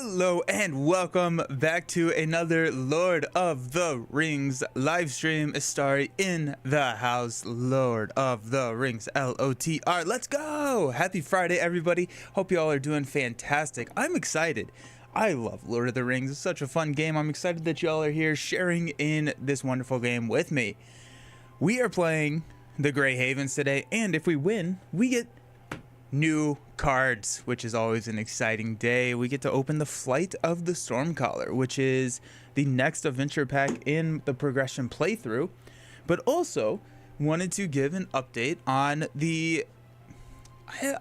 Hello and welcome back to another Lord of the Rings live stream. Astari in the house, Lord of the Rings, LOTR. Let's go! Happy Friday, everybody. Hope you all are doing fantastic. I'm excited. I love Lord of the Rings. It's such a fun game. I'm excited that y'all are here sharing in this wonderful game with me. We are playing the Grey Havens today, and if we win, we get new cards, which is always an exciting day. We get to open the Flight of the Stormcaller, which is the next adventure pack in the progression playthrough, but also wanted to give an update on the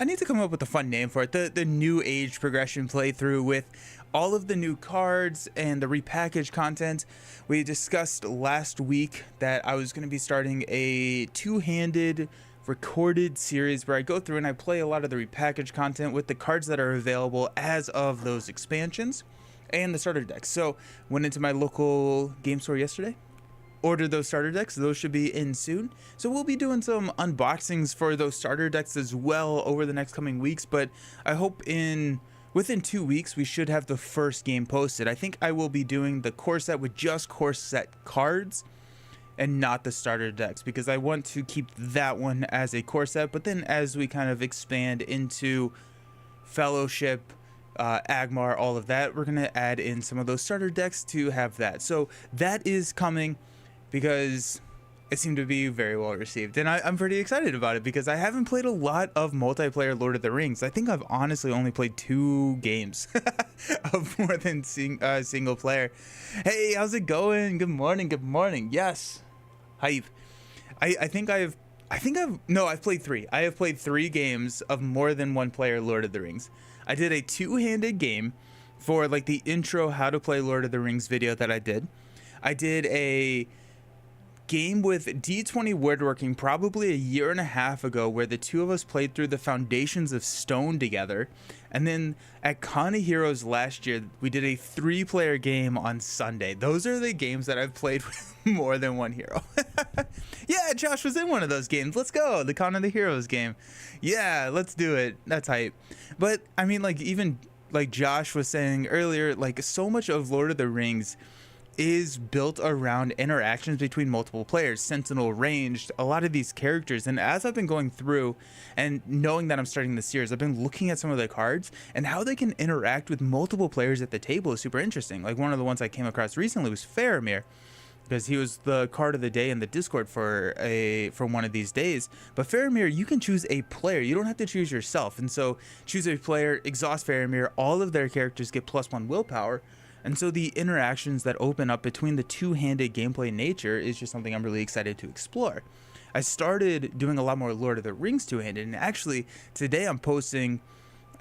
I need to come up with a fun name for it, the new age progression playthrough with all of the new cards and the repackaged content. We discussed last week that I was going to be starting a two-handed recorded series where I go through and I play a lot of the repackaged content with the cards that are available as of those expansions and the starter decks. So went into my local game store yesterday, ordered those starter decks. Those should be in soon. So we'll be doing some unboxings for those starter decks as well over the next coming weeks, but I hope within 2 weeks we should have the first game posted. I think I will be doing the core set with just core set cards and not the starter decks, because I want to keep that one as a core set, but then as we kind of expand into Fellowship, Agmar, all of that, we're going to add in some of those starter decks to have that. So that is coming because it seemed to be very well received, and I'm pretty excited about it because I haven't played a lot of multiplayer Lord of the Rings. I think I've honestly only played 2 games of more than single player. Hey, how's it going? Good morning. Good morning. Yes. Hype. I've played 3. I have played 3 games of more than one player Lord of the Rings. I did a two-handed game for like the intro how to play Lord of the Rings video that I did. I did a game with D20 Woodworking probably a year and a half ago where the two of us played through the Foundations of Stone together. And then at Con of Heroes last year, we did a 3-player game on Sunday. Those are the games that I've played with more than one hero. Yeah, Josh was in one of those games. Let's go. The Con of the Heroes game. Yeah, let's do it. That's hype. But I mean, like, even like Josh was saying earlier, like so much of Lord of the Rings is built around interactions between multiple players, Sentinel, Ranged, a lot of these characters. And as I've been going through and knowing that I'm starting the series, I've been looking at some of the cards and how they can interact with multiple players at the table is super interesting. Like one of the ones I came across recently was Faramir, because he was the card of the day in the Discord for one of these days. But Faramir, you can choose a player. You don't have to choose yourself. And so choose a player, exhaust Faramir, all of their characters get +1 willpower. And so the interactions that open up between the two-handed gameplay nature is just something I'm really excited to explore. I started doing a lot more Lord of the Rings two-handed, and actually today I'm posting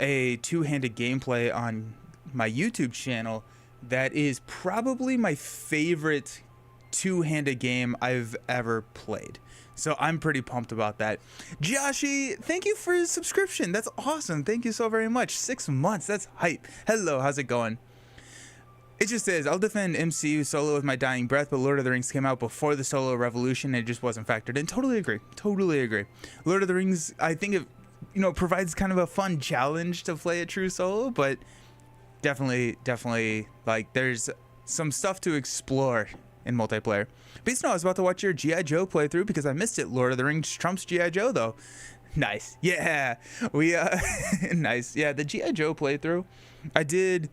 a two-handed gameplay on my YouTube channel that is probably my favorite two-handed game I've ever played. So I'm pretty pumped about that. Joshy, thank you for your subscription. That's awesome. Thank you so very much. 6 months. That's hype. Hello, how's it going? It just is. I'll defend MCU solo with my dying breath, but Lord of the Rings came out before the solo revolution and it just wasn't factored in. Totally agree. Totally agree. Lord of the Rings, I think it provides kind of a fun challenge to play a true solo, but definitely like there's some stuff to explore in multiplayer. But no, I was about to watch your G.I. Joe playthrough because I missed it. Lord of the Rings trumps G.I. Joe though. Nice. Yeah. We nice. Yeah, the G.I. Joe playthrough, I did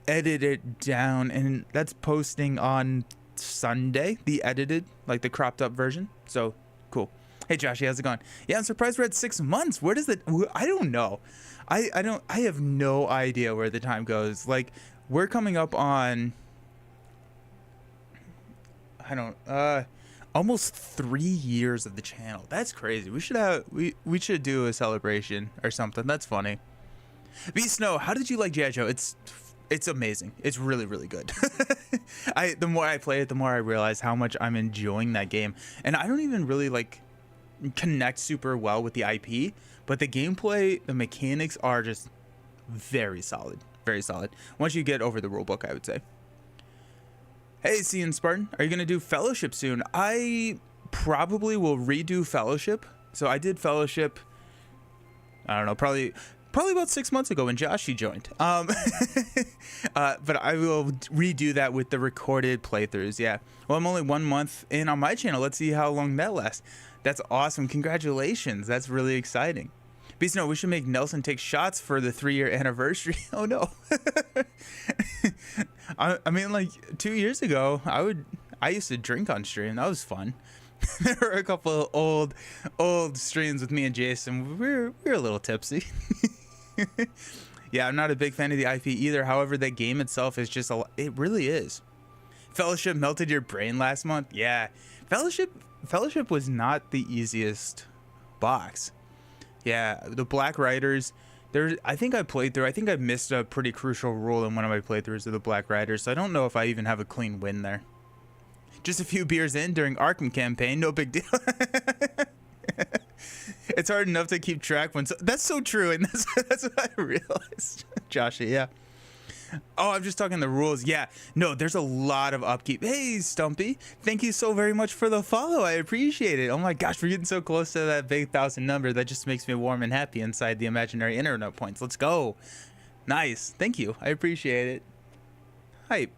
edit it down and that's posting on Sunday, the edited, like the cropped up version. So cool. Hey Joshy, how's it going? Yeah, I'm surprised we're at 6 months. Where does it, I don't know. I have no idea where the time goes. Like we're coming up on, almost 3 years of the channel. That's crazy. We should do a celebration or something. That's funny. V Snow, how did you like G.I. Joe? It's amazing. It's really, really good. The more I play it, the more I realize how much I'm enjoying that game. And I don't even really like connect super well with the IP, but the gameplay, the mechanics are just very solid. Very solid. Once you get over the rulebook, I would say. Hey, Cian Spartan, are you going to do Fellowship soon? I probably will redo Fellowship. So I did Fellowship, I don't know, probably probably about 6 months ago when Joshi joined. But I will redo that with the recorded playthroughs. Yeah. Well, I'm only 1 month in on my channel. Let's see how long that lasts. That's awesome. Congratulations. That's really exciting. Beast Note, we should make Nelson take shots for the 3-year anniversary. Oh no. I mean, like 2 years ago, I used to drink on stream. That was fun. There were a couple of old streams with me and Jason. We were a little tipsy. Yeah, I'm not a big fan of the IP either. However, the game itself is just it really is. Fellowship melted your brain last month. Yeah, Fellowship was not the easiest box. Yeah, the Black Riders. I think I played through. I think I missed a pretty crucial rule in one of my playthroughs of the Black Riders. So I don't know if I even have a clean win there. Just a few beers in during Arkham campaign, no big deal. It's hard enough to keep track when that's so true, and that's what I realized. Joshi, yeah. Oh, I'm just talking the rules. Yeah, no, there's a lot of upkeep. Hey, Stumpy, thank you so very much for the follow. I appreciate it. Oh my gosh, we're getting so close to that big 1,000 number. That just makes me warm and happy inside the imaginary internet points. Let's go. Nice. Thank you. I appreciate it. Hype.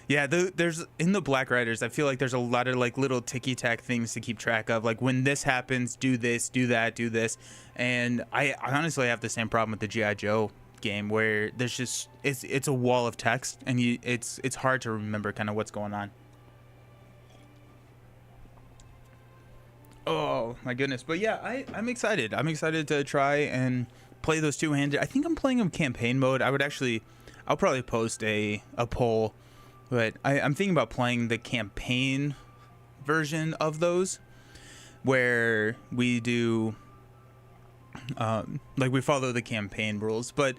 Yeah, there's in the Black Riders, I feel like there's a lot of like little ticky-tack things to keep track of. Like when this happens, do this, do that, do this. And I honestly have the same problem with the G.I. Joe game where there's just it's a wall of text and it's hard to remember kind of what's going on. Oh my goodness. But yeah, I'm excited. I'm excited to try and play those two-handed. I think I'm playing them campaign mode. I'll probably post a poll. But I'm thinking about playing the campaign version of those, where we do, like we follow the campaign rules. But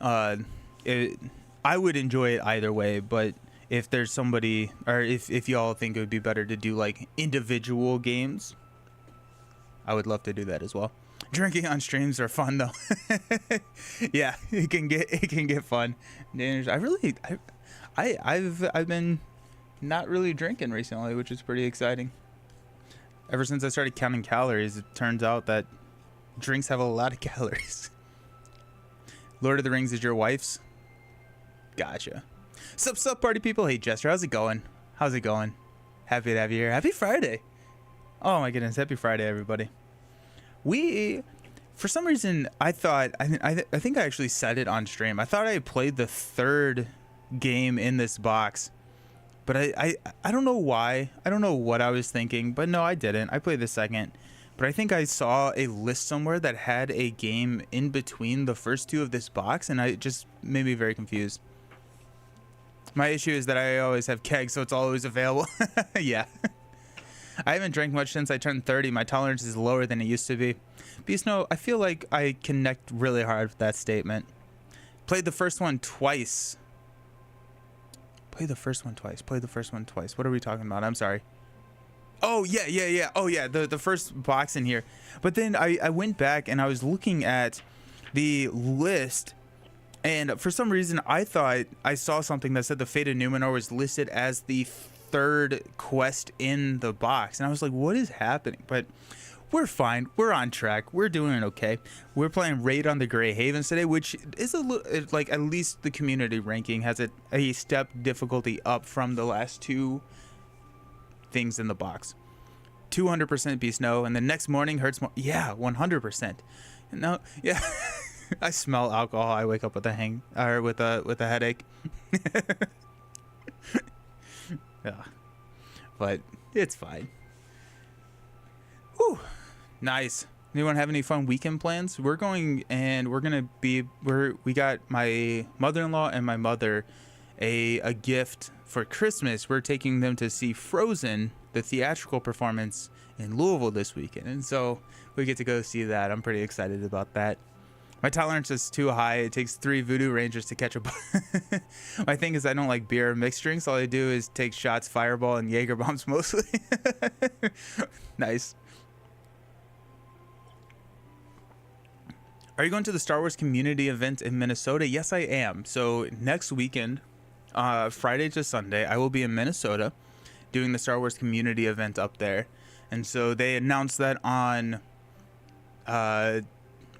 I would enjoy it either way. But if there's somebody, or if y'all think it would be better to do like individual games, I would love to do that as well. Drinking on streams are fun though. Yeah, it can get fun. I've been not really drinking recently, which is pretty exciting. Ever since I started counting calories, it turns out that drinks have a lot of calories. Lord of the Rings is your wife's? Gotcha. Sup, party people? Hey, Jester, how's it going? How's it going? Happy to have you here. Happy Friday. Oh my goodness, happy Friday, everybody. For some reason, I think I actually said it on stream. I thought I played the third game in this box, but I don't know why. I don't know what I was thinking, but no, I didn't. I played the second, but I think I saw a list somewhere that had a game in between the first two of this box, and it just made me very confused. My issue is that I always have kegs, so it's always available. Yeah. I haven't drank much since I turned 30. My tolerance is lower than it used to be. Beast Note, I feel like I connect really hard with that statement. Played the first one twice. Play the first one twice. What are we talking about? I'm sorry. Oh, yeah. Oh, yeah, the first box in here. But then I went back and I was looking at the list, and for some reason I thought I saw something that said the Fate of Numenor was listed as the third quest in the box. And I was like, what is happening? But we're fine. We're on track. We're doing okay. We're playing Raid on the Grey Havens today, which is like at least the community ranking has a step difficulty up from the last two things in the box. 200% Beast No, and the next morning hurts more. Yeah, 100%. No, yeah. I smell alcohol. I wake up with a headache. Yeah, but it's fine. Whew. Nice. Anyone have any fun weekend plans? We got my mother-in-law and my mother a gift for Christmas. We're taking them to see Frozen, the theatrical performance in Louisville this weekend, and so we get to go see that. I'm pretty excited about that. My tolerance is too high. It takes 3 Voodoo Rangers to catch a My thing is I don't like beer or mixed drinks. All I do is take shots, Fireball, and Jaeger bombs mostly. Nice. Are you going to the Star Wars community event in Minnesota? Yes, I am. So next weekend, Friday to Sunday, I will be in Minnesota doing the Star Wars community event up there. And so they announced that on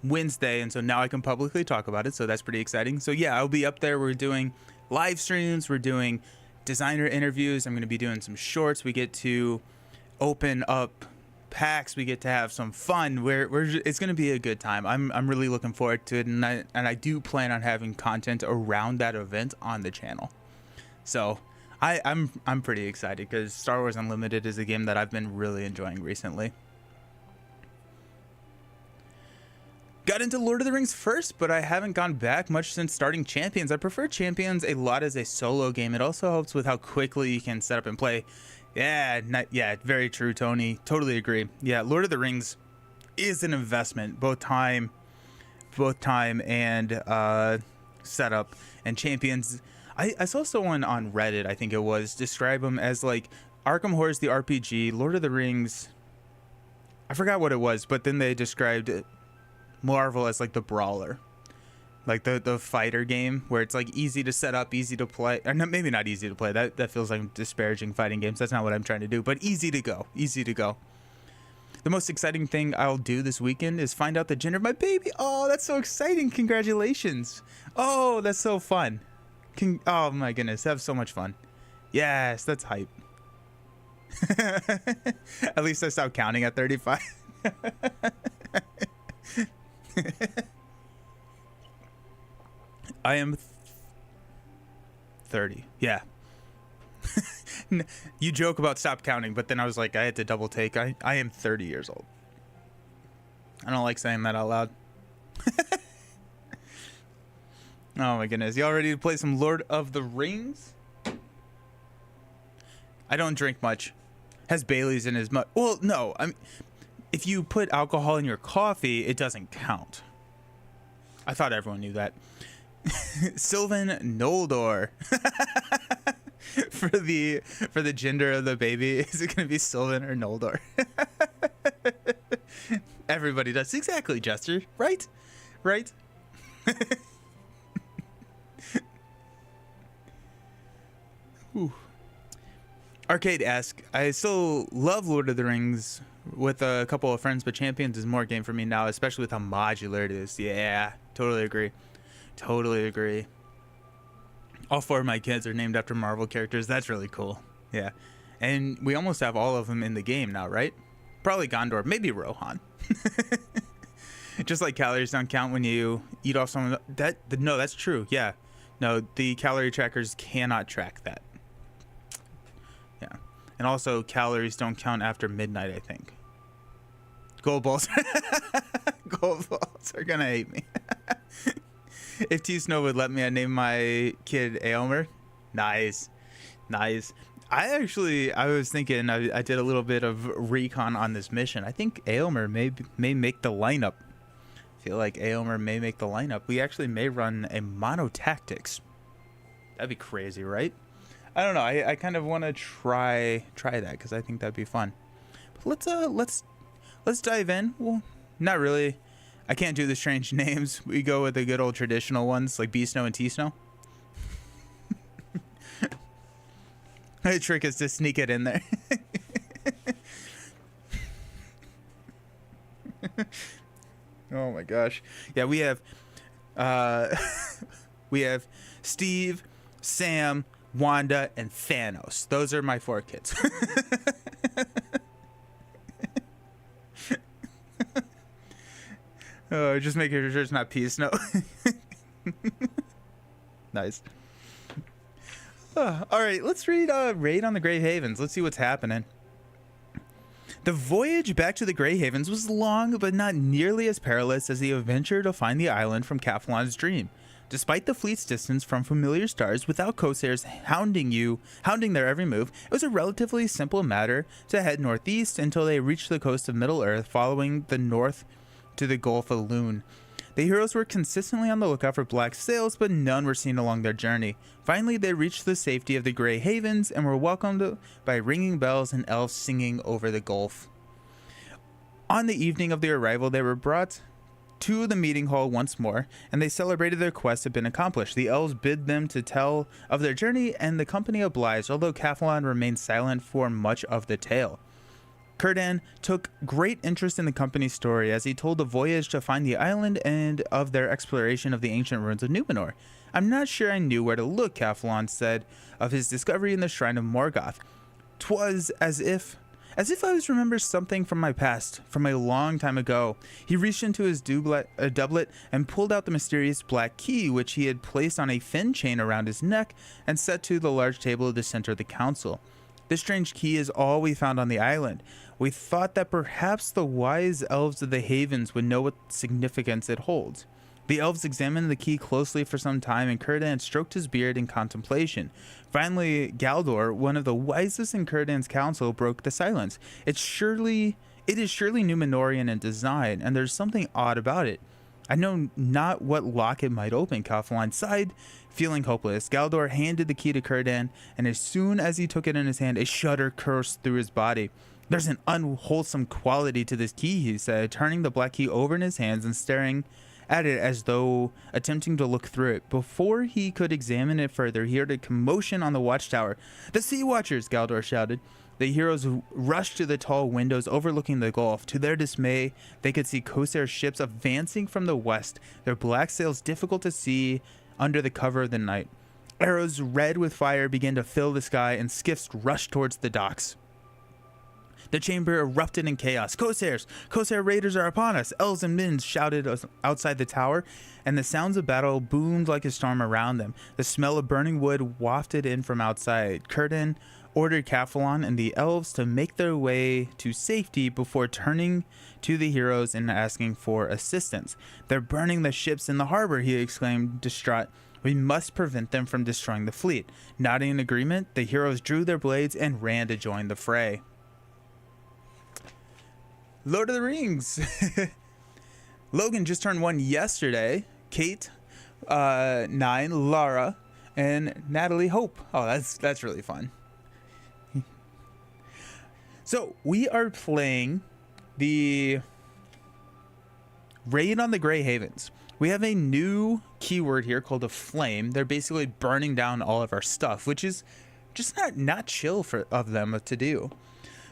Wednesday, and so now I can publicly talk about it, so that's pretty exciting. So yeah, I'll be up there. We're doing live streams, we're doing designer interviews, I'm going to be doing some shorts, we get to open up packs, we get to have some fun. It's going to be a good time. I'm really looking forward to it, and I do plan on having content around that event on the channel. So I'm pretty excited because Star Wars Unlimited is a game that I've been really enjoying recently. Got into Lord of the Rings first, but I haven't gone back much since starting Champions. I prefer Champions a lot as a solo game. It also helps with how quickly you can set up and play. Yeah, very true, Tony. Totally agree. Yeah, Lord of the Rings is an investment, both time and setup. And Champions, I saw someone on Reddit, I think it was, describe them as like Arkham Horrors the RPG, Lord of the Rings. I forgot what it was, but then they described Marvel as like the brawler, like the fighter game where it's like easy to set up, easy to play, or no, maybe not easy to play, that feels like disparaging fighting games. That's not what I'm trying to do, but easy to go. The most exciting thing I'll do this weekend is find out the gender of my baby. Oh, that's so exciting. Congratulations. Oh, that's so fun. Oh my goodness, have so much fun. Yes, that's hype. At least I stopped counting at 35. I am 30. Yeah. You joke about stop counting, but then I was like, I had to double take. I am 30 years old. I don't like saying that out loud. Oh my goodness. Y'all ready to play some Lord of the Rings? I don't drink much. Has Bailey's in his mug. Well, no. If you put alcohol in your coffee, it doesn't count. I thought everyone knew that. Sylvan Noldor. for the gender of the baby, is it going to be Sylvan or Noldor? Everybody does. Exactly, Jester. Right? Arcade-esque. I still love Lord of the Rings with a couple of friends, but Champions is more game for me now, especially with how modular it is. Yeah, totally agree. All 4 of my kids are named after Marvel characters. That's really cool. Yeah. And we almost have all of them in the game now, right? Probably Gondor, maybe Rohan. Just like calories don't count when you eat off someone. No, that's true. Yeah. No, the calorie trackers cannot track that. Yeah. And also calories don't count after midnight, I think. Gold balls. Gold balls are gonna hate me. If T Snow would let me, I'd name my kid Aomer. Nice. I was thinking, I did a little bit of recon on this mission. I think Aomer may make the lineup. I feel like Aomer may make the lineup. We actually may run a mono tactics. That'd be crazy, right? I don't know. I kind of want to try that because I think that'd be fun. But let's dive in. Well, not really. I can't do the strange names. We go with the good old traditional ones like B Snow and T Snow. The trick is to sneak it in there. Oh my gosh. Yeah, we have Steve, Sam, Wanda, and Thanos. Those are my 4 kids. Oh, just making sure it's not P Snow. Nice. All right, let's read Raid on the Grey Havens. Let's see what's happening. The voyage back to the Grey Havens was long, but not nearly as perilous as the adventure to find the island from Cathalon's dream. Despite the fleet's distance from familiar stars, without corsairs hounding their every move, it was a relatively simple matter to head northeast until they reached the coast of Middle-earth, following the north to the Gulf of Lune. The heroes were consistently on the lookout for black sails, but none were seen along their journey. Finally, they reached the safety of the Grey Havens and were welcomed by ringing bells and elves singing over the Gulf. On the evening of their arrival, they were brought to the meeting hall once more, and they celebrated their quest had been accomplished. The elves bid them to tell of their journey, and the company obliged, although Cathalon remained silent for much of the tale. Círdan took great interest in the company's story as he told the voyage to find the island and of their exploration of the ancient ruins of Numenor. I'm not sure I knew where to look, Cathalon said of his discovery in the Shrine of Morgoth. 'Twas as if I was remember something from my past, from a long time ago. He reached into his doublet and pulled out the mysterious black key, which he had placed on a thin chain around his neck and set to the large table at the center of the council. This strange key is all we found on the island. We thought that perhaps the wise elves of the Havens would know what significance it holds. The elves examined the key closely for some time, and Círdan stroked his beard in contemplation. Finally, Galdor, one of the wisest in Círdan's council, broke the silence. It is surely Numenorian in design, and there's something odd about it. I know not what lock it might open, Cathalon sighed, feeling hopeless. Galdor handed the key to Círdan, and as soon as he took it in his hand, a shudder coursed through his body. There's an unwholesome quality to this key, he said, turning the black key over in his hands and staring at it as though attempting to look through it. Before he could examine it further, he heard a commotion on the watchtower. The Sea Watchers, Galdor shouted. The heroes rushed to the tall windows overlooking the Gulf. To their dismay, they could see Corsair ships advancing from the west, their black sails difficult to see under the cover of the night. Arrows red with fire began to fill the sky, and skiffs rushed towards the docks. The chamber erupted in chaos. Corsair raiders are upon us! Elves and men shouted outside the tower, and the sounds of battle boomed like a storm around them. The smell of burning wood wafted in from outside. Círdan ordered Cathalon and the elves to make their way to safety before turning to the heroes and asking for assistance. They're burning the ships in the harbor, he exclaimed, distraught. We must prevent them from destroying the fleet. Nodding in agreement, the heroes drew their blades and ran to join the fray. Lord of the Rings. Logan just turned 1 yesterday. Kate, 9, Lara, and Natalie Hope. Oh, that's really fun. So we are playing the Raid on the Grey Havens. We have a new keyword here called a flame. They're basically burning down all of our stuff, which is just not chill of them to do.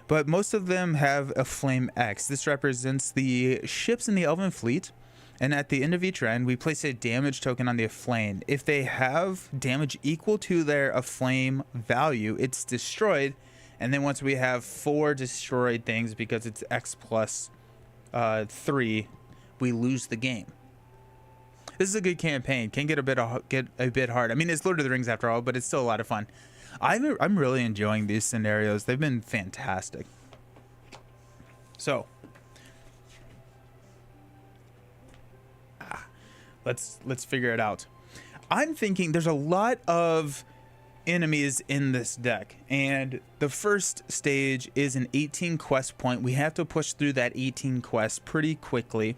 But most of them have a flame X. This represents the ships in the Elven fleet, and at the end of each round, we place a damage token on the aflame. If they have damage equal to their aflame value, it's destroyed. And then once we have 4 destroyed things, because it's X plus 3, we lose the game. This is a good campaign. Can get a bit hard. I mean, it's Lord of the Rings after all, but it's still a lot of fun. I'm really enjoying these scenarios. They've been fantastic. So, let's figure it out. I'm thinking there's a lot of enemies in this deck, and the first stage is an 18 quest point. We have to push through that 18 quests pretty quickly,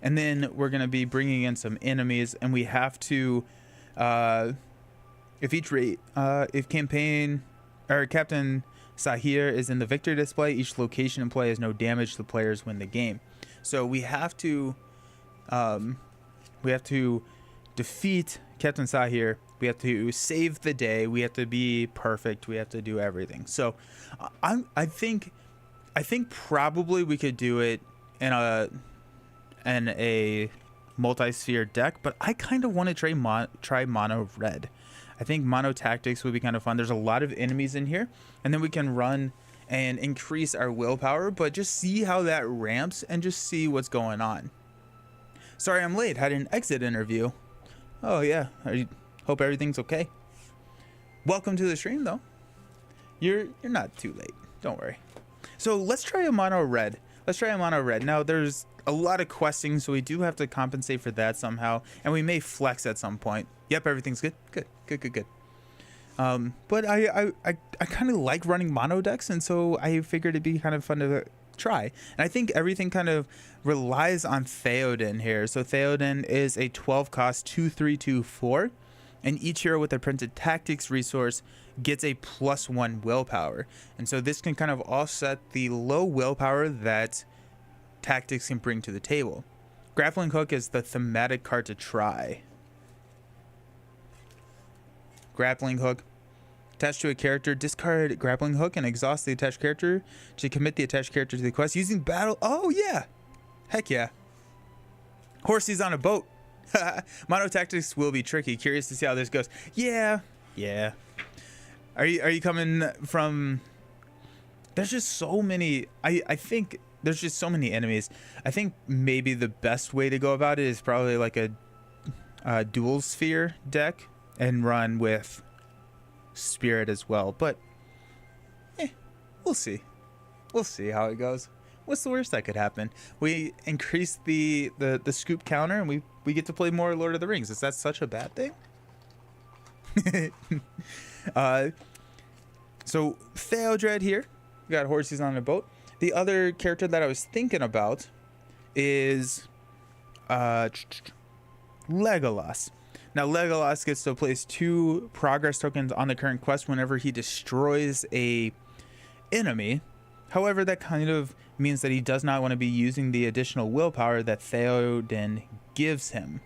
and then we're going to be bringing in some enemies, and we have to if campaign or Captain Sahir is in the victory display, each location in play has no damage. The players win the game. So we have to defeat Captain Sahir. We have to save the day. We have to be perfect. We have to do everything. So I think probably we could do it in a multi-sphere deck, but I kind of want to try mono red. I think mono tactics would be kind of fun. There's a lot of enemies in here, and then we can run and increase our willpower, but just see how that ramps and just see what's going on. Sorry I'm late. Had an exit interview. Oh yeah. Hope everything's okay. Welcome to the stream though. You're not too late. Don't worry. So let's try a mono red. Now there's a lot of questing, so we do have to compensate for that somehow, and we may flex at some point. Yep, everything's good. Good. But I kind of like running mono decks, and so I figured it'd be kind of fun to try. And I think everything kind of relies on Theoden here. So Theoden is a 12 cost 2/3/2/4, and each hero with a printed tactics resource gets a +1 willpower. And so this can kind of offset the low willpower that tactics can bring to the table. Grappling Hook is the thematic card to try. Grappling Hook Attached to a character, discard grappling hook and exhaust the attached character to commit the attached character to the quest using battle. Oh yeah, heck yeah. Horses on a boat. Mono tactics will be tricky. Curious to see how this goes. Yeah. Are you coming from? There's just so many. I think there's just so many enemies. I think maybe the best way to go about it is probably like a dual sphere deck and run with spirit as well. But we'll see. We'll see how it goes. What's the worst that could happen? We increase the scoop counter and we get to play more Lord of the Rings. Is that such a bad thing? So Theodred here. We got horses on a boat. The other character that I was thinking about is Legolas. Now Legolas gets to place 2 progress tokens on the current quest whenever he destroys a enemy. However, that kind of means that he does not want to be using the additional willpower that Theoden gives him.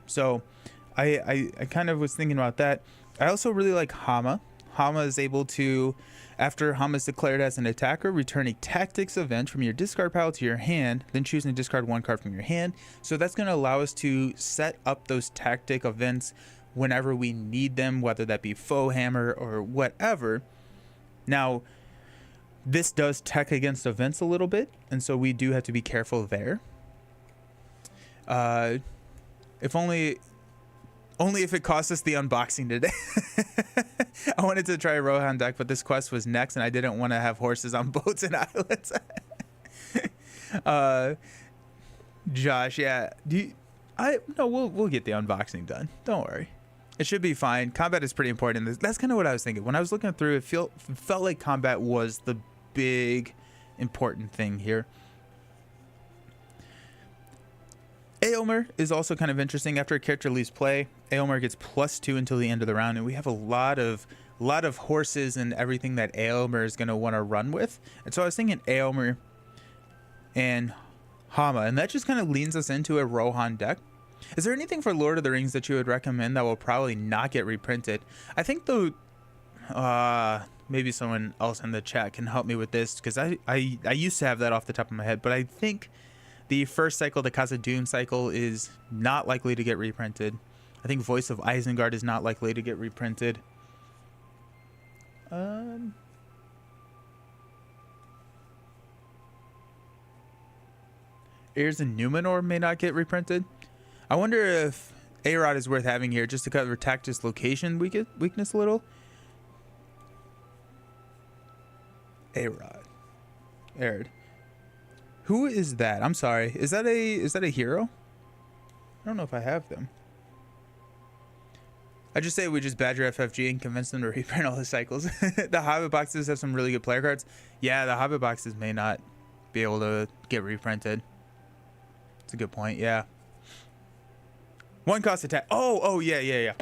So I kind of was thinking about that. I also really like Hama. Hama is able to, after Hama is declared as an attacker, return a tactics event from your discard pile to your hand, then choose and discard 1 card from your hand. So that's going to allow us to set up those tactic events whenever we need them, whether that be foe hammer or whatever. Now, this does tech against events a little bit, and so we do have to be careful there. If only if it cost us the unboxing today. I wanted to try a Rohan deck, but this quest was next, and I didn't want to have horses on boats and islands. Josh, yeah. We'll get the unboxing done. Don't worry. It should be fine. Combat is pretty important. That's kind of what I was thinking. When I was looking through, it felt like combat was the big important thing here. Eomer is also kind of interesting. After a character leaves play, Eomer gets +2 until the end of the round, and we have a lot of horses and everything that Eomer is going to want to run with. And so I was thinking Eomer and Hama, and that just kind of leans us into a Rohan deck. Is there anything for Lord of the Rings that you would recommend that will probably not get reprinted? I think maybe someone else in the chat can help me with this, because I used to have that off the top of my head, but I think the first cycle, the Khazad-dûm cycle, is not likely to get reprinted. I think Voice of Isengard is not likely to get reprinted. Heirs of Numenor may not get reprinted. I wonder if A-Rod is worth having here just to cover Tactus location weakness a little. A-Rod. Arid. Who is that? I'm sorry. Is that a hero? I don't know if I have them. I just say we just badger FFG and convince them to reprint all the cycles. The Hobbit boxes have some really good player cards. Yeah, the Hobbit boxes may not be able to get reprinted. That's a good point. Yeah. 1 cost attack. Oh yeah.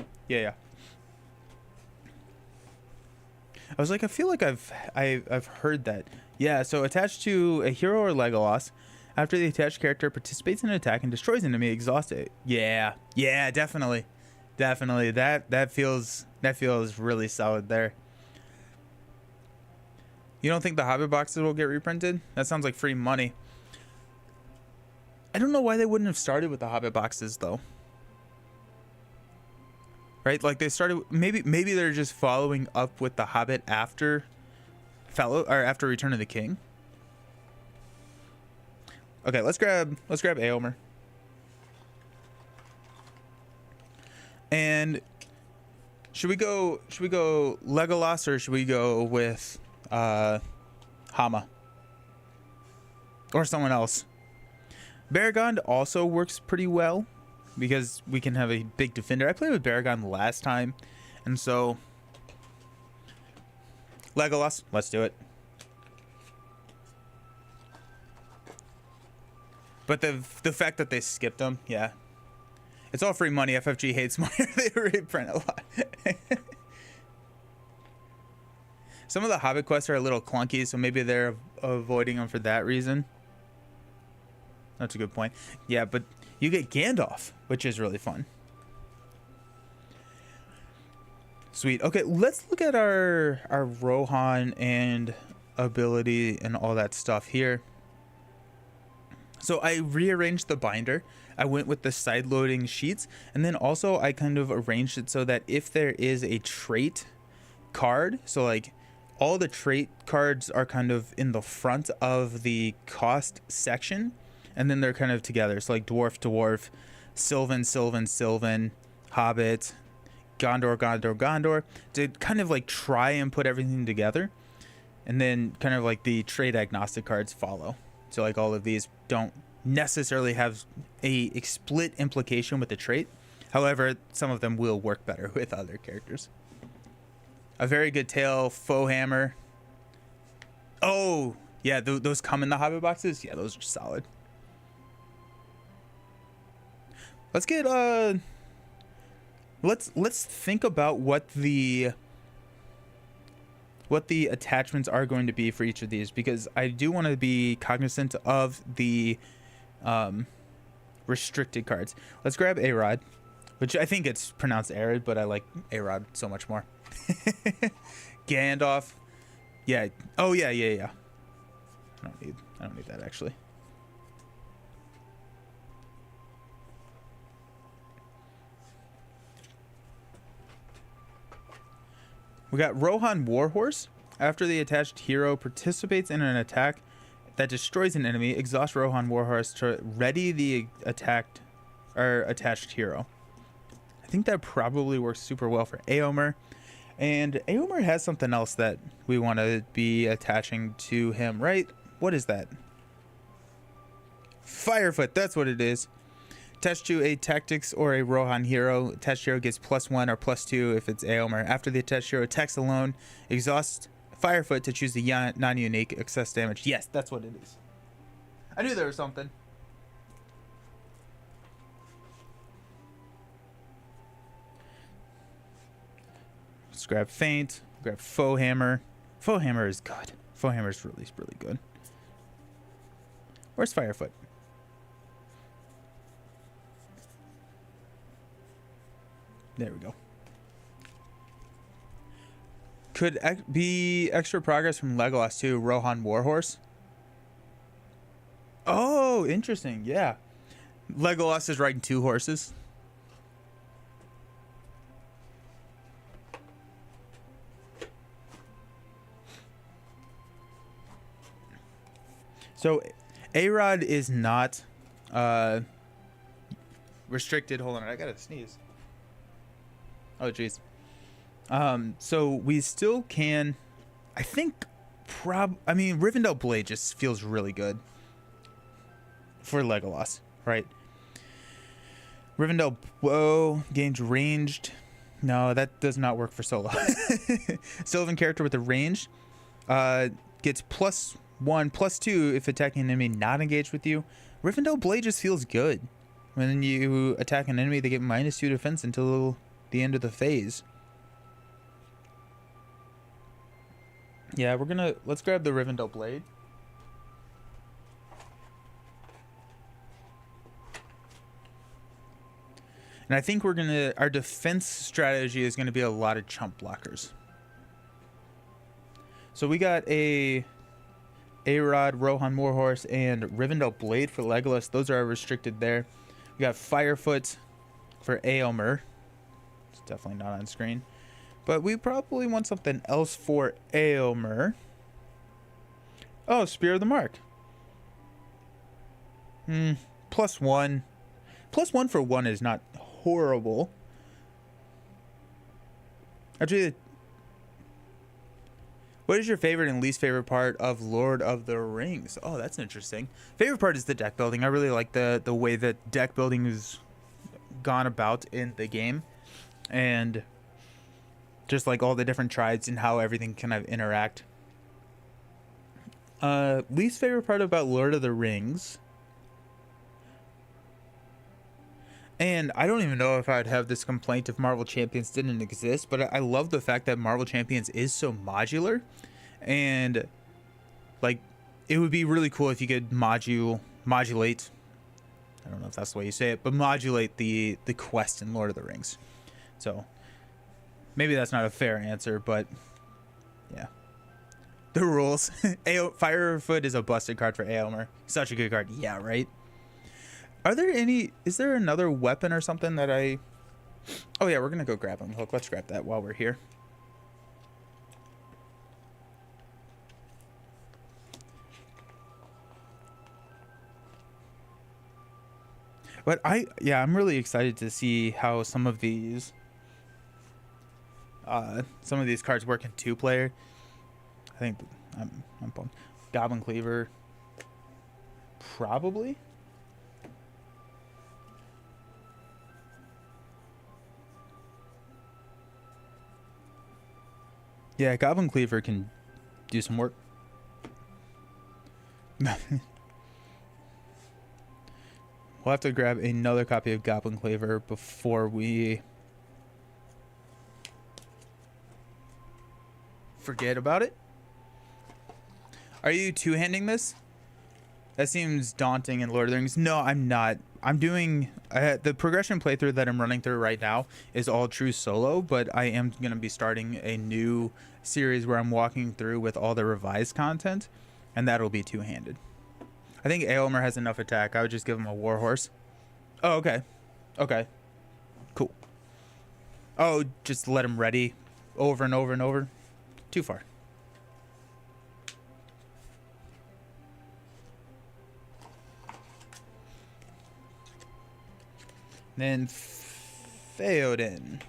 I was like, I feel like I've heard that. Yeah, so attached to a hero or Legolas, after the attached character participates in an attack and destroys an enemy, exhaust it. Yeah, definitely. That feels really solid there. You don't think the Hobbit boxes will get reprinted? That sounds like free money. I don't know why they wouldn't have started with the Hobbit boxes though. Right? Like they started, maybe they're just following up with the Hobbit after after Return of the King. Okay, let's grab Eomer. And should we go Legolas or should we go with Hama? Or someone else? Baragon also works pretty well because we can have a big defender. I played with Baragon last time, and so Legolas, let's do it. But the fact that they skipped them, yeah. It's all free money. FFG hates money. They reprint a lot. Some of the Hobbit quests are a little clunky, so maybe they're avoiding them for that reason. That's a good point. Yeah, but you get Gandalf, which is really fun. Sweet. Okay, let's look at our Rohan and ability and all that stuff here. So I rearranged the binder. I went with the side loading sheets, and then also I kind of arranged it so that if there is a trait card, so like all the trait cards are kind of in the front of the cost section, and then they're kind of together. So like dwarf, dwarf, Sylvan, Sylvan, Sylvan, Hobbit, Gondor, Gondor, Gondor, to kind of like try and put everything together. And then kind of like the trait agnostic cards follow. So like all of these don't necessarily have a split implication with the trait. However, some of them will work better with other characters. A very good tail, foe hammer. Oh, yeah, those come in the Hobbit boxes. Yeah, those are solid. Let's get let's think about what the attachments are going to be for each of these, because I do want to be cognizant of the restricted cards. Let's grab A-Rod, which I think it's pronounced Arad, but I like A-Rod so much more. Gandalf. Yeah. Oh yeah. I don't need that actually. We got Rohan Warhorse. After the attached hero participates in an attack that destroys an enemy, exhaust Rohan Warhorse to ready the attacked or attached hero. I think that probably works super well for Éomer. And Éomer has something else that we want to be attaching to him, right? What is that? Firefoot, that's what it is. Attached to a tactics or a Rohan hero, attached hero gets +1 or +2 if it's Éomer. After the attached hero attacks alone, exhaust Firefoot to choose the non-unique excess damage. Yes, that's what it is. I knew there was something. Let's grab Feint, grab Foe Hammer. Foe Hammer is good. Foe Hammer is really good. Where's Firefoot? There we go. Could be extra progress from Legolas to Rohan Warhorse. Oh, interesting. Yeah. Legolas is riding 2 horses. So A-Rod is not restricted. Hold on, I gotta sneeze. Oh, jeez. So we still can, I think, I mean, Rivendell Blade just feels really good for Legolas, right? Rivendell Bow gains ranged. No, that does not work for solo. Sylvan character with a range gets +1, +2 if attacking an enemy not engaged with you. Rivendell Blade just feels good. When you attack an enemy, they get -2 defense until the end of the phase. Yeah, let's grab the Rivendell Blade. And I think our defense strategy is gonna be a lot of chump blockers. So we got A-Rod, Rohan Warhorse, and Rivendell Blade for Legolas. Those are restricted there. We got Firefoot for Éomer. It's definitely not on screen. But we probably want something else for Éomer. Oh, Spear of the Mark. +1. +1 for 1 is not horrible. Actually, what is your favorite and least favorite part of Lord of the Rings? Oh, that's interesting. Favorite part is the deck building. I really like the way that deck building is gone about in the game. And just like all the different tribes and how everything kind of interact. Least favorite part about Lord of the Rings. And I don't even know if I'd have this complaint if Marvel Champions didn't exist, but I love the fact that Marvel Champions is so modular. And like, it would be really cool if you could modulate, I don't know if that's the way you say it, but modulate the quest in Lord of the Rings. So Maybe that's not a fair answer, but yeah. The rules. Firefoot is a busted card for Aylmer. Such a good card. Yeah, right? Is there another weapon or something that I... Oh yeah, we're going to go grab him. Look, let's grab that while we're here. But I'm really excited to see how some of these cards work in 2-player. I think I'm pumped. Goblin Cleaver, probably. Yeah, Goblin Cleaver can do some work. We'll have to grab another copy of Goblin Cleaver before we forget about it. Are you two-handing this? That seems daunting in Lord of the Rings. No, I'm not. I'm doing... the progression playthrough that I'm running through right now is all true solo, but I am going to be starting a new series where I'm walking through with all the revised content, and that'll be two-handed. I think Aylmer has enough attack. I would just give him a Warhorse. Oh, okay. Okay. Cool. Oh, just let him ready over and over and over. Too far. Then Theoden.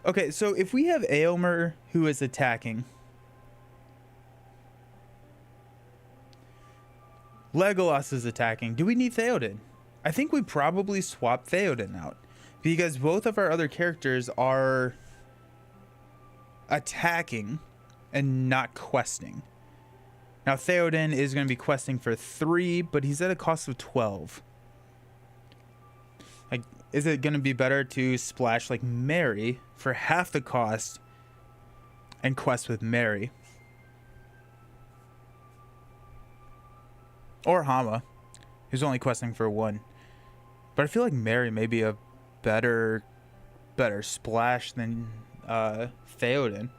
Okay, so if we have Aylmer who is attacking, Legolas is attacking, do we need Theoden? I think we probably swap Theoden out because both of our other characters are attacking and not questing. Now Theoden is going to be questing for 3, but he's at a cost of 12. Like, is it going to be better to splash like Merry for half the cost and quest with Merry? Or Hama, who's only questing for 1. But I feel like Merry may be a better splash than Theoden.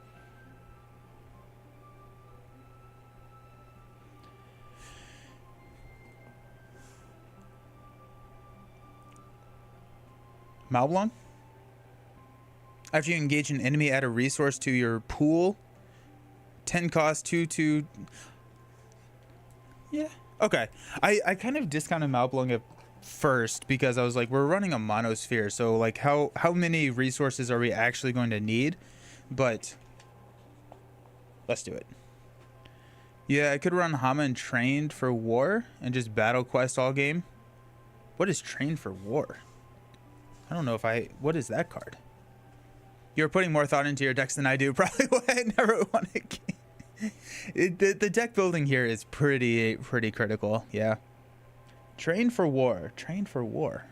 Malblong? After you engage an enemy, add a resource to your pool. 10 cost, 2. Yeah. Okay. I kind of discounted Malblong at first because I was like, we're running a monosphere, so like how many resources are we actually going to need? But let's do it. Yeah, I could run Hama and Trained for War and just battle quest all game. What is Trained for War? I don't know if what is that card? You're putting more thought into your decks than I do. Probably why I never won a game. The deck building here is pretty critical. Yeah. Train for War. Train for War.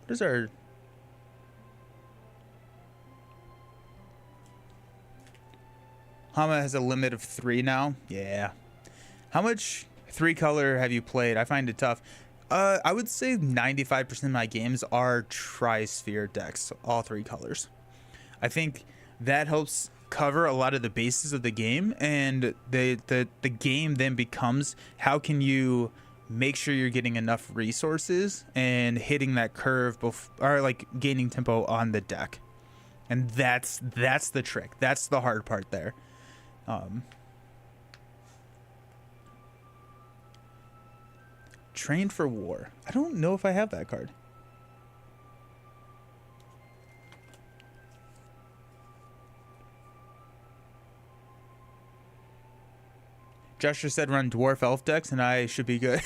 What is our... Hama has a limit of 3 now. Yeah. How much 3-color have you played? I find it tough. I would say 95% of my games are Tri-Sphere decks, all 3 colors. I think that helps cover a lot of the bases of the game, and the game then becomes how can you make sure you're getting enough resources and hitting that curve or like gaining tempo on the deck. And that's the trick. That's the hard part there. Trained for War. I don't know if I have that card. Joshua said run Dwarf Elf decks and I should be good.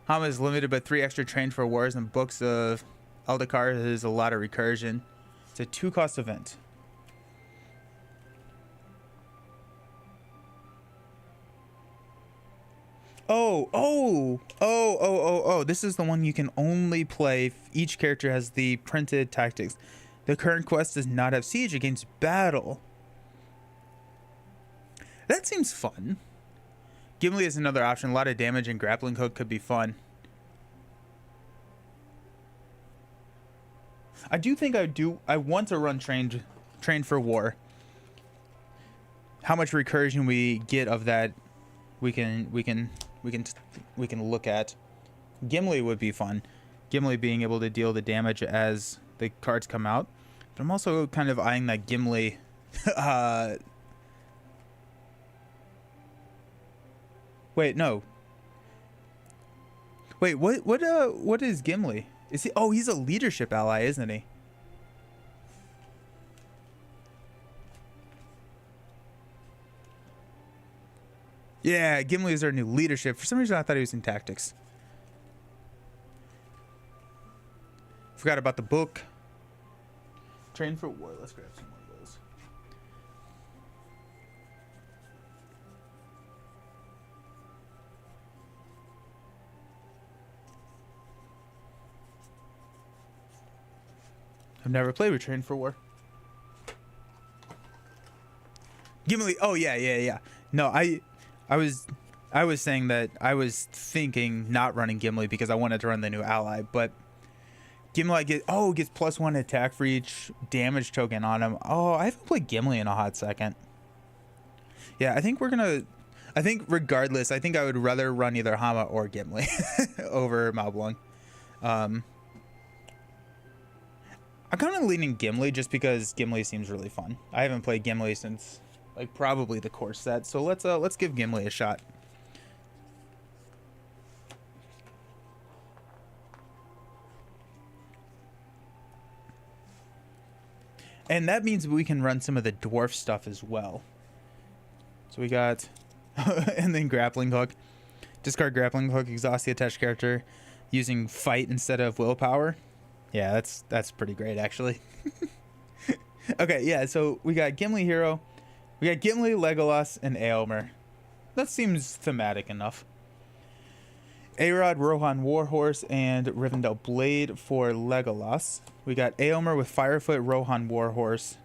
Hama is limited but 3 extra Trained for Wars and Books of Eldacar is a lot of recursion. It's a 2-cost event. Oh, this is the one you can only play if each character has the printed tactics. The current quest does not have siege against battle. That seems fun. Gimli is another option. A lot of damage and grappling hook could be fun. I do think I want to run train for war. How much recursion we get of that, we can look at. Gimli would be fun. Gimli being able to deal the damage as the cards come out. But I'm also kind of eyeing that Gimli. Wait, no. Wait, what is Gimli? Is he? Oh, he's a leadership ally, isn't he? Yeah, Gimli is our new leadership. For some reason, I thought he was in tactics. Forgot about the book. Train for war. Let's grab some more of those. I've never played with Train for War. Gimli. Oh yeah. No, I was saying that I was thinking not running Gimli because I wanted to run the new ally, but Gimli gets +1 attack for each damage token on him. Oh, I haven't played Gimli in a hot second. Yeah, I think regardless, I think I would rather run either Hama or Gimli over Maoblong. I'm kind of leaning Gimli just because Gimli seems really fun. I haven't played Gimli since like probably the core set, so let's give Gimli a shot. And that means we can run some of the dwarf stuff as well. So we got and then grappling hook. Discard grappling hook, exhaust the attached character using fight instead of willpower. Yeah, that's pretty great actually. Okay, yeah, so we got Gimli hero. We got Gimli, Legolas, and Éomer. That seems thematic enough. Arod, Rohan Warhorse, and Rivendell Blade for Legolas. We got Éomer with Firefoot, Rohan Warhorse.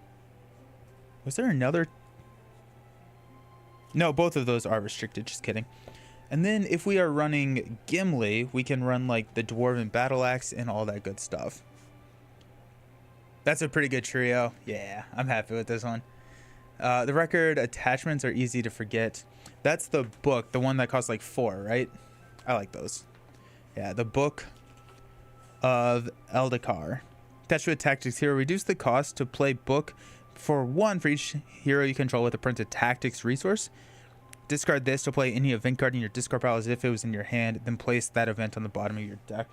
Was there another? No, both of those are restricted, just kidding. And then if we are running Gimli, we can run like the Dwarven Battle Axe and all that good stuff. That's a pretty good trio. Yeah, I'm happy with this one. The record attachments are easy to forget. That's the book, the one that costs like 4, right? I like those. Yeah, the Book of Eldacar. Attached to a tactics hero, reduce the cost to play book for 1 for each hero you control with a printed tactics resource. Discard this to play any event card in your discard pile as if it was in your hand, then place that event on the bottom of your deck.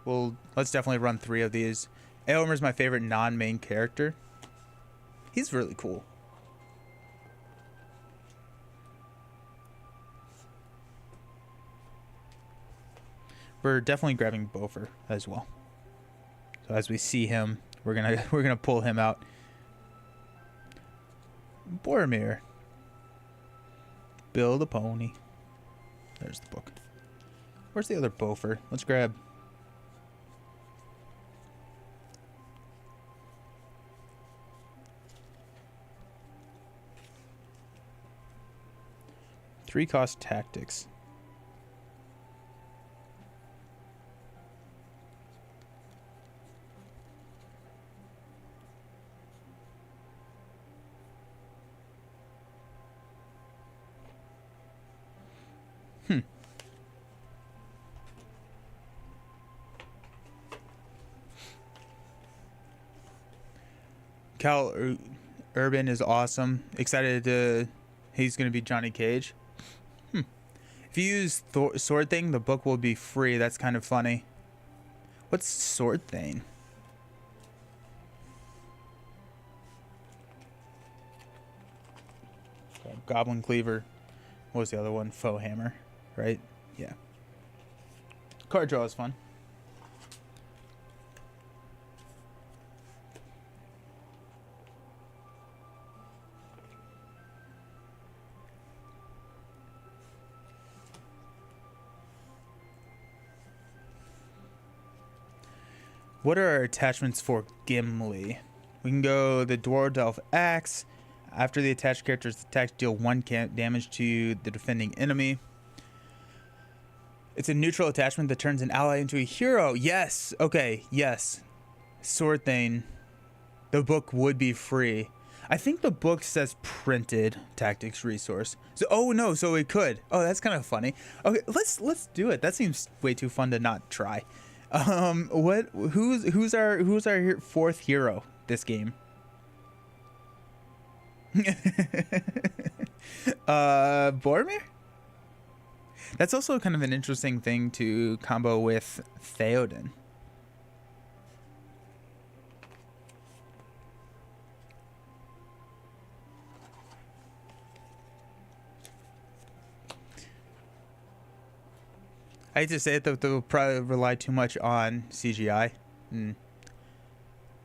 Well, let's definitely run 3 of these. Éomer is my favorite non-main character. He's really cool. We're definitely grabbing Bofur as well. So as we see him, we're gonna pull him out. Boromir. Build a pony. There's the book. Where's the other Bofur? Let's grab. Three cost tactics. Cal Urban is awesome. Excited to. He's gonna be Johnny Cage. If you use Sword Thing, the book will be free. That's kind of funny. What's Sword Thing? Goblin Cleaver. What was the other one? Foe Hammer, right? Yeah. Card draw is fun. What are our attachments for Gimli? We can go the Dwarf Delf Axe, After the attached character's attacks, deal 1 damage to the defending enemy. It's a neutral attachment that turns an ally into a hero. Yes. Okay. Yes. Sword Thane. The book would be free. I think the book says printed tactics resource. So, oh no, so it could. Oh, that's kind of funny. Okay, let's do it. That seems way too fun to not try. Who's our fourth hero this game? Boromir? That's also kind of an interesting thing to combo with Theoden. I hate to say it, though, they'll probably rely too much on CGI.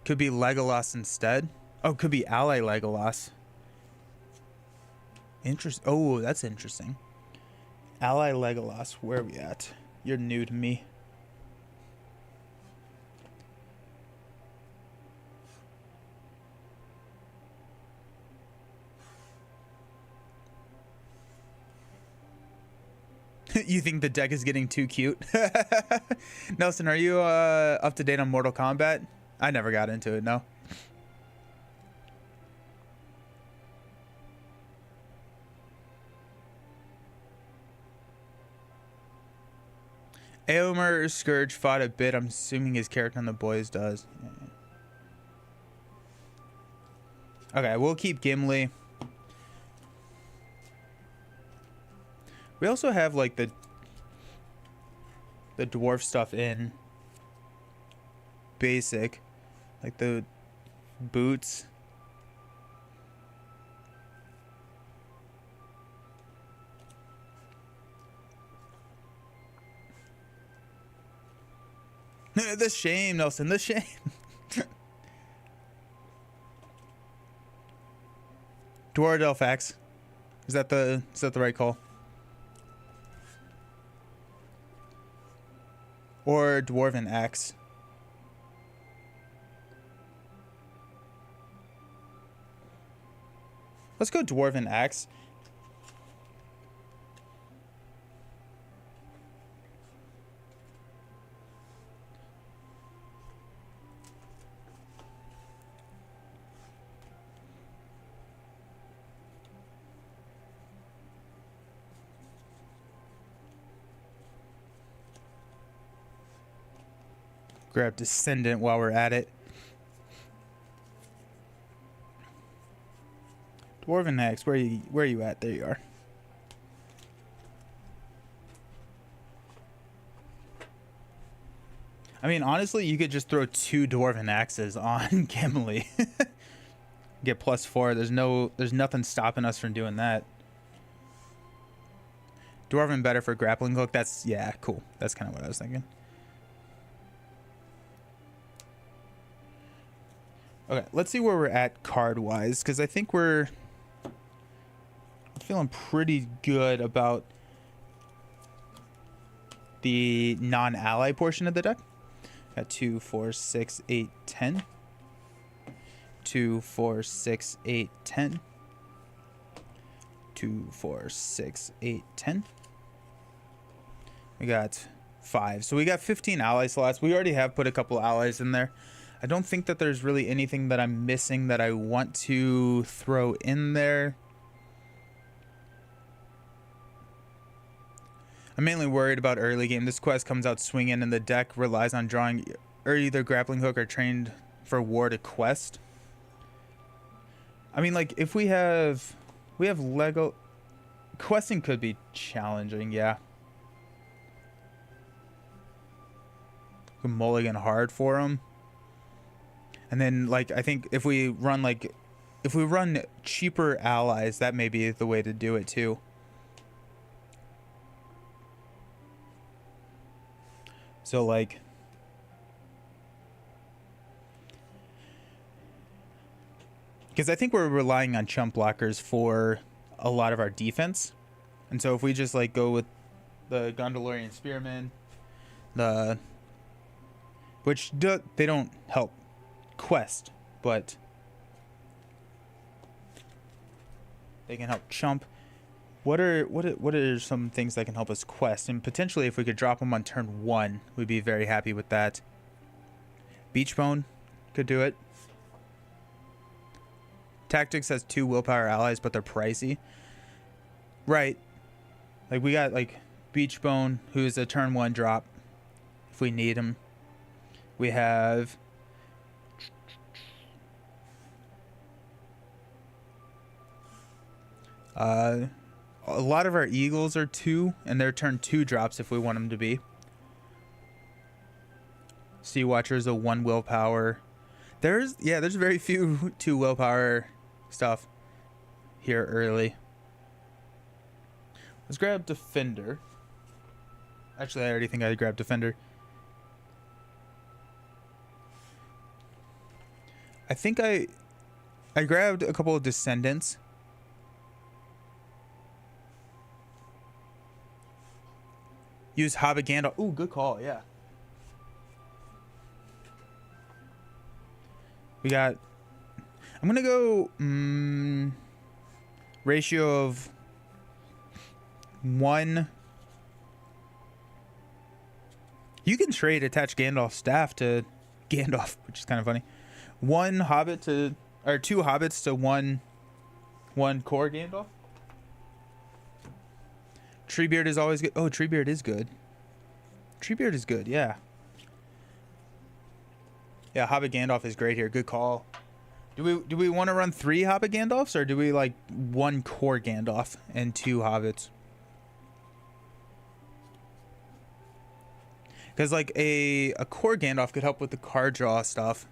Could be Legolas instead. Oh, could be ally Legolas. Oh, that's interesting. Ally Legolas, where are we at? You're new to me. You think the deck is getting too cute? Nelson, are you up to date on Mortal Kombat? I never got into it, no. Éomer Scourge fought a bit. I'm assuming his character on The Boys does. Okay, we'll keep Gimli. We also have like the dwarf stuff in basic, like the boots. The shame, Nelson, the shame. Dwarf Elfax. Is that the right call? Or Dwarven Axe. Let's go Dwarven Axe. Grab Descendant while we're at it. Dwarven Axe, where are you at? There you are. I mean, honestly, you could just throw 2 Dwarven Axes on Gimli. Get +4. There's nothing stopping us from doing that. Dwarven better for grappling hook. Yeah, cool. That's kind of what I was thinking. Okay, let's see where we're at card-wise, because I think we're feeling pretty good about the non-ally portion of the deck. Got 2, 4, 6, 8, 10. 2, 4, 6, 8, 10. 2, 4, 6, 8, 10. We got 5. So we got 15 ally slots. We already have put a couple allies in there. I don't think that there's really anything that I'm missing that I want to throw in there. I'm mainly worried about early game. This quest comes out swinging and the deck relies on drawing or either grappling hook or trained for war to quest. I mean, like, if we have Lego, questing could be challenging, yeah. Mulligan hard for them. And then, like, I think if we run cheaper allies, that may be the way to do it too. So, like, because I think we're relying on chump blockers for a lot of our defense. And so if we just, like, go with the Gondorian Spearmen, which they don't help quest, but They can help chump. What are some things that can help us quest? And potentially, if we could drop them on turn 1, we'd be very happy with that. Beachbone could do it. Tactics has 2 willpower allies, but they're pricey. Right. Like, we got, like, Beachbone, who's a turn 1 drop, if we need him. We have... a lot of our eagles are 2, and they're turn 2 drops if we want them to be. Sea Watcher's a 1 willpower. There's very few 2 willpower stuff here early. Let's grab Defender. Actually, I already think I grabbed Defender. I think I grabbed a couple of Descendants. Use Hobbit Gandalf. Ooh, good call, yeah. We got... I'm going to go... ratio of 1... You can trade attach Gandalf's staff to Gandalf, which is kind of funny. 1 Hobbit to... Or 2 Hobbits to 1 core Gandalf. Treebeard is always good. Oh, Treebeard is good. Treebeard is good, yeah. Yeah, Hobbit Gandalf is great here. Good call. Do we want to run 3 Hobbit Gandalfs, or do we like 1 core Gandalf and 2 Hobbits? Because like a core Gandalf could help with the card draw stuff.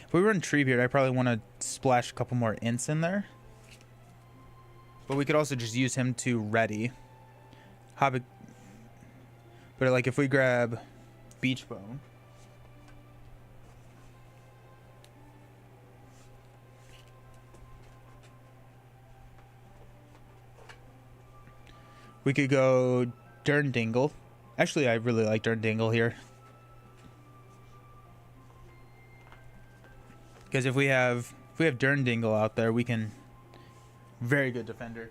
If we run Treebeard, I probably want to splash a couple more ints in there. But we could also just use him to ready. Hobbit. But like if we grab Beachbone. We could go Durndingle. Actually, I really like Durndingle here. Because if we have Durndingle out there, we can... Very good defender.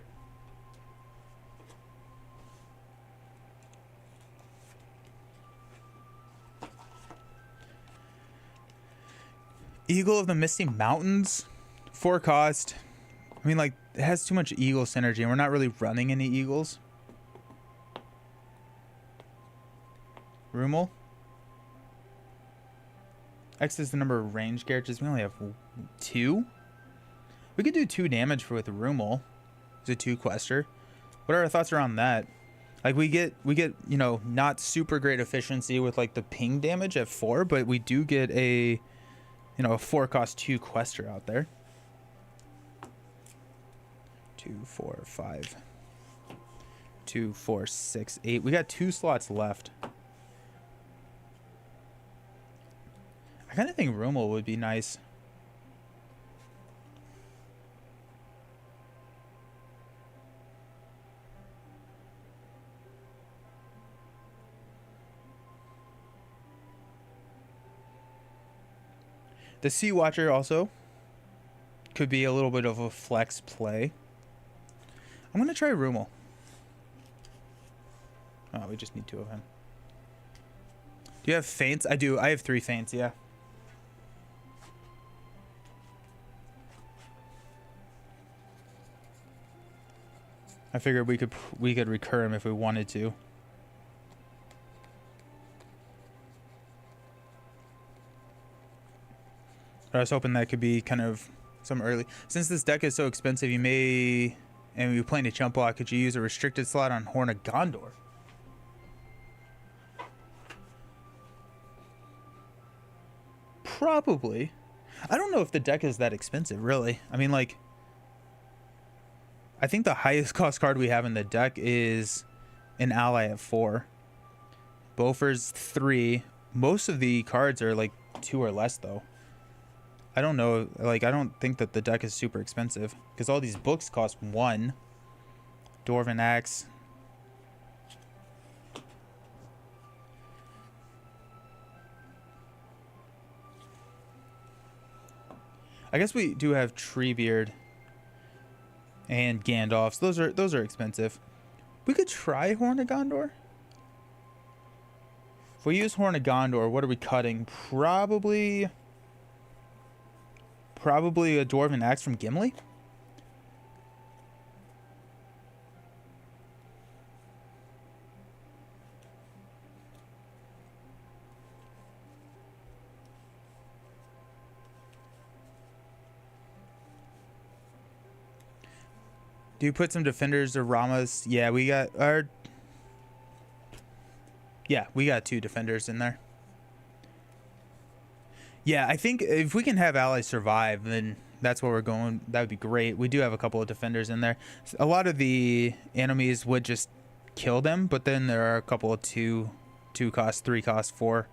Eagle of the Misty Mountains. 4 cost. I mean, like, it has too much eagle synergy, and we're not really running any eagles. Rumal. X is the number of range characters. We only have 2. We could do 2 damage with Rumal. It's a 2 quester. What are our thoughts around that? Like we get, you know, not super great efficiency with like the ping damage at 4, but we do get a, you know, a 4 cost 2 quester out there. 2, 4, 5. 2, 4, 6, 8. We got 2 slots left. I kind of think Rumal would be nice. The Sea Watcher also could be a little bit of a flex play. I'm going to try Rumal. Oh, we just need 2 of him. Do you have feints? I do. I have 3 feints, yeah. I figured we could recur him if we wanted to. But I was hoping that could be kind of some early. Since this deck is so expensive, you may, and you're playing a chump block, could you use a restricted slot on Horn of Gondor? Probably. I don't know if the deck is that expensive, really. I mean, like, I think the highest cost card we have in the deck is an ally at 4. Bofur's 3. Most of the cards are like 2 or less, though. I don't know. Like, I don't think that the deck is super expensive because all these books cost 1. Dwarven Axe. I guess we do have Treebeard and Gandalf. So those are expensive. We could try Horn of Gondor. If we use Horn of Gondor, what are we cutting? Probably a Dwarven Axe from Gimli. Do you put some defenders or Ramas? Yeah, we got our... Yeah, we got 2 defenders in there. Yeah, I think if we can have allies survive, then that's where we're going. That would be great. We do have a couple of defenders in there. A lot of the enemies would just kill them, but then there are a couple of 2 cost, 3 cost, 4.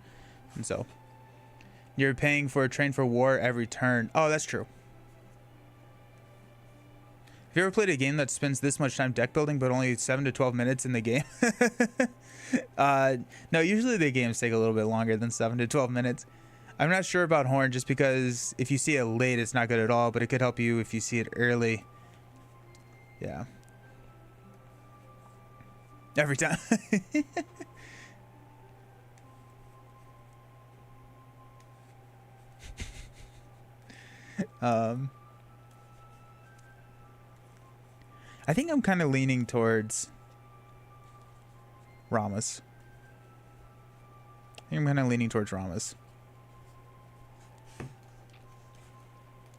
And so you're paying for a train for war every turn. Oh, that's true. Have you ever played a game that spends this much time deck building but only 7 to 12 minutes in the game? No, usually the games take a little bit longer than 7 to 12 minutes. I'm not sure about Horn just because if you see it late, it's not good at all, but it could help you if you see it early. Yeah. Every time. I think I'm kind of leaning towards Ramas. I think I'm kind of leaning towards Ramas.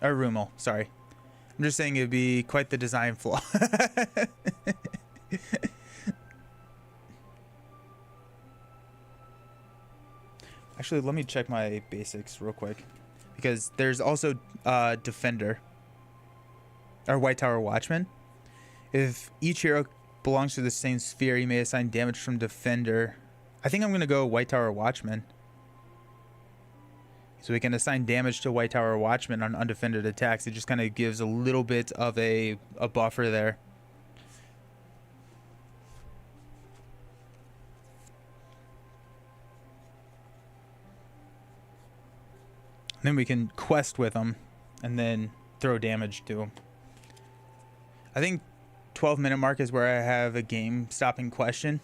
Or Rumel, sorry. I'm just saying it'd be quite the design flaw. Actually, let me check my basics real quick. Because there's also Defender. Or White Tower Watchman. If each hero belongs to the same sphere, you may assign damage from Defender. I think I'm going to go White Tower Watchman. So we can assign damage to White Tower Watchman on undefended attacks. It just kind of gives a little bit of a buffer there. Then we can quest with them and then throw damage to them. I think 12-minute mark is where I have a game-stopping question.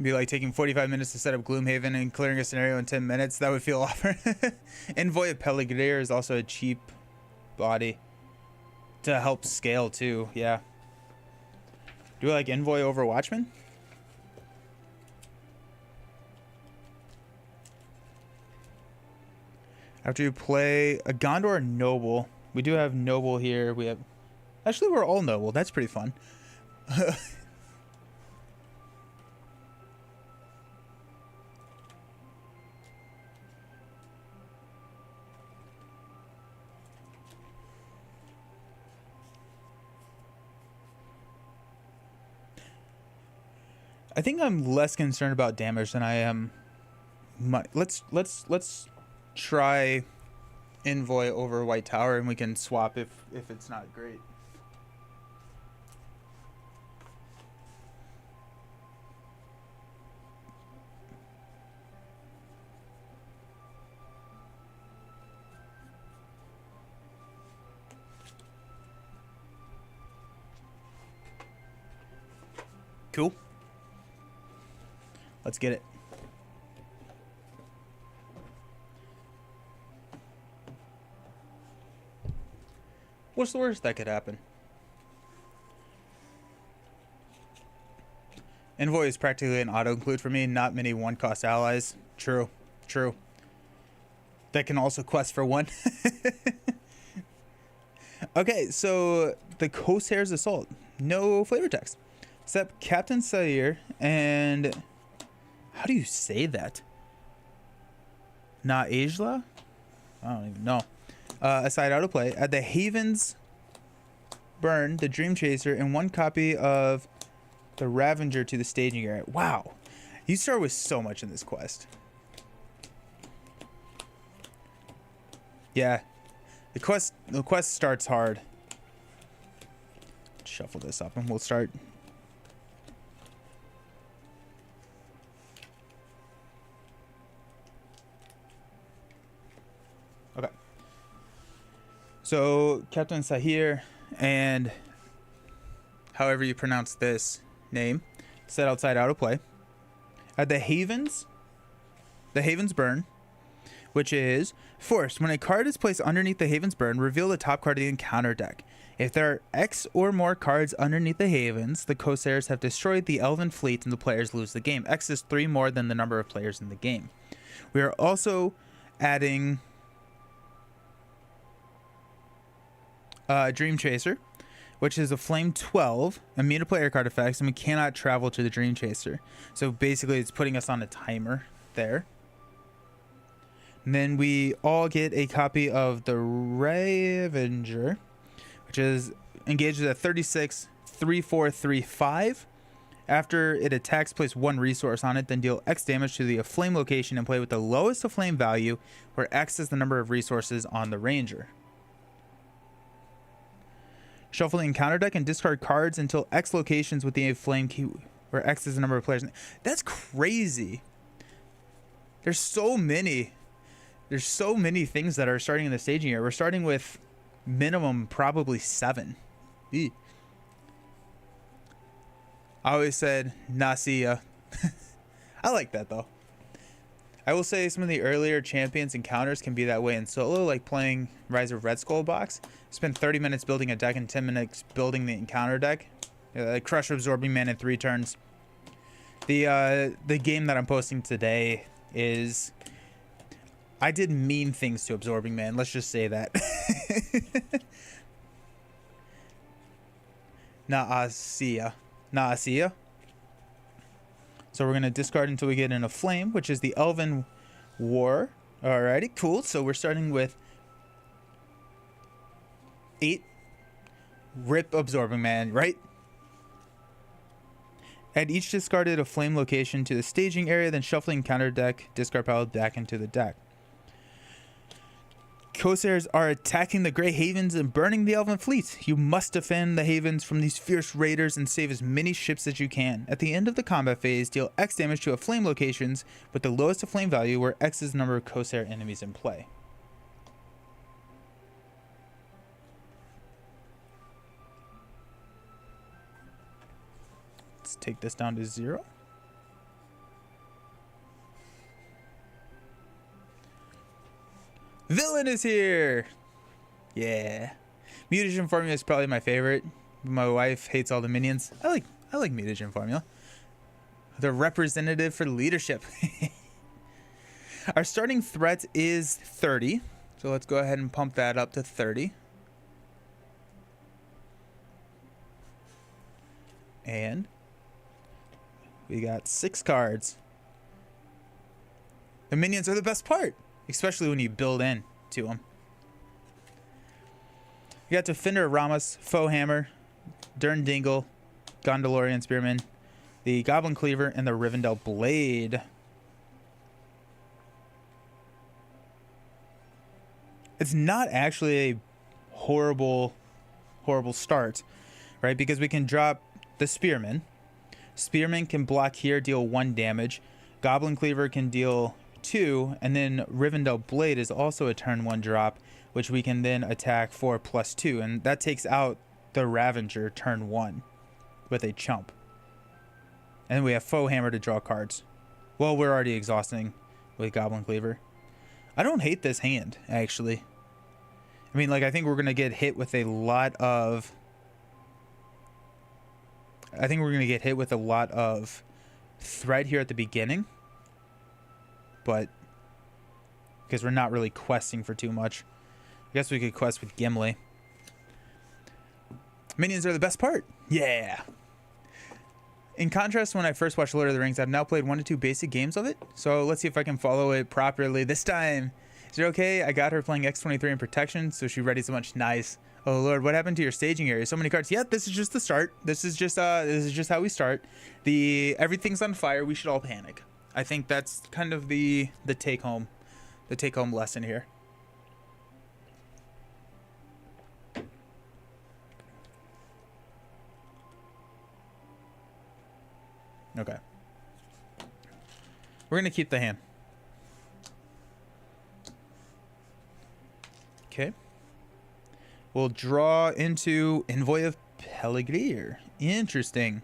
Be like taking 45 minutes to set up Gloomhaven and clearing a scenario in 10 minutes. That would feel awful. Envoy of Peligreer is also a cheap body to help scale too. Yeah. Do I like Envoy over Watchman? After you play a Gondor Noble, we do have Noble here. We have, actually, we're all Noble. That's pretty fun. I think I'm less concerned about damage than I am. Let's try Envoy over White Tower, and we can swap if it's not great. Cool. Let's get it. What's the worst that could happen? Envoy is practically an auto-include for me. Not many one-cost allies. True. True. That can also quest for 1. Okay, so the Corsair's Assault. No flavor text. Except Captain Sair and... How do you say that? Naejla? I don't even know. Aside autoplay. Add the Haven's Burn, the Dream Chaser, and 1 copy of the Ravager to the staging area. Wow. You start with so much in this quest. Yeah. The quest starts hard. Shuffle this up and we'll start. So Captain Sahir and however you pronounce this name set outside out of play. The Havens Burn, which is forced. When a card is placed underneath the Haven's Burn, reveal the top card of the encounter deck. If there are X or more cards underneath the Havens, the Corsairs have destroyed the Elven fleet and the players lose the game. X is 3 more than the number of players in the game. We are also adding Dream Chaser, which is a Flame 12, immune to player card effects, and we cannot travel to the Dream Chaser. So basically it's putting us on a timer there. And then we all get a copy of the Ravager, which is engages at 36, 3, 4, 3, 5. After it attacks, place 1 resource on it, then deal X damage to the Aflame location and play with the lowest Aflame value, where X is the number of resources on the Ranger. Shuffle the encounter deck and discard cards until X locations with the Aflame key, where X is the number of players. That's crazy. There's so many things that are starting in the staging here. We're starting with minimum probably 7. Eee. I always said Nasia. I like that though. I will say some of the earlier champions encounters can be that way in solo, like playing Rise of Red Skull box. Spend 30 minutes building a deck and 10 minutes building the encounter deck. Crush Absorbing Man in 3 turns. The game that I'm posting today is... I did mean things to Absorbing Man. Let's just say that. Nasia. So we're going to discard until we get in a Flame, which is the Elven War. Alrighty, cool. So we're starting with 8. Rip Absorbing Man, right? Add each discarded a Flame location to the staging area, then shuffling counter deck, discard pile back into the deck. Corsairs are attacking the Grey Havens and burning the Elven fleet. You must defend the Havens from these fierce raiders and save as many ships as you can. At the end of the combat phase, deal X damage to Aflame locations with the lowest Aflame value, where X is the number of Corsair enemies in play. Let's take this down to 0. Villain is here. Yeah. Mutagen Formula is probably my favorite. My wife hates all the minions. I like Mutagen Formula. The representative for leadership. Our starting threat is 30. So let's go ahead and pump that up to 30. And we got 6 cards. The minions are the best part, especially when you build in to them. We got Defender Ramos, Foe Hammer, Dern Dingle, Gondorian Spearman, the Goblin Cleaver, and the Rivendell Blade. It's not actually a horrible start, right? Because we can drop the Spearman. Spearman can block here, deal 1 damage. Goblin Cleaver can deal 2, and then Rivendell Blade is also a turn 1 drop, which we can then attack for +2, and that takes out the Ravager turn 1 with a chump. And we have Foe Hammer to draw cards. Well, we're already exhausting with Goblin Cleaver. I don't hate this hand, actually. I mean, like, I think we're going to get hit with a lot of... threat here at the beginning. But because we're not really questing for too much. I guess we could quest with Gimli. Minions are the best part. Yeah. In contrast, when I first watched Lord of the Rings, I've now played 1 to 2 basic games of it. So let's see if I can follow it properly this time. Is it okay? I got her playing X23 in protection, so she readies a bunch. Nice. Oh Lord, what happened to your staging area? So many cards. Yeah, this is just the start. This is just how we start. Everything's on fire. We should all panic. I think that's kind of the take home lesson here. Okay. We're gonna keep the hand. Okay. We'll draw into Envoy of Peligreer. Interesting.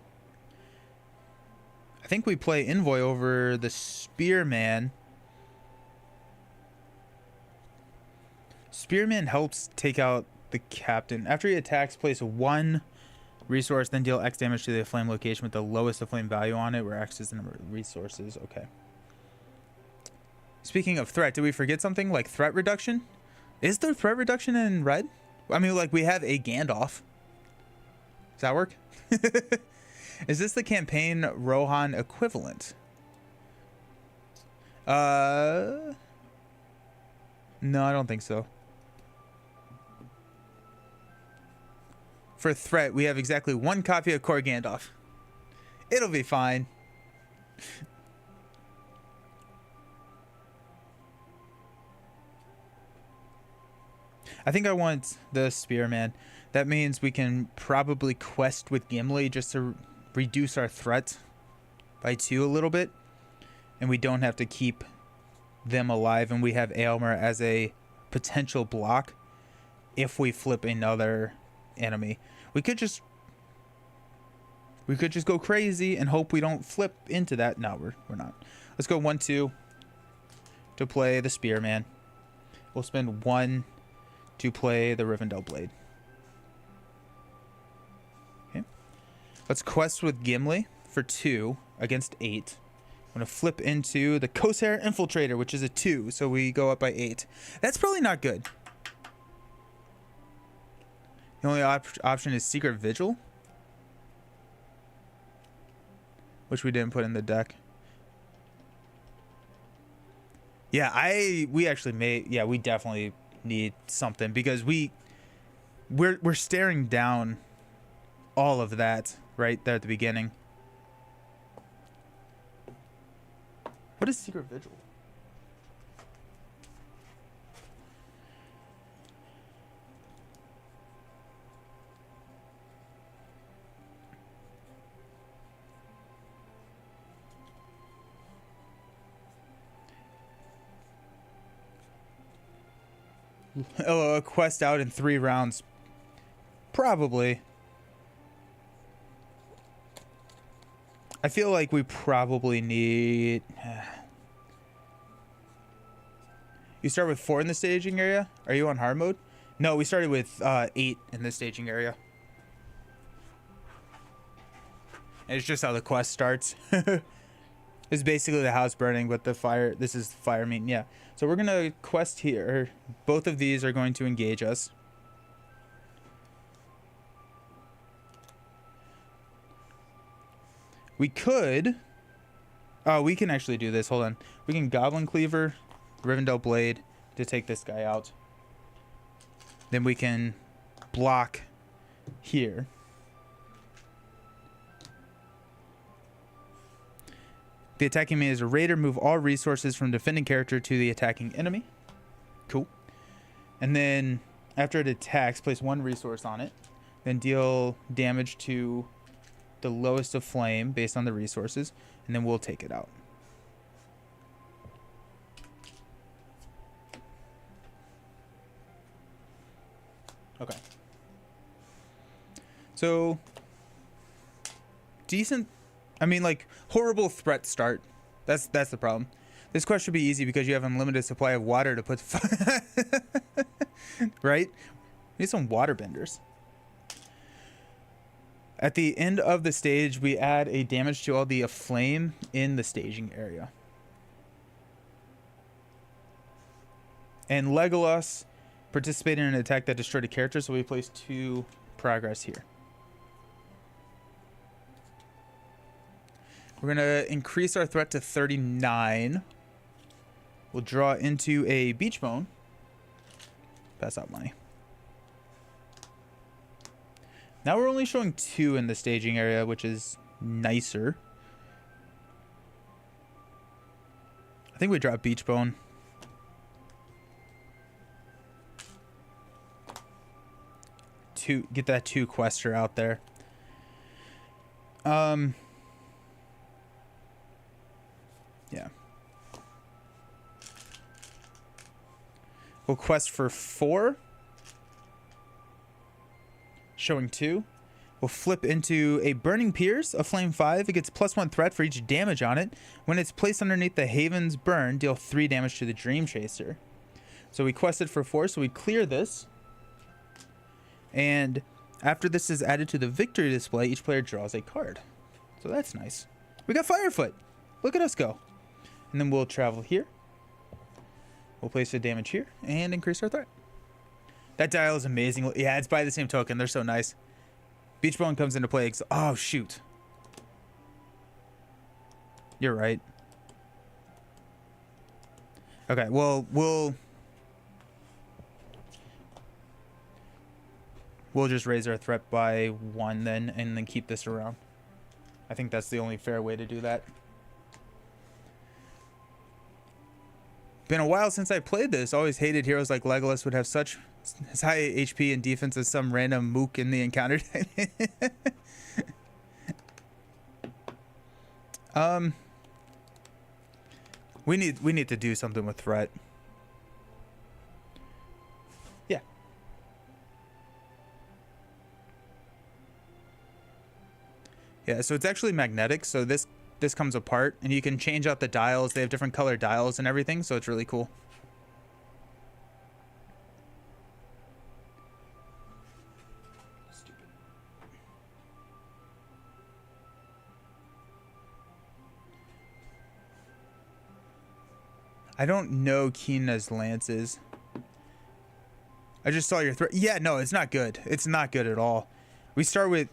I think we play Envoy over the Spearman. Spearman helps take out the captain. After he attacks, place 1 resource, then deal X damage to the flame location with the lowest of flame value on it, where X is the number of resources. Okay. Speaking of threat, did we forget something like threat reduction? Is there threat reduction in red? I mean, like, we have a Gandalf. Does that work? Is this the campaign Rohan equivalent? No, I don't think so. For threat, we have exactly 1 copy of Core Gandalf. It'll be fine. I think I want the Spearman. That means we can probably quest with Gimli just to reduce our threat by 2 a little bit. And we don't have to keep them alive. And we have Aylmer as a potential block if we flip another enemy. We could just go crazy and hope we don't flip into that. No, we're not. Let's go 1-2 to play the Spearman. We'll spend 1 to play the Rivendell Blade. Okay. Let's quest with Gimli for 2 against 8. I'm going to flip into the Corsair Infiltrator, which is a 2, so we go up by 8. That's probably not good. The only option is Secret Vigil, which we didn't put in the deck. Yeah, we actually made, yeah, we definitely need something because we're staring down all of that right there at the beginning. What is Secret Vigil? Oh, a quest out in 3 rounds. Probably. I feel like we probably need... You start with 4 in the staging area? Are you on hard mode? No, we started with 8 in the staging area. And it's just how the quest starts. It's basically the house burning, but the fire... This is fire meeting, yeah. So we're going to quest here. Both of these are going to engage us. We could... Oh, we can actually do this. Hold on. We can Goblin Cleaver, Rivendell Blade to take this guy out. Then we can block here. The attacking me is a raider. Move all resources from defending character to the attacking enemy. Cool. And then after it attacks, place 1 resource on it. Then deal damage to the lowest of flame based on the resources. And then we'll take it out. Okay. So, decent... I mean, like, horrible threat start. That's the problem. This quest should be easy because you have unlimited supply of water to put... Right? We need some water benders. At the end of the stage, we add a damage to all the flame in the staging area. And Legolas participated in an attack that destroyed a character, so we place 2 progress here. We're going to increase our threat to 39. We'll draw into a Beach Bone. Pass out money. Now we're only showing 2 in the staging area, which is nicer. I think we drop Beach Bone. Get that 2 quester out there. Yeah. We'll quest for 4. showing 2. We'll flip into a Burning Pierce, a Flame 5. It gets +1 threat for each damage on it. When it's placed underneath the Haven's Burn, deal 3 damage to the Dream Chaser. So we quested for 4, so we clear this. And after this is added to the victory display, each player draws a card. So that's nice. We got Firefoot. Look at us go. And then we'll travel here. We'll place the damage here and increase our threat. That dial is amazing. Yeah, it's by the same token. They're so nice. Beach Bone comes into play. Oh, shoot. You're right. Okay, well, we'll just raise our threat by 1 then, and then keep this around. I think that's the only fair way to do that. Been a while since I played this. Always hated heroes like Legolas would have such as high HP and defense as some random mook in the encounter. We need to do something with threat. Yeah. Yeah, so it's actually magnetic, so this comes apart and you can change out the dials. They have different color dials and everything, so it's really cool. Stupid. I don't know Keena's lances. I just saw your threat. Yeah, no, it's not good. It's not good at all. We start with...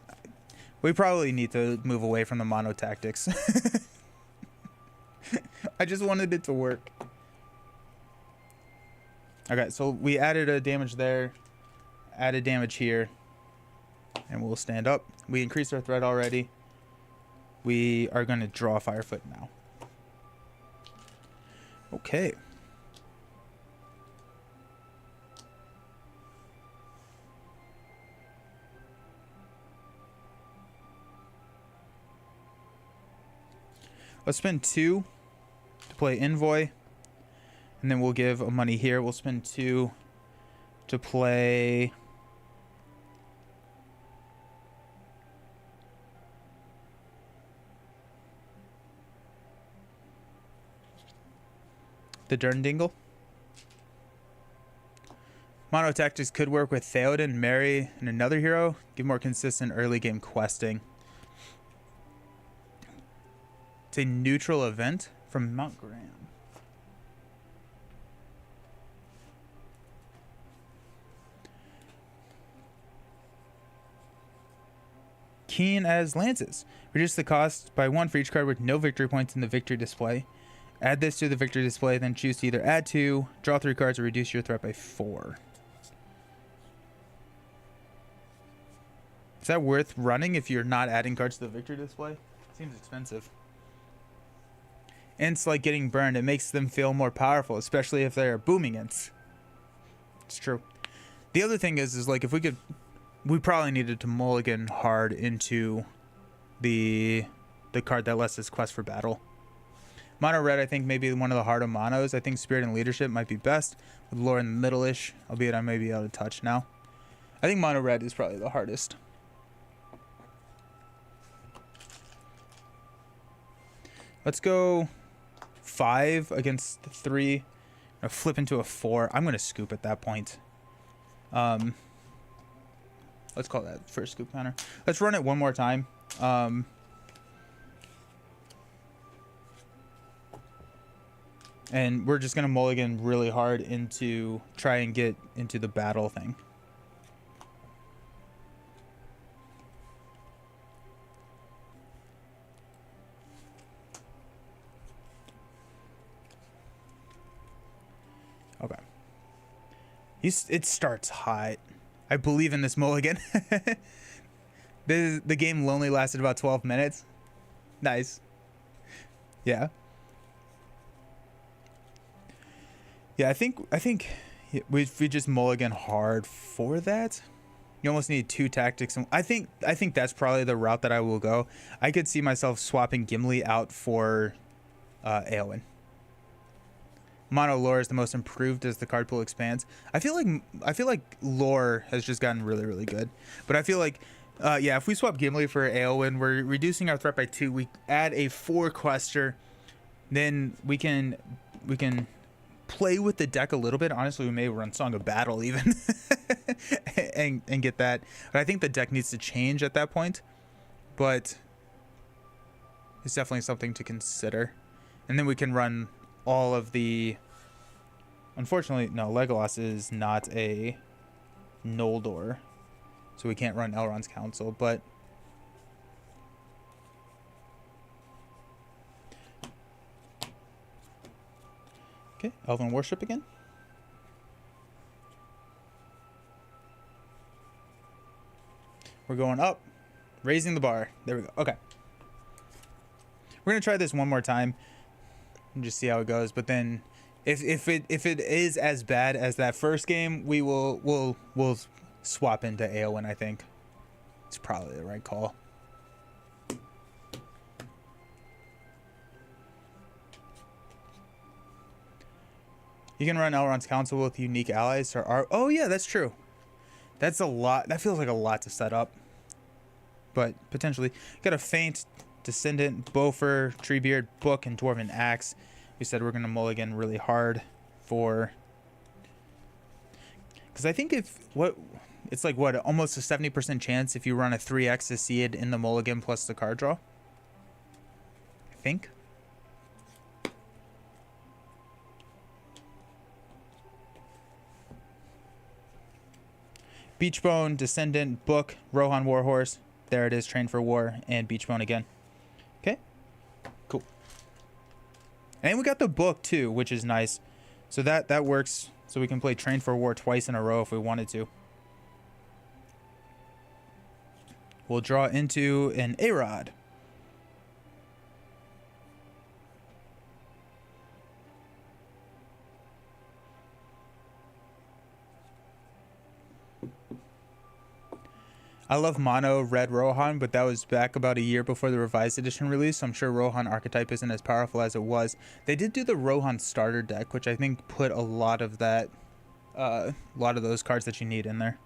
We probably need to move away from the mono tactics. I just wanted it to work. Okay, so we added a damage there, added damage here, and we'll stand up. We increased our threat already. We are going to draw Firefoot now. Okay. Let's spend 2 to play Envoy, and then we'll give a money here. We'll spend 2 to play the Durndingle. Mono tactics could work with Theoden, Mary, and another hero. Give more consistent early game questing. It's a neutral event from Mount Graham. Keen as lances. Reduce the cost by 1 for each card with no victory points in the victory display. Add this to the victory display, then choose to either add 2, draw 3 cards, or reduce your threat by 4. Is that worth running if you're not adding cards to the victory display? Seems expensive. Ints like getting burned, it makes them feel more powerful, especially if they're booming ints. It's true. The other thing is like if we probably needed to mulligan hard into the card that lets us quest for battle. Mono red, I think maybe one of the harder monos. I think Spirit and Leadership might be best with lore in the middle-ish, albeit I may be out of touch now. I think mono red is probably the hardest. Let's go 5 against 3. I'll flip into a 4. I'm going to scoop at that point. Let's call that first scoop counter. Let's run it one more time. And we're just going to mulligan really hard into try and get into the battle thing. Okay. It starts hot. I believe in this mulligan. The game only lasted about 12 minutes. Nice. Yeah. Yeah, I think we just mulligan hard for that. You almost need 2 tactics. I think that's probably the route that I will go. I could see myself swapping Gimli out for Eowyn. mono lore is the most improved as the card pool expands. I feel like lore has just gotten really, really good. But I feel like yeah, if we swap Gimli for Aelwyn, we're reducing our threat by 2. We add a 4 quester, then we can play with the deck a little bit. Honestly, we may run Song of Battle even and get that. But I think the deck needs to change at that point. But it's definitely something to consider. And then we can run all of the... Unfortunately, no, Legolas is not a Noldor, so we can't run Elrond's Council, but... Okay, Elven Worship again. We're going up. Raising the bar. There we go. Okay. We're going to try this one more time and just see how it goes, but then if it is as bad as that first game, we'll swap into Aelwyn. I think it's probably the right call. You can run Elrond's Council with unique allies or oh yeah, that's true. That's a lot. That feels like a lot to set up, but potentially got a Feint, Descendant, Bofur, Treebeard, Book, and Dwarven Axe. We said we're gonna mulligan really hard for, because I think it's like what, almost a 70% chance if you run a 3x to see it in the mulligan plus the card draw. I think. Beachbone, Descendant, Book, Rohan Warhorse. There it is, Train for War, and Beachbone again. Okay, cool. And we got the Book too, which is nice. So that works. So we can play Train for War twice in a row if we wanted to. We'll draw into an Arod. I love mono red Rohan, but that was back about a year before the revised edition release, so I'm sure Rohan archetype isn't as powerful as it was. They did do the Rohan starter deck, which I think put a lot of that, a lot of those cards that you need in there.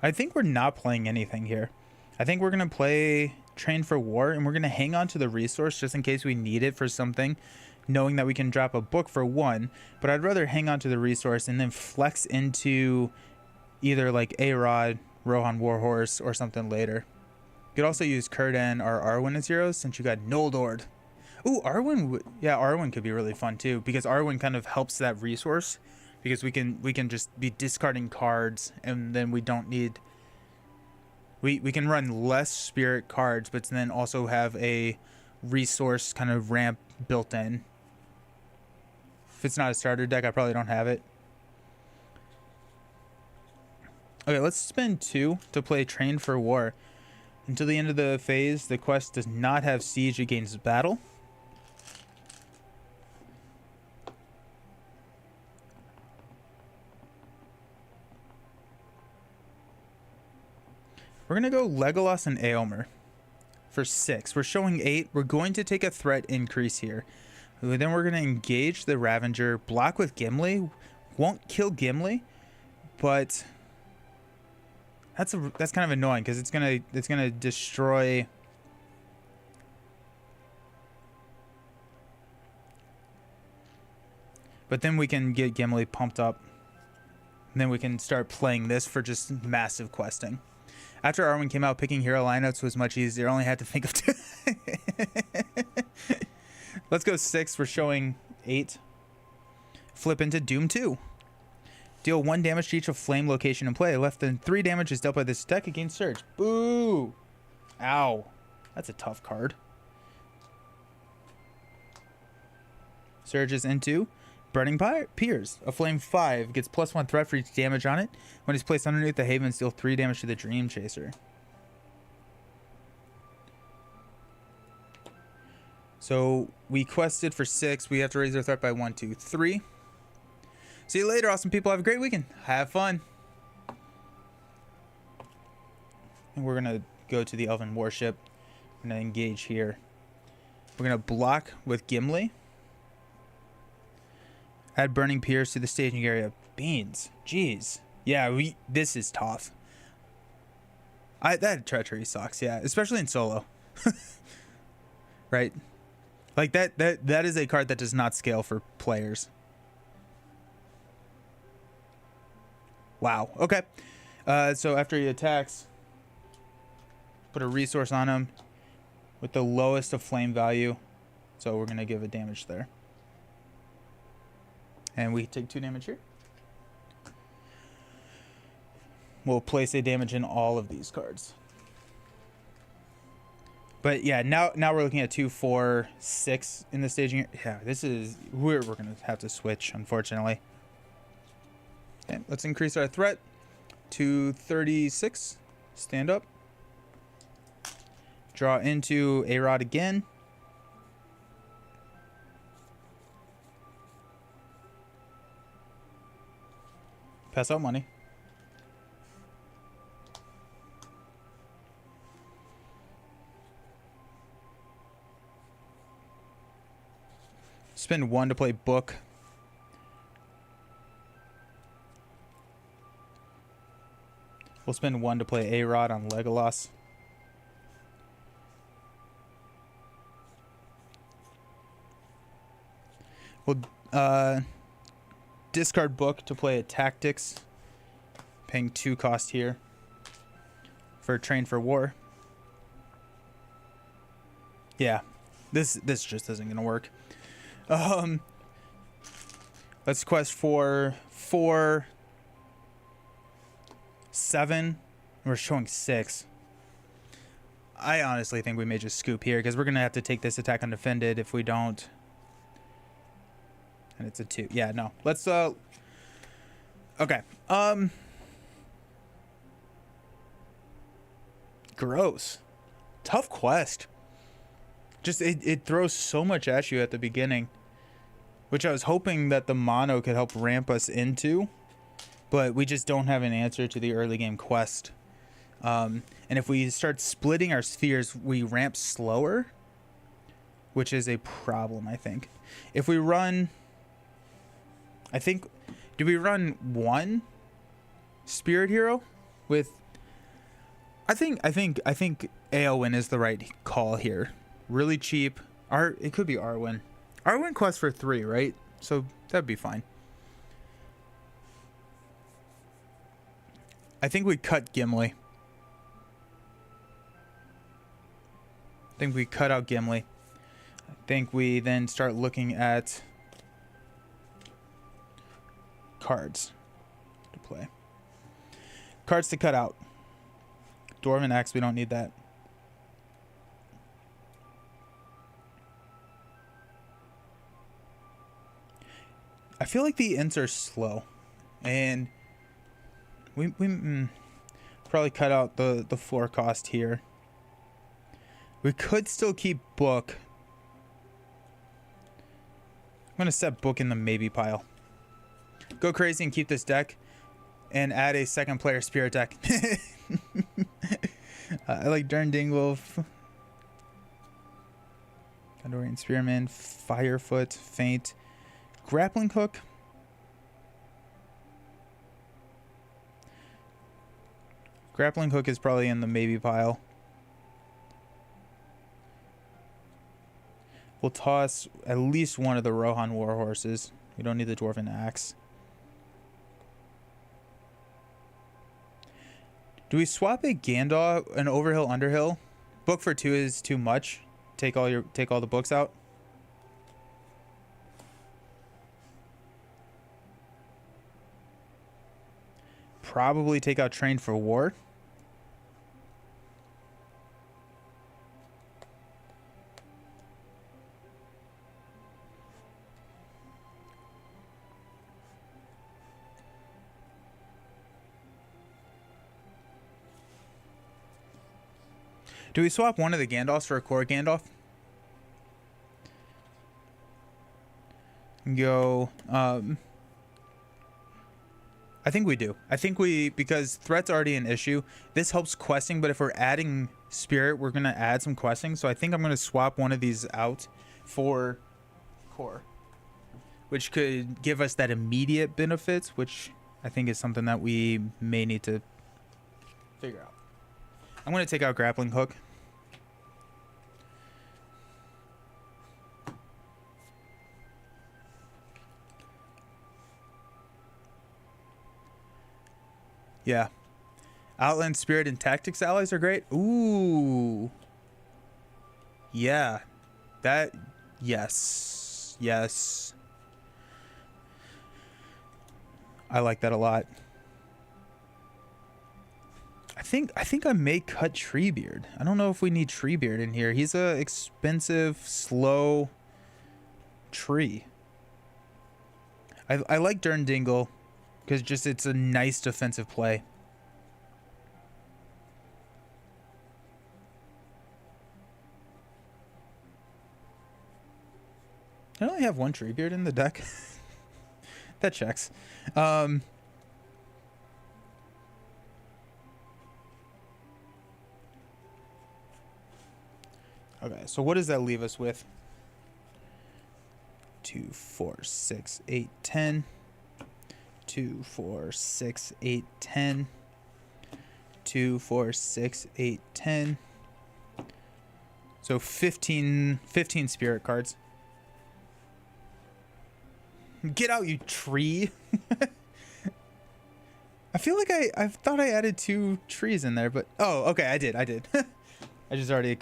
I think we're not playing anything here. I think we're going to play Train for War, and we're going to hang on to the resource just in case we need it for something, knowing that we can drop a Book for 1. But I'd rather hang on to the resource and then flex into either like Arod, Rohan Warhorse, or something later. You could also use Círdan or Arwen as heroes since you got Noldor. Ooh, Arwen, yeah, Arwen could be really fun too, because Arwen kind of helps that resource. Because we can just be discarding cards, and then we don't need... We can run less spirit cards, but then also have a resource kind of ramp built in. If it's not a starter deck, I probably don't have it. Okay, let's spend 2 to play Train for War. Until the end of the phase, the quest does not have siege against battle. We're going to go Legolas and Éomer for 6. We're showing 8. We're going to take a threat increase here. Then we're going to engage the Ravager, block with Gimli. Won't kill Gimli, but that's kind of annoying because it's gonna destroy. But then we can get Gimli pumped up, and then we can start playing this for just massive questing. After Arwen came out, picking hero lineups was much easier. I only had to think of 2. Let's go 6. We're showing 8. Flip into Doom 2. Deal 1 damage to each of flame location in play. Less than 3 damage is dealt by this deck against Surge. Boo! Ow. That's a tough card. Surge is into Burning Piers. A flame 5 gets +1 threat for each damage on it. When it's placed underneath the Haven, deal 3 damage to the Dream Chaser. So we quested for 6. We have to raise our threat by 1, 2, 3. See you later, awesome people. Have a great weekend. Have fun. And we're going to go to the Elven Warship. We're going to engage here. We're going to block with Gimli. Add Burning Piers to the staging area. Beans. Jeez. Yeah, this is tough. That treachery sucks, yeah. Especially in solo. Right? Like, that is a card that does not scale for players. Wow. Okay. So after he attacks, put a resource on him with the lowest of flame value. So we're going to give a damage there. And we take 2 damage here. We'll place a damage in all of these cards. But yeah, now we're looking at 2, 4, 6 in the staging. Yeah, this is we're going to have to switch, unfortunately. Okay, let's increase our threat to 36. Stand up. Draw into A-Rod again. Pass out money. Spend 1 to play Book. We'll spend 1 to play A-Rod on Legolas. We'll discard Book to play a Tactics, paying 2 cost here for Train for War. Yeah, this just isn't gonna work. Let's quest for 4, 7. We're showing 6. I honestly think we may just scoop here because we're gonna have to take this attack undefended if we don't. And it's a 2. Yeah, no. Let's okay. Gross. Tough quest. Just it throws so much at you at the beginning, which I was hoping that the mono could help ramp us into, but we just don't have an answer to the early game quest. And if we start splitting our spheres, we ramp slower, which is a problem, I think. If we run, do we run 1 Spirit Hero with? I think Eowyn is the right call here. Really cheap. It could be Arwen. Arwen quests for 3, right? So that'd be fine. I think we cut Gimli. I think we cut out Gimli. I think we then start looking at cards to play. Cards to cut out. Dwarven Axe, we don't need that. I feel like the ints are slow, and we probably cut out the 4 cost here. We could still keep Book. I'm gonna set Book in the maybe pile. Go crazy and keep this deck, and add a 2nd player spirit deck. I like Durn Dingwolf, Gondorian Spearman, Firefoot, Feint. Grappling Hook. Grappling Hook is probably in the maybe pile. We'll toss at least one of the Rohan Warhorses. We don't need the Dwarven Axe. Do we swap a Gandalf, an Overhill, Underhill? Book for 2 is too much. Take all the books out. Probably take out Train for War. Do we swap one of the Gandalfs for a core Gandalf? go. I think we do. I think because threat's already an issue. This helps questing, but if we're adding spirit, we're gonna add some questing. So I think I'm gonna swap one of these out for core, which could give us that immediate benefits, which I think is something that we may need to figure out. I'm gonna take out grappling hook. Yeah. Outland Spirit and Tactics allies are great. Ooh. Yeah. That, yes. Yes. I like that a lot. I think I may cut Treebeard. I don't know if we need Treebeard in here. He's a expensive, slow tree. I like Durndingle because just it's a nice defensive play. I only have one Treebeard in the deck. That checks. Okay, so what does that leave us with? 2, 4, 6, 8, 10. 2, 4, 6, 8, 10. 2, 4, 6, 8, 10. So 15 spirit cards. Get out, you tree. I feel like I thought I added 2 trees in there, but oh, okay, I did. I just already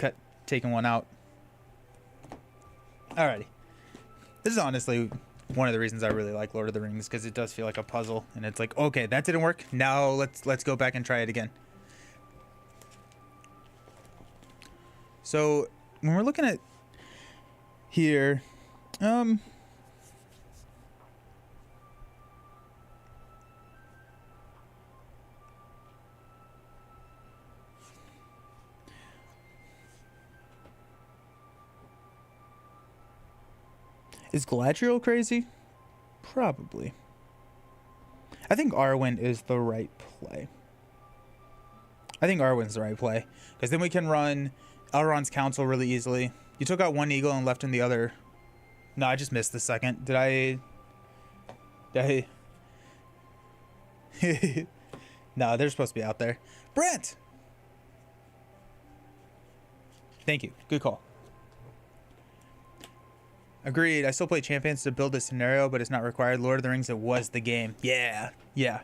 taken one out. Alrighty. This is honestly one of the reasons I really like Lord of the Rings, because it does feel like a puzzle, and it's like, okay, that didn't work. Now let's go back and try it again. So when we're looking at here, is Galadriel crazy? Probably. I think Arwen is the right play. I think Arwen's the right play, because then we can run Elrond's Council really easily. You took out one eagle and left in the other. No, I just missed the second. Did I? No, they're supposed to be out there. Brent! Thank you. Good call. Agreed. I still play Champions to build a scenario, but it's not required. Lord of the Rings, it was the game. Yeah. Yeah.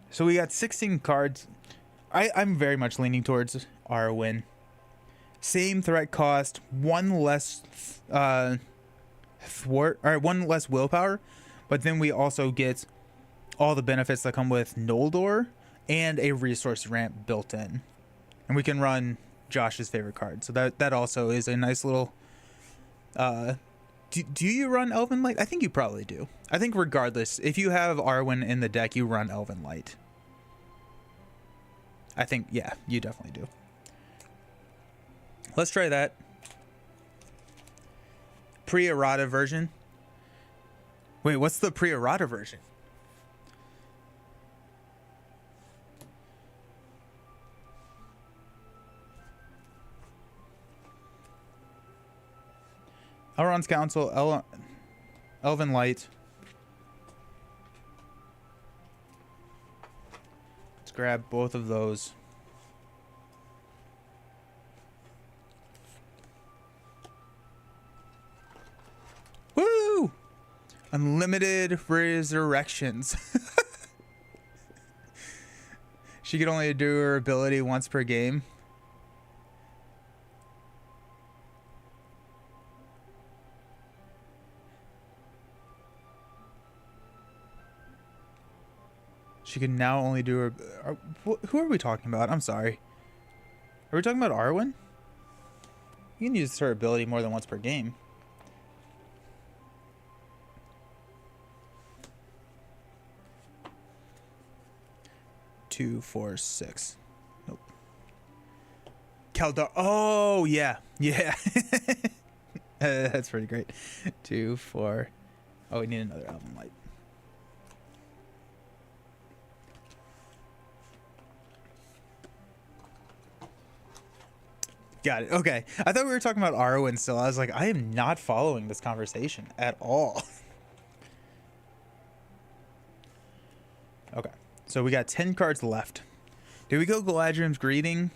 So we got 16 cards. I'm very much leaning towards Arwen. Same threat cost, one less one less willpower, but then we also get all the benefits that come with Noldor and a resource ramp built in. And we can run Josh's favorite card. So that also is a nice little do you run Elven Light? I think you probably do. I think regardless, if you have Arwen in the deck, you run Elven Light. I think, yeah, you definitely do. Let's try that. Pre-errata version. Wait, what's the pre-errata version? Elrond's Council, Elven Light. Let's grab both of those. Woo! Unlimited resurrections. She could only do her ability once per game. She can now only do her... who are we talking about? I'm sorry. Are we talking about Arwen? You can use her ability more than once per game. Two, 4, 6. Nope. Kaldar. Oh, yeah. Yeah. That's pretty great. 2, 4. Oh, we need another album light. Got it. Okay. I thought we were talking about Arwen still. I was like, I am not following this conversation at all. Okay. So we got 10 cards left. Did we go Galadriel's Greeting?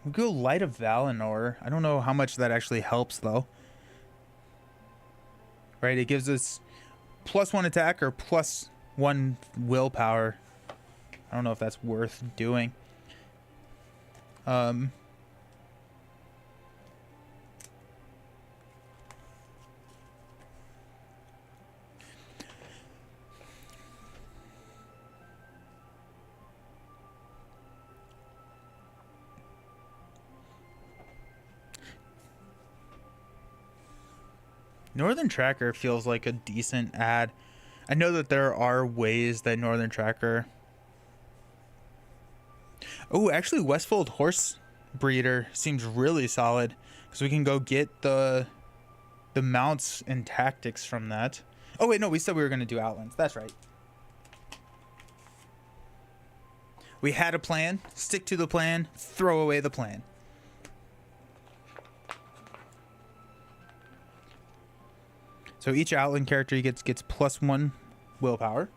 We go Light of Valinor. I don't know how much that actually helps, though. Right? It gives us +1 attack or +1 willpower. I don't know if that's worth doing. Northern Tracker feels like a decent ad. I know that there are ways that Northern Tracker... Oh, actually, Westfold Horse Breeder seems really solid because we can go get the mounts and tactics from that. Oh, wait, no, we said we were going to do Outlands. That's right. We had a plan. Stick to the plan. Throw away the plan. So each Outland character gets +1 willpower.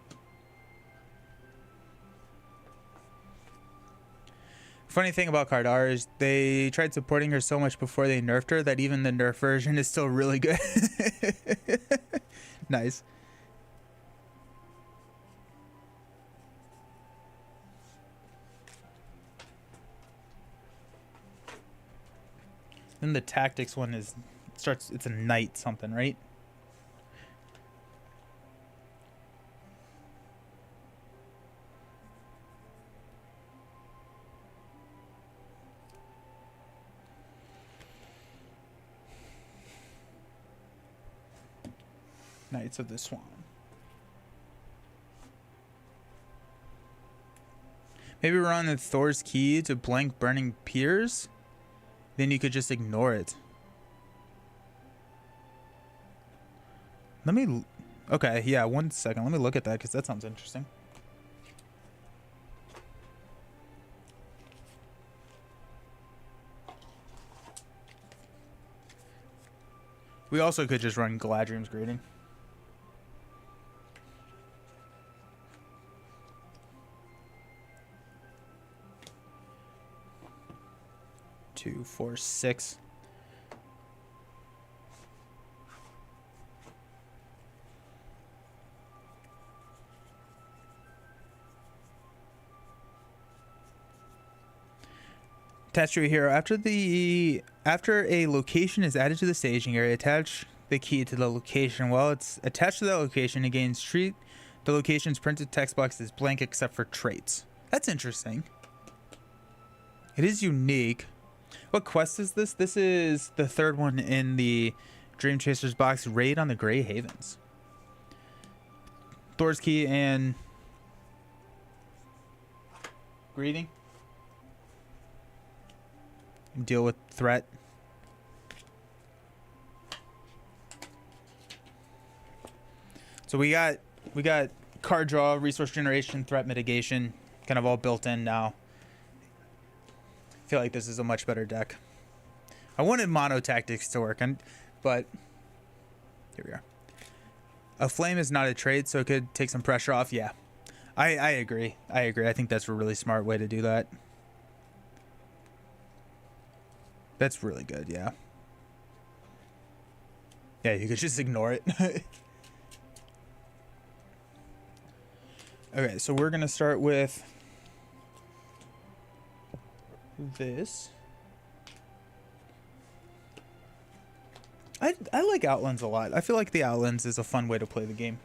Funny thing about Kardar is they tried supporting her so much before they nerfed her that even the nerf version is still really good. Nice. Then the tactics one it's a knight something, right? Knights of the Swan. Maybe we're on the Thor's Key to blank Burning Piers. Then you could just ignore it. Let me... Okay, yeah, 1 second. Let me look at that because that sounds interesting. We also could just run Galadriel's Greeting. Two, 4, 6. Attach to a hero. After a location is added to the staging area, attach the key to the location. While it's attached to that location, it gains treat the location's printed text box is blank except for traits. That's interesting. It is unique. What quest is this? This is the third one in the Dream Chasers box, Raid on the Grey Havens. Thor's Key and Greeting. Deal with threat. So we got card draw, resource generation, threat mitigation, kind of all built in now. I feel like this is a much better deck. I wanted mono tactics to work, but here we are. A flame is not a trade, so it could take some pressure off. Yeah, I agree. I think that's a really smart way to do that. That's really good, yeah. Yeah, you could just ignore it. Okay, so we're going to start with this. I like Outlands a lot. I feel like the Outlands is a fun way to play the game.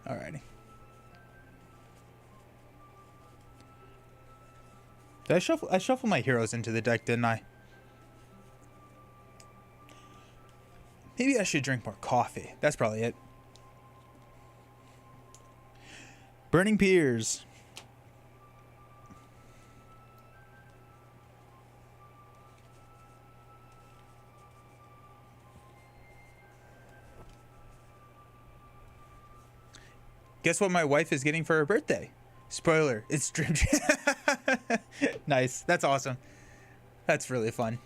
Alrighty. Did I shuffle my heroes into the deck, didn't I? Maybe I should drink more coffee. That's probably it. Burning Piers. Guess what my wife is getting for her birthday? Spoiler, it's Dream Jam. Nice. That's awesome. That's really fun.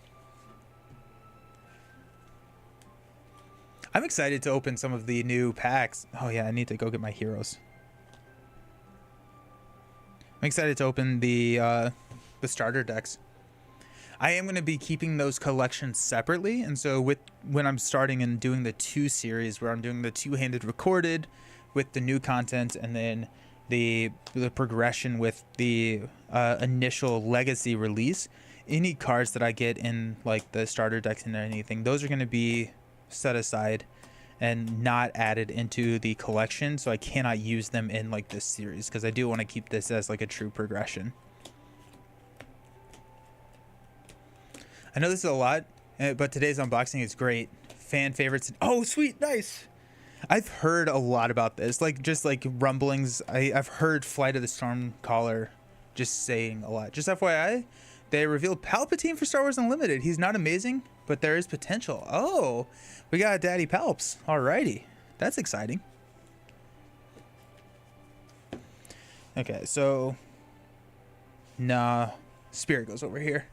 I'm excited to open some of the new packs. Oh yeah, I need to go get my heroes. I'm excited to open the starter decks. I am going to be keeping those collections separately, and so when I'm starting and doing the 2 series where I'm doing the two-handed recorded with the new content, and then the progression with the initial legacy release, any cards that I get in like the starter decks and anything, those are going to be set aside and not added into the collection, so I cannot use them in like this series, because I do want to keep this as like a true progression. I know this is a lot, but today's unboxing is great. Fan favorites. Oh, sweet, nice. I've heard a lot about this, like just like rumblings. I've heard Flight of the Stormcaller just saying a lot. Just FYI, they revealed Palpatine for Star Wars Unlimited. He's not amazing, but there is potential. Oh, we got Daddy Palps. Alrighty, that's exciting. Okay, so nah, Spirit goes over here.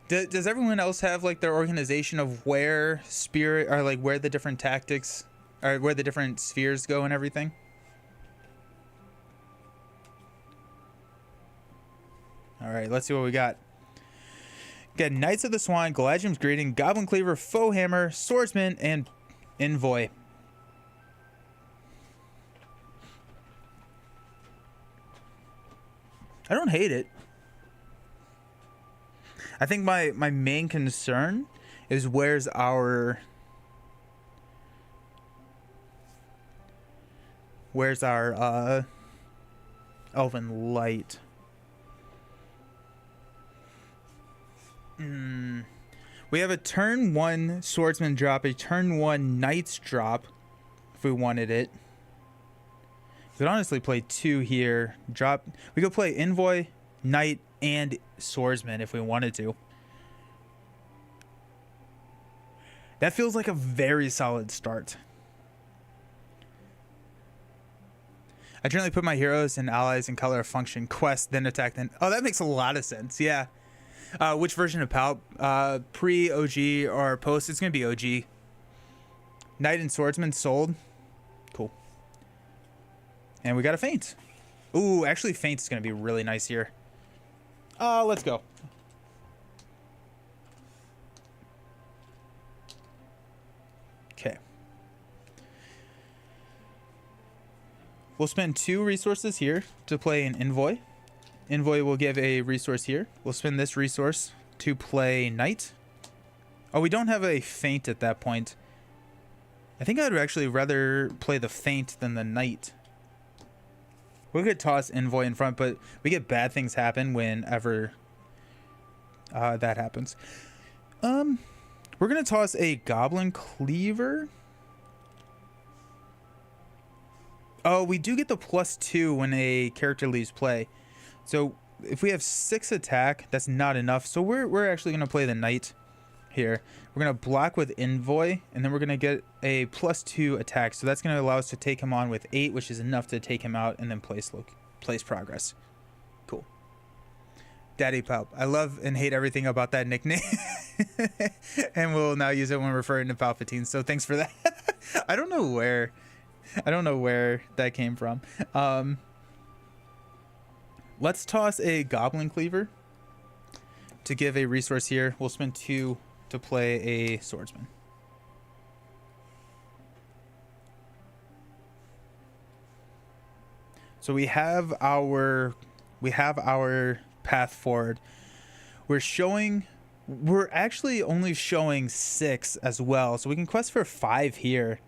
Does everyone else have like their organization of where Spirit, or like where the different tactics, or where the different spheres go and everything? All right, let's see what we got. Got Knights of the Swan, Galadriel's Greeting, Goblin Cleaver, Foehammer, Swordsman, and Envoy. I don't hate it. I think my main concern is where's our Elven Light. We have a turn 1 Swordsman drop, a turn 1 Knights drop if we wanted it. We could honestly play 2 here. Drop. We could play Envoy, Knight, and Swordsman if we wanted to. That feels like a very solid start. I generally put my heroes and allies in color of function, quest, then attack, then... Oh, that makes a lot of sense, yeah. Which version of Palp? Pre-OG or post? It's going to be OG. Knight and Swordsman sold. Cool. And we got a Feint. Ooh, actually Feint's going to be really nice here. Let's go. Okay. We'll spend 2 resources here to play an Envoy. Envoy will give a resource here. We'll spend this resource to play Knight. Oh, we don't have a Feint at that point. I think I'd actually rather play the Feint than the Knight. We could toss Envoy in front, but we get bad things happen whenever that happens. We're going to toss a Goblin Cleaver. Oh, we do get the +2 when a character leaves play. So if we have 6 attack, that's not enough. So we're actually going to play the Knight here. We're going to block with Envoy, and then we're going to get a +2 attack. So that's going to allow us to take him on with 8, which is enough to take him out and then place progress. Cool. Daddy Palp. I love and hate everything about that nickname. And we'll now use it when referring to Palpatine. So thanks for that. I don't know where that came from. Let's toss a Goblin Cleaver to give a resource here. We'll spend 2 to play a Swordsman. So we have our path forward. We're actually only showing 6 as well. So we can quest for 5 here.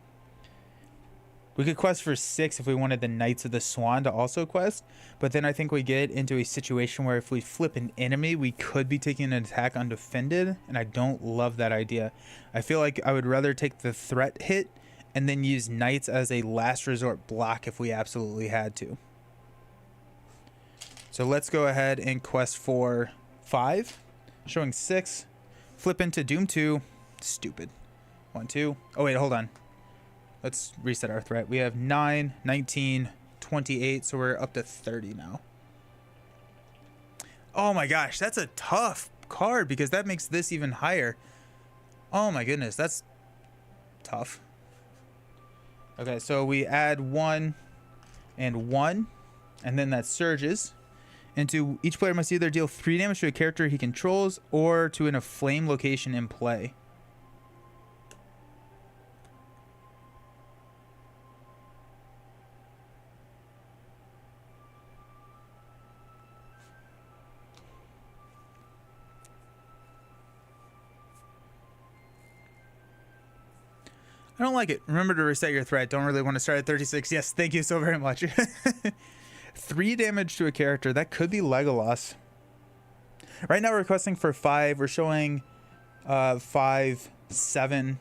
We could quest for 6 if we wanted the Knights of the Swan to also quest. But then I think we get into a situation where if we flip an enemy, we could be taking an attack undefended. And I don't love that idea. I feel like I would rather take the threat hit and then use Knights as a last resort block if we absolutely had to. So let's go ahead and quest for 5. Showing 6. Flip into Doom 2. Stupid. 1, 2. Oh, wait, hold on. let's reset our threat. We have 9, 19, 28, so we're up to 30 now. Oh my gosh, that's a tough card because that makes this even higher. Oh my goodness, that's tough. Okay, so we add 1 and 1, and then that surges into each player must either deal 3 damage to a character he controls or to a flame location in play. I don't like it. Remember to reset your threat. Don't really want to start at 36. Yes, thank you so very much. 3 damage to a character. That could be Legolas. Right now we're requesting for 5. We're showing 5, 7.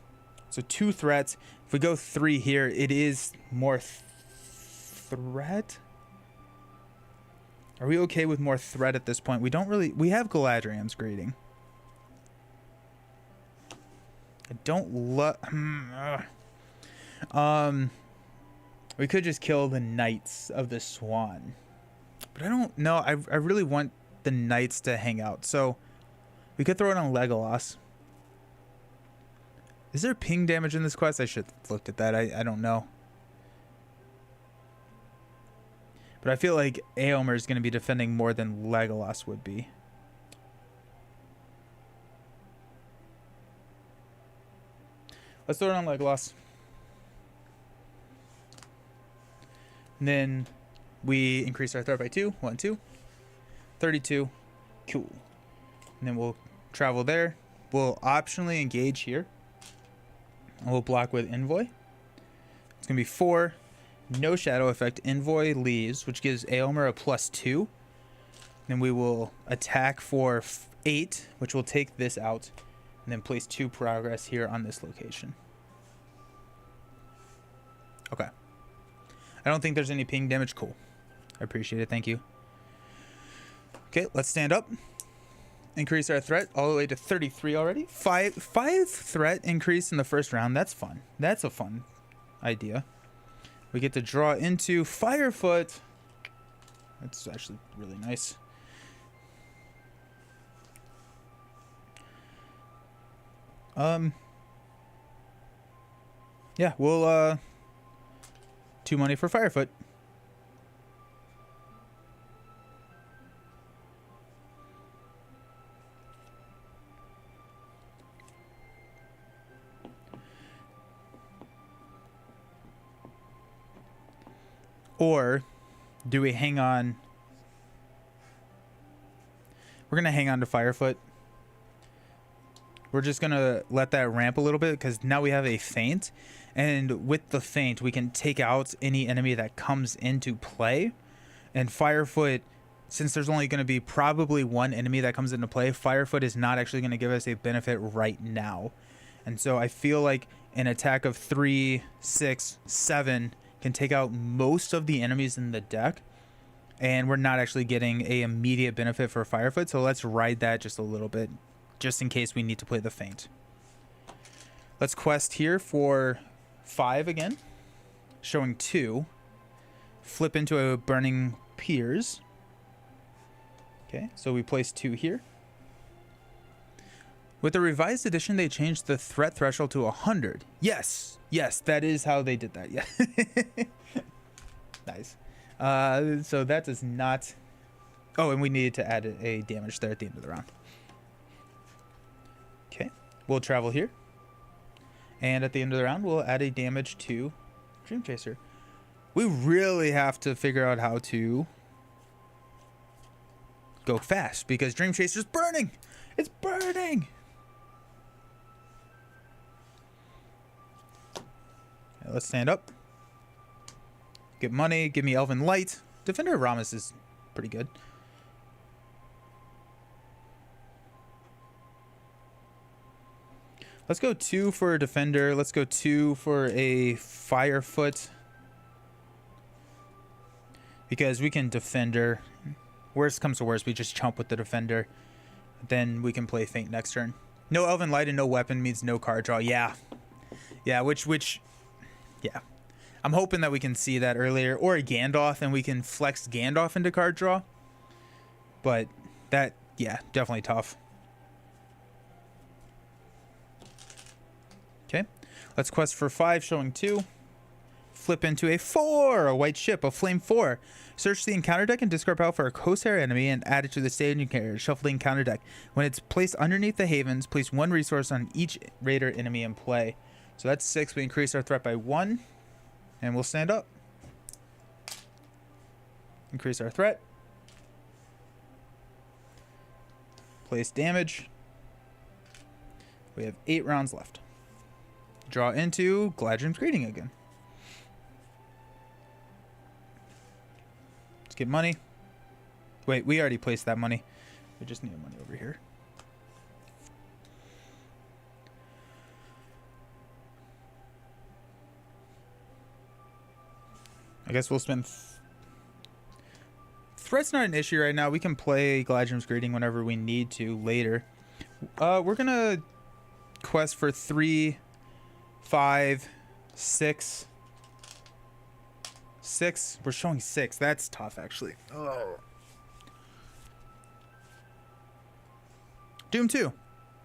So 2 threats. If we go 3 here, it is more threat. Are we okay with more threat at this point? We don't really... We have Galadriel's greeting. I don't love... we could just kill the Knights of the Swan. But I don't know. I really want the Knights to hang out. So we could throw it on Legolas. Is there ping damage in this quest? I should have looked at that. I don't know. But I feel like Éomer is going to be defending more than Legolas would be. Let's throw it on Legolas. And then we increase our threat by 2. 1, 2. 32. Cool. And then we'll travel there. We'll optionally engage here. And we'll block with Envoy. It's going to be 4. No shadow effect. Envoy leaves, which gives Éomer a +2. Then we will attack for 8, which will take this out. And then place 2 progress here on this location. Okay. I don't think there's any ping damage. Cool. I appreciate it. Thank you. Okay, let's stand up. Increase our threat all the way to 33 already. 5 threat increase in the first round. That's fun. That's a fun idea. We get to draw into Firefoot. That's actually really nice. Yeah, we'll 2 money for Firefoot. Or do we hang on? We're going to hang on to Firefoot. We're just going to let that ramp a little bit because now we have a feint. And with the feint, we can take out any enemy that comes into play. And Firefoot, since there's only going to be probably 1 enemy that comes into play, Firefoot is not actually going to give us a benefit right now. And so I feel like an attack of 3, 6, 7 can take out most of the enemies in the deck. And we're not actually getting a immediate benefit for Firefoot. So let's ride that just a little bit, just in case we need to play the feint. Let's quest here for 5 again, showing 2. Flip into a Burning Piers. Okay, so we place 2 here. With the revised edition, they changed the threat threshold to 100. Yes, yes, that is how they did that. Yeah, nice. So that does not. Oh, and we needed to add a damage there at the end of the round. Okay, we'll travel here. And at the end of the round, we'll add a damage to Dream Chaser. We really have to figure out how to go fast because Dream Chaser's burning. It's burning. Okay, let's stand up. Get money. Give me Elven Light. Defender of Rammus is pretty good. Let's go 2 for a defender. Let's go 2 for a Firefoot. Because we can defender. Worst comes to worst, we just chump with the defender. Then we can play feint next turn. No Elven Light and no weapon means no card draw. Yeah. Yeah, which Yeah. I'm hoping that we can see that earlier, or a Gandalf, and we can flex Gandalf into card draw. But that, yeah, definitely tough. Okay, let's quest for 5, showing 2. Flip into a 4, a white ship, a flame 4. Search the encounter deck and discard power for a Corsair enemy and add it to the staging carrier. Shuffle the encounter deck. When it's placed underneath the havens, place 1 resource on each raider enemy in play. So that's 6. We increase our threat by 1, and we'll stand up. Increase our threat. Place damage. We have 8 rounds left. Draw into Gladrim's Greeting again. Let's get money. Wait, we already placed that money. We just need money over here. I guess we'll spend... Threat's not an issue right now. We can play Gladrim's Greeting whenever we need to later. We're going to quest for 3, 5, 6. 6. We're showing 6. That's tough, actually. Oh. Doom 2.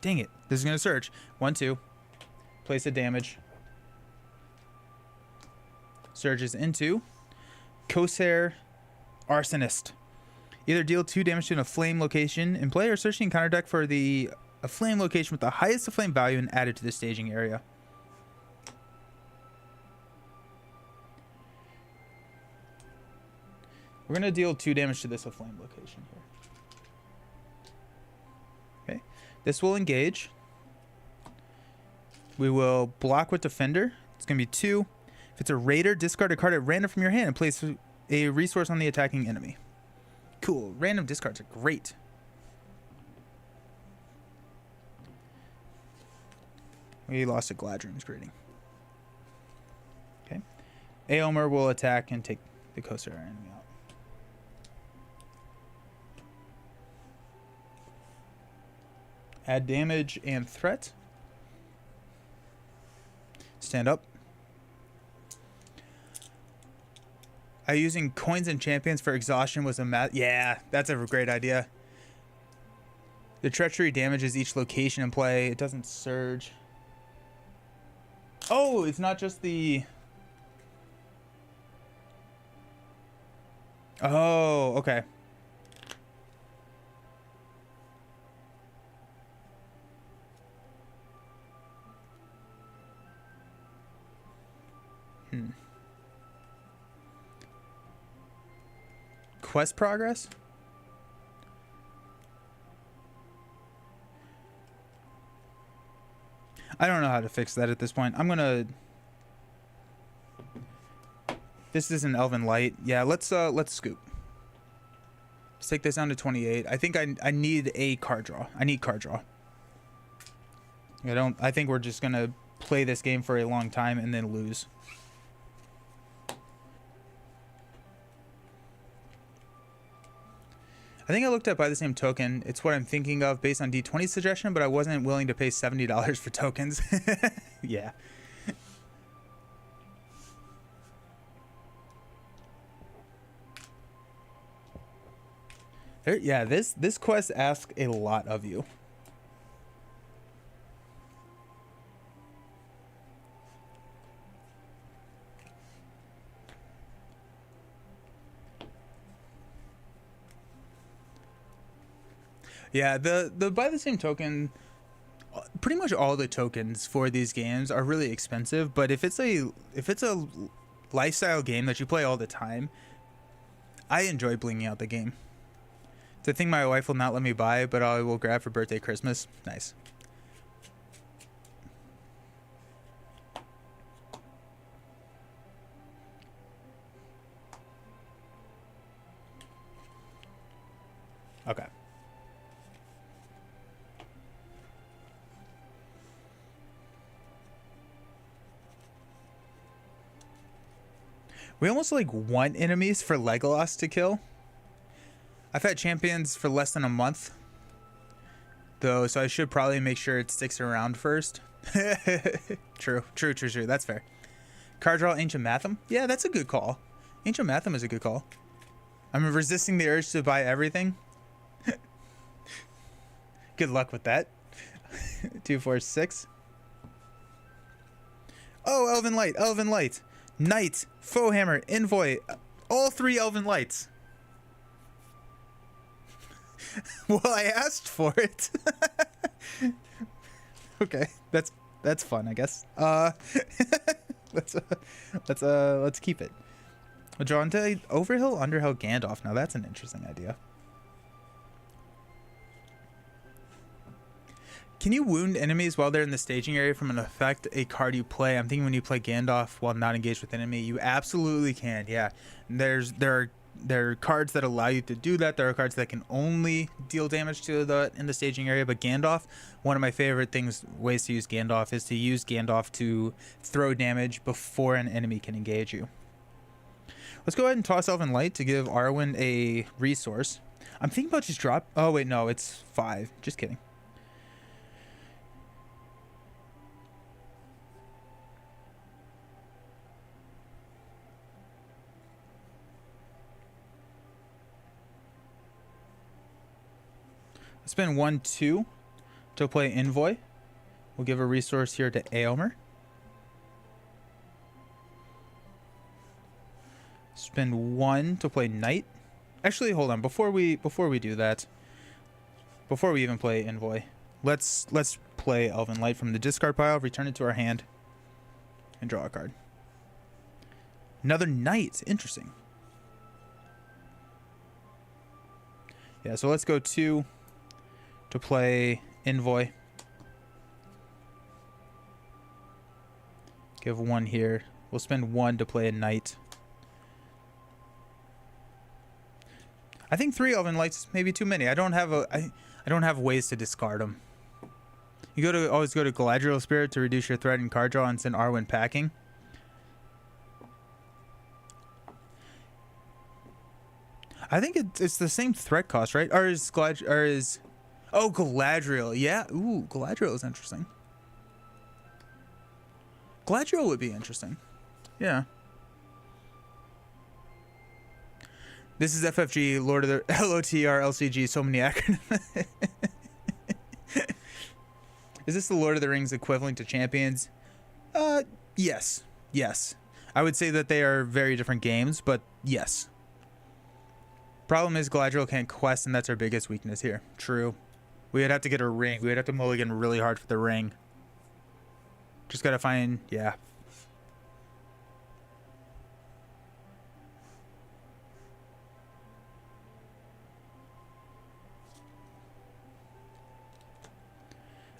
Dang it. This is going to search. 1, 2. Place a damage. Surges into Corsair Arsonist. Either deal 2 damage to a flame location in play, or search the encounter deck for a flame location with the highest of flame value and add it to the staging area. We're going to deal 2 damage to this flame location here. Okay. This will engage. We will block with Defender. It's going to be 2. If it's a Raider, discard a card at random from your hand and place a resource on the attacking enemy. Cool. Random discards are great. We lost a Gladrim's Greeting. Okay. Aomer will attack and take the Corsair enemy out. Add damage and threat. Stand up. Using coins and champions for exhaustion was a yeah, that's a great idea. The treachery damages each location in play. It doesn't surge. Oh, it's not just the... Oh, okay. Quest progress? I don't know how to fix that at this point. I'm gonna... This is an Elven Light. Yeah, let's scoop. Let's take this down to 28. I think I need a card draw. I need card draw. I think we're just gonna play this game for a long time and then lose. I think I looked at Buy the Same Token. It's what I'm thinking of based on D20's suggestion, but I wasn't willing to pay $70 for tokens. Yeah. Yeah, this quest asks a lot of you. Yeah, the Buy the Same Token, pretty much all the tokens for these games are really expensive, but if it's a lifestyle game that you play all the time, I enjoy blinging out the game. It's a thing my wife will not let me buy, but I will grab for birthday, Christmas. Nice. Okay. We almost like want enemies for Legolas to kill. I've had champions for less than a month, though, so I should probably make sure it sticks around first. True. That's fair. Card draw Ancient Matham. Yeah, that's a good call. Ancient Matham is a good call. I'm resisting the urge to buy everything. Good luck with that. 2, 4, 6. Oh, Elven Light, Elven Light, Knight, Foehammer, Envoy, all 3 Elven Lights. Well, I asked for it. Okay, that's fun, I guess. Let's keep it. Adronte, Overhill, Underhill, Gandalf. Now that's an interesting idea. Can you wound enemies while they're in the staging area from an effect a card you play? I'm thinking when you play Gandalf while not engaged with enemy, you absolutely can. Yeah, there are cards that allow you to do that. There are cards that can only deal damage to the in the staging area. But Gandalf, one of my favorite ways to use Gandalf is to use Gandalf to throw damage before an enemy can engage you. Let's go ahead and toss Elven Light to give Arwen a resource. I'm thinking about just drop. Oh wait, no, it's 5. Just kidding. Spend 1, 2 to play Envoy. We'll give a resource here to Aomer. Spend 1 to play Knight. Actually, hold on. Before we do that, before we even play Envoy, let's play Elven Light from the discard pile, return it to our hand, and draw a card. Another Knight. Interesting. Yeah, so let's go 2 to play Envoy. Give 1 here. We'll spend 1 to play a Knight. I think 3 Elven Lights may be too many. I don't have ways to discard them. You always go to Galadriel Spirit to reduce your threat and card draw and send Arwen packing. I think it's the same threat cost, right? Oh, Galadriel. Yeah. Ooh, Galadriel is interesting. Galadriel would be interesting. Yeah. This is FFG, Lord of the LOTR, LCG, so many acronyms. Is this the Lord of the Rings equivalent to Champions? Yes. Yes. I would say that they are very different games, but yes. Problem is Galadriel can't quest, and that's our biggest weakness here. True. We would have to get a ring. We would have to mulligan really hard for the ring. Just gotta find, yeah.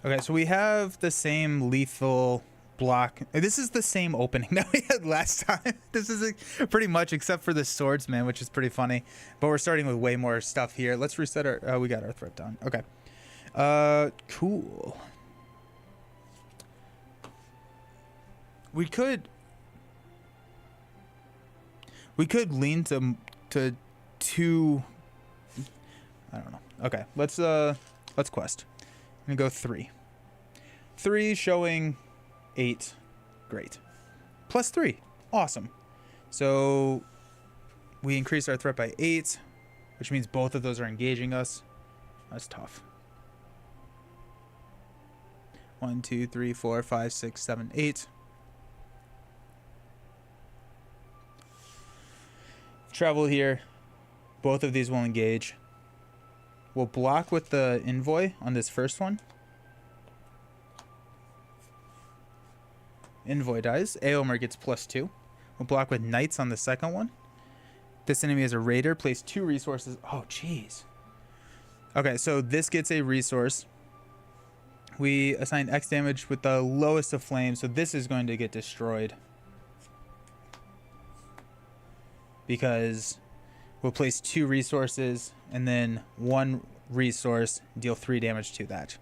Okay, so we have the same lethal block. This is the same opening that we had last time. This is pretty much, except for the swordsman, which is pretty funny. But we're starting with way more stuff here. Let's reset our... we got our threat down. Okay. Cool. We could lean to 2. I don't know. Okay, let's quest. I'm gonna go 3. 3 showing 8. Great. Plus 3. Awesome. So we increase our threat by 8, which means both of those are engaging us. That's tough. 1, 2, 3, 4, 5, 6, 7, 8. Travel here. Both of these will engage. We'll block with the Envoy on this first one. Envoy dies. Aomer gets +2. We'll block with Knights on the second one. This enemy is a Raider. Place 2 resources. Oh, jeez. Okay, so this gets a resource. We assign X damage with the lowest of flames, so this is going to get destroyed. Because we'll place 2 resources and then 1 resource, deal 3 damage to that.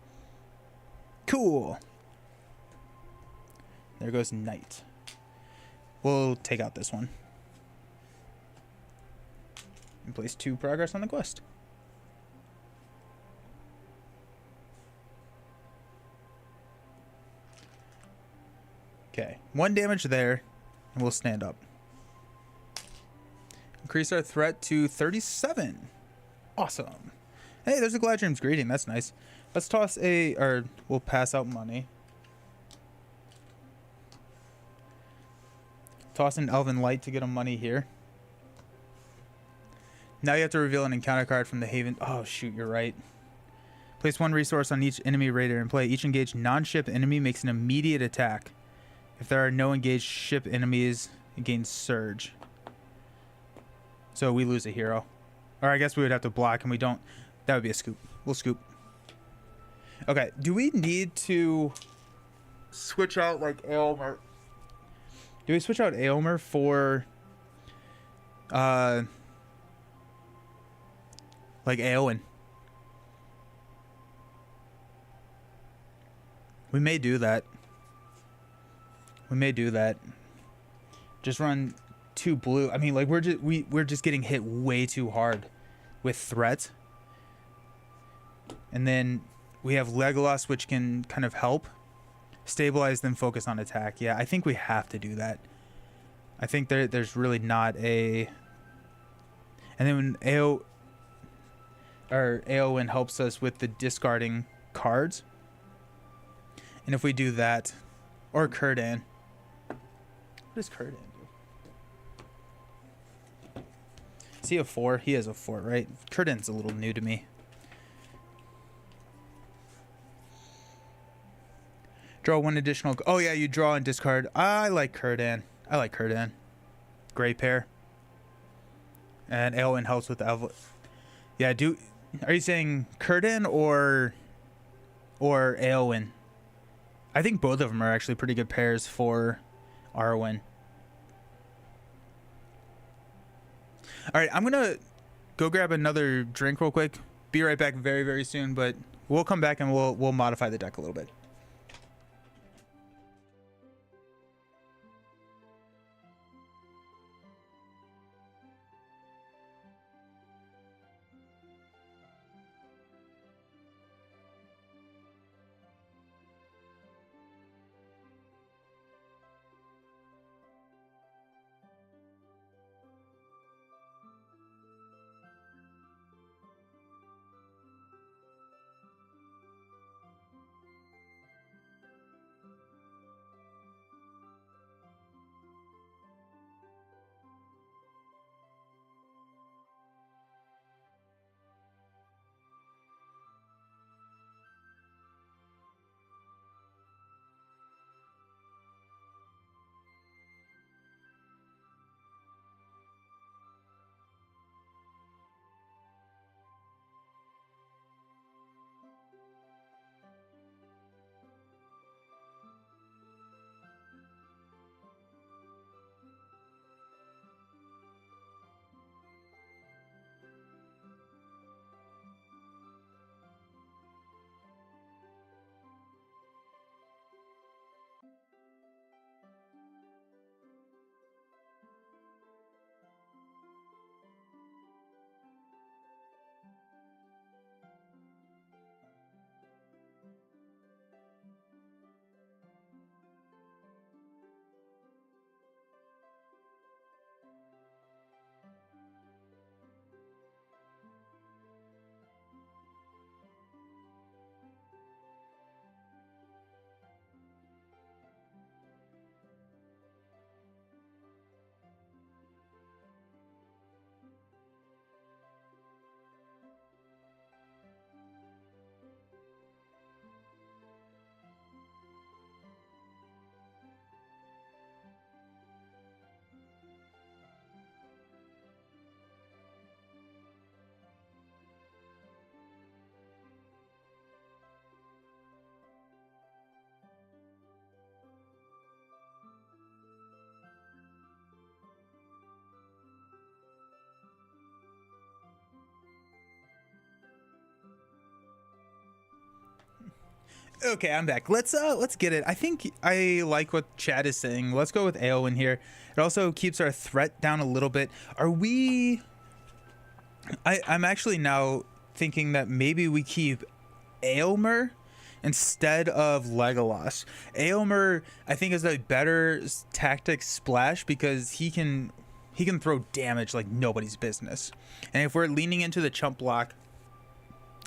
Cool. There goes Knight. We'll take out this one. And place 2 progress on the quest. Okay, 1 damage there. and we'll stand up. Increase our threat to 37. Awesome. Hey, there's a Gladrim's greeting. That's nice. Let's toss we'll pass out money. Toss an Elven Light to get him money here. Now you have to reveal an encounter card from the Haven. Oh, shoot, you're right. Place 1 resource on each enemy raider in play. Each engaged non-ship enemy makes an immediate attack. If there are no engaged ship enemies, it gains Surge. So we lose a hero. Or I guess we would have to block, and we don't. That would be a scoop. We'll scoop. Okay, do we need to switch out, like, Aylmer? Do we switch out Aylmer for, like, Eowyn? We may do that. We may do that. Just run 2 blue. I mean, like, we're just getting hit way too hard with threat. And then we have Legolas, which can kind of help stabilize, then focus on attack. Yeah, I think we have to do that. I think there's really not a... And then when Eowyn helps us with the discarding cards. And if we do that, or Círdan. What does Círdan do? Is he a 4? He is a 4, right? Círdan's a little new to me. Draw 1 additional... Oh, yeah, you draw and discard. I like Círdan. I like Círdan. Gray pair. And Eowyn helps with the... Yeah, are you saying Círdan or Eowyn? I think both of them are actually pretty good pairs for Arwen. All right, I'm going to go grab another drink real quick. Be right back very, very soon, but we'll come back and we'll modify the deck a little bit. Okay, I'm back. Let's get it. I think I like what Chad is saying. Let's go with Eowyn here. It also keeps our threat down a little bit. Are we... I'm actually now thinking that maybe we keep Aylmer instead of Legolas. Aomer, I think, is a better tactic splash because he can throw damage like nobody's business. And if we're leaning into the chump block,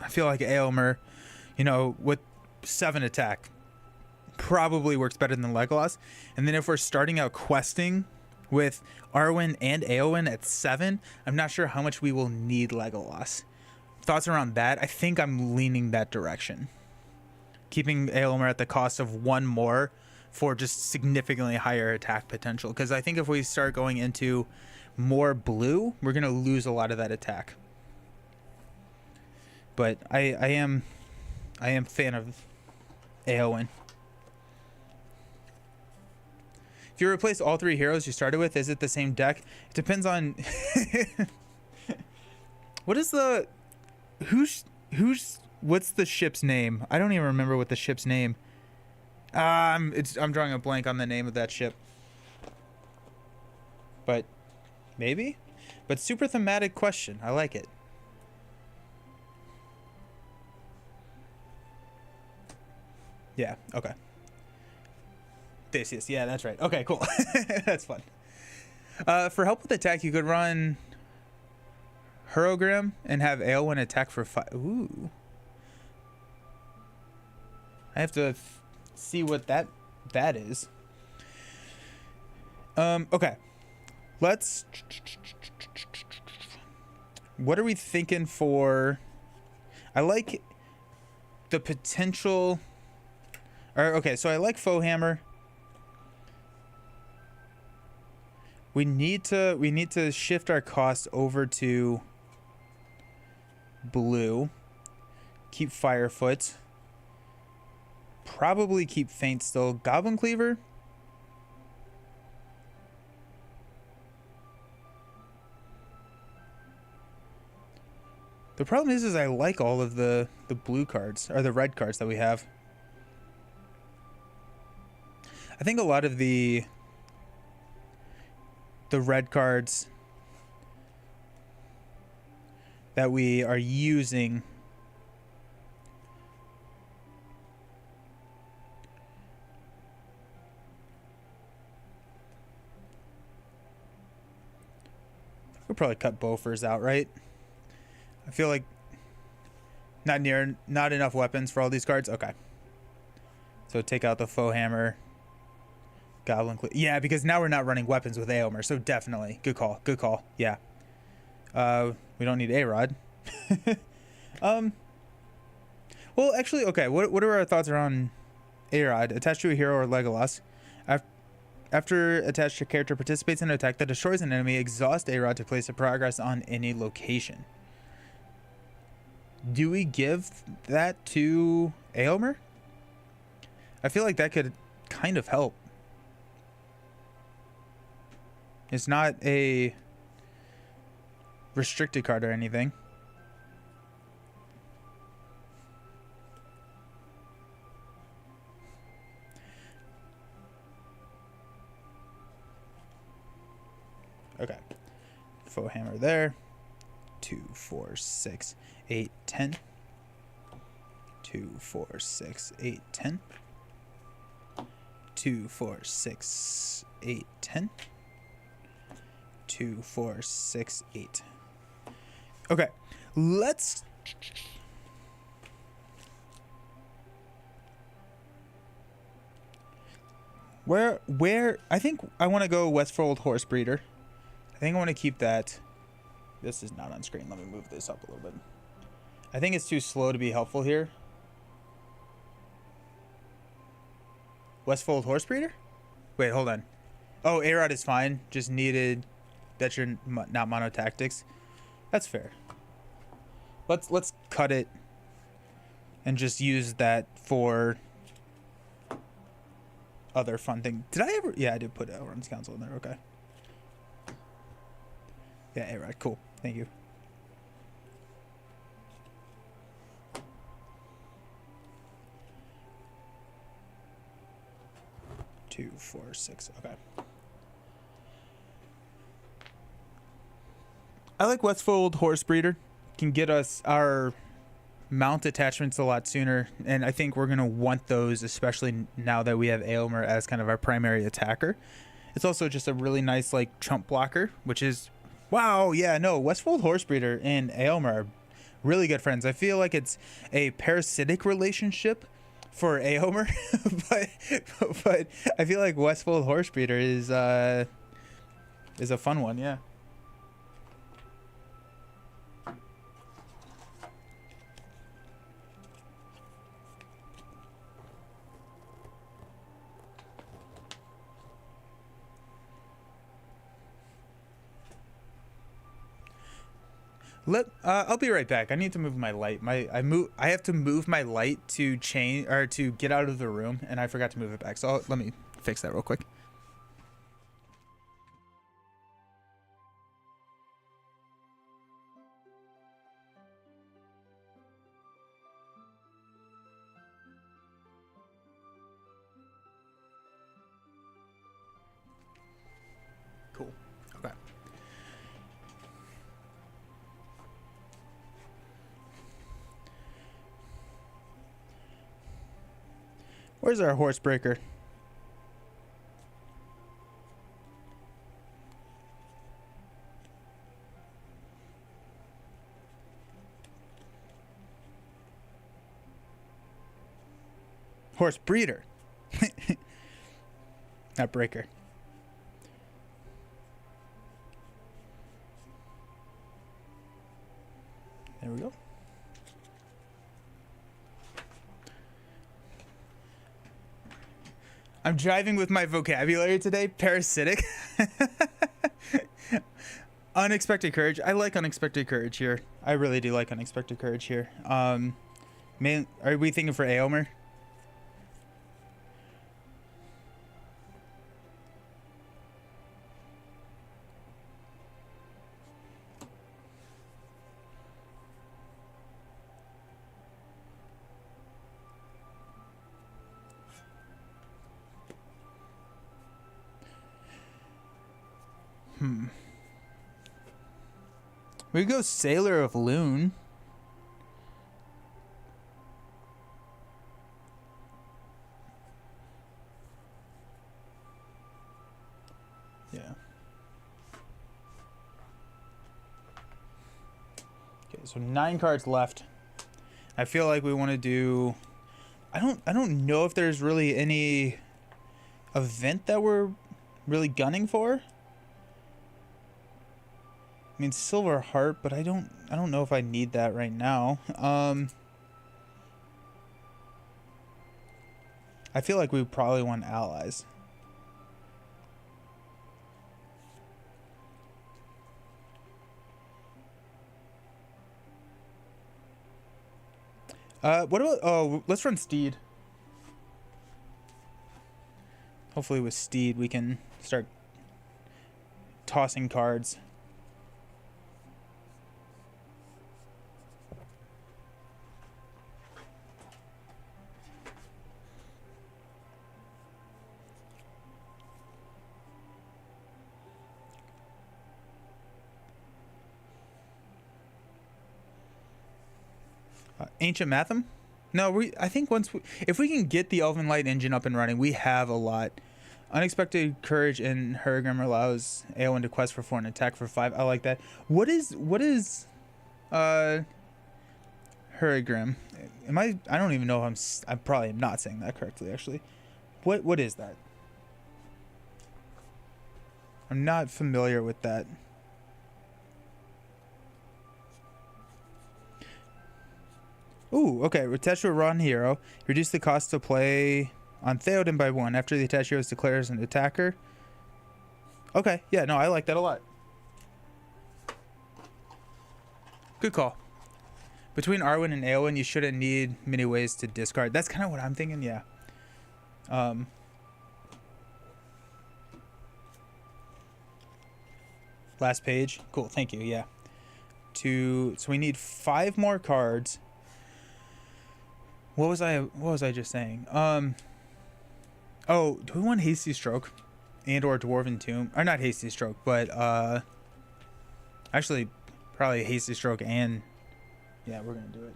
I feel like Aomer, with 7 attack, probably works better than Legolas. And then if we're starting out questing with Arwen and Éowyn at 7, I'm not sure how much we will need Legolas. Thoughts around that? I think I'm leaning that direction. Keeping Éomer at the cost of 1 more for just significantly higher attack potential. Because I think if we start going into more blue, we're going to lose a lot of that attack. But I am a fan of Éowyn. If you replace all 3 heroes you started with, is it the same deck? It depends on what is the what's the ship's name? I don't even remember what the ship's name. I'm drawing a blank on the name of that ship. But maybe? But super thematic question. I like it. Yeah, okay. Theseus, yeah, that's right. Okay, cool. That's fun. For help with attack, you could run Hurogrim and have Éowyn attack for 5. Ooh. I have to see what that is. Okay. Let's... What are we thinking for... I like the potential... Okay, so I like Foehammer. We need to shift our cost over to blue. Keep Firefoot. Probably keep Feint still. Goblin Cleaver. The problem is I like all of the blue cards, or the red cards that we have. I think a lot of the red cards that we are using we'll probably cut Bofors out, right? I feel like not enough weapons for all these cards. Okay. So take out the Foehammer. Goblin Cleaver. Yeah, because now we're not running weapons with Éomer, so definitely. Good call. Good call. Yeah. We don't need A-Rod. Well, actually, okay. What are our thoughts around A-Rod? Attached to a hero or Legolas. After attached character participates in an attack that destroys an enemy, exhaust A-Rod to place a progress on any location. Do we give that to Éomer? I feel like that could kind of help. It's not a restricted card or anything. Okay. Foehammer there. 2, 4, 6, 8, 10. 2, 4, 6, 8, 10. 2, 4, 6, 8, 10. 2, 4, 6, 8. Okay, let's... Where... I think I want to go Westfold Horse Breeder. I think I want to keep that... This is not on screen. Let me move this up a little bit. I think it's too slow to be helpful here. Westfold Horse Breeder? Wait, hold on. Oh, A-Rod is fine. Just needed... that you're not mono tactics. That's fair. Let's cut it and just use that for other fun thing. Did I ever? Yeah, I did put Elrond's Council in there. Okay. Yeah, A-Rod. Cool. Thank you. Two, 4, 6. Okay. I like Westfold Horse Breeder. Can get us our mount attachments a lot sooner, and I think we're going to want those, especially now that we have Aylmer as kind of our primary attacker. It's also just a really nice like chump blocker, which is, wow, yeah, no, Westfold Horsebreeder and Aylmer are really good friends. I feel like it's a parasitic relationship for Aylmer, but I feel like Westfold Horsebreeder is a fun one, yeah. I'll be right back. I need to move my light. I have to move my light to change or to get out of the room, and I forgot to move it back. So let me fix that real quick. Cool. Okay. Where's our Horsebreaker? Horse breeder. Not breaker. There we go. I'm driving with my vocabulary today. Parasitic. Unexpected courage. I like unexpected courage here. I really do like unexpected courage here. Man, are we thinking for Aylmer? We go Sailor of Loon. Yeah. Okay, so 9 cards left. I feel like we want to do. I don't know if there's really any event that we're really gunning for. I mean, Silver Heart, but I don't know if I need that right now. I feel like we probably want allies. What about? Oh, let's run Steed. Hopefully, with Steed, we can start tossing cards. Ancient Mathem? No, I think if we can get the Elven Light engine up and running, we have a lot. Unexpected Courage in Hurrigram allows Aowen to quest for 4 and attack for 5. I like that. What is Hurrigram? I don't even know if I'm probably not saying that correctly actually. What is that? I'm not familiar with that. Ooh, okay. Attach to a raw hero. Reduce the cost to play on Theoden by 1 after the attached hero is declared as an attacker. Okay, yeah, no, I like that a lot. Good call. Between Arwen and Aowen, you shouldn't need many ways to discard. That's kind of what I'm thinking, yeah. Last page. Cool, thank you, yeah. So we need 5 more cards. What was I just saying? Oh, do we want Hasty Stroke and or Dwarven Tomb? Or not Hasty Stroke, but actually probably Hasty Stroke and yeah, we're gonna do it.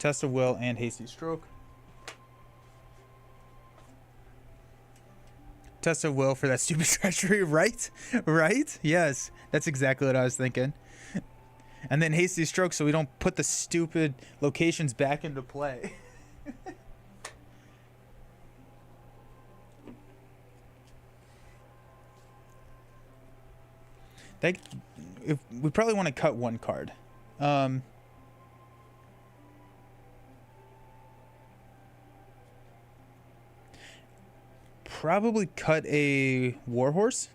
Test of Will and Hasty Stroke. Test of Will for that stupid treachery, right? Right? Yes, that's exactly what I was thinking. And then Hasty Stroke so we don't put the stupid locations back into play. If we probably want to cut one card. Probably cut a Warhorse.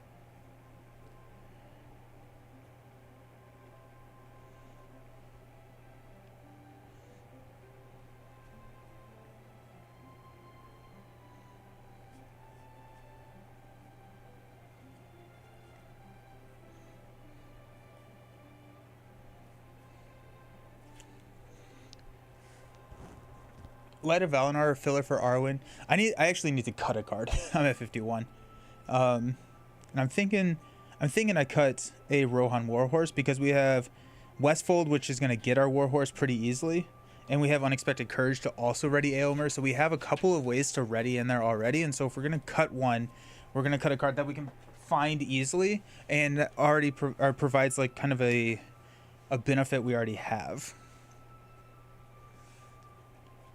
Light of Valinor, filler for Arwen. I actually need to cut a card. I'm at 51. And I'm thinking I cut a Rohan Warhorse because we have Westfold, which is going to get our Warhorse pretty easily. And we have Unexpected Courage to also ready Aylmer. So we have a couple of ways to ready in there already. And so if we're going to cut one, we're going to cut a card that we can find easily and already provides like kind of a benefit we already have.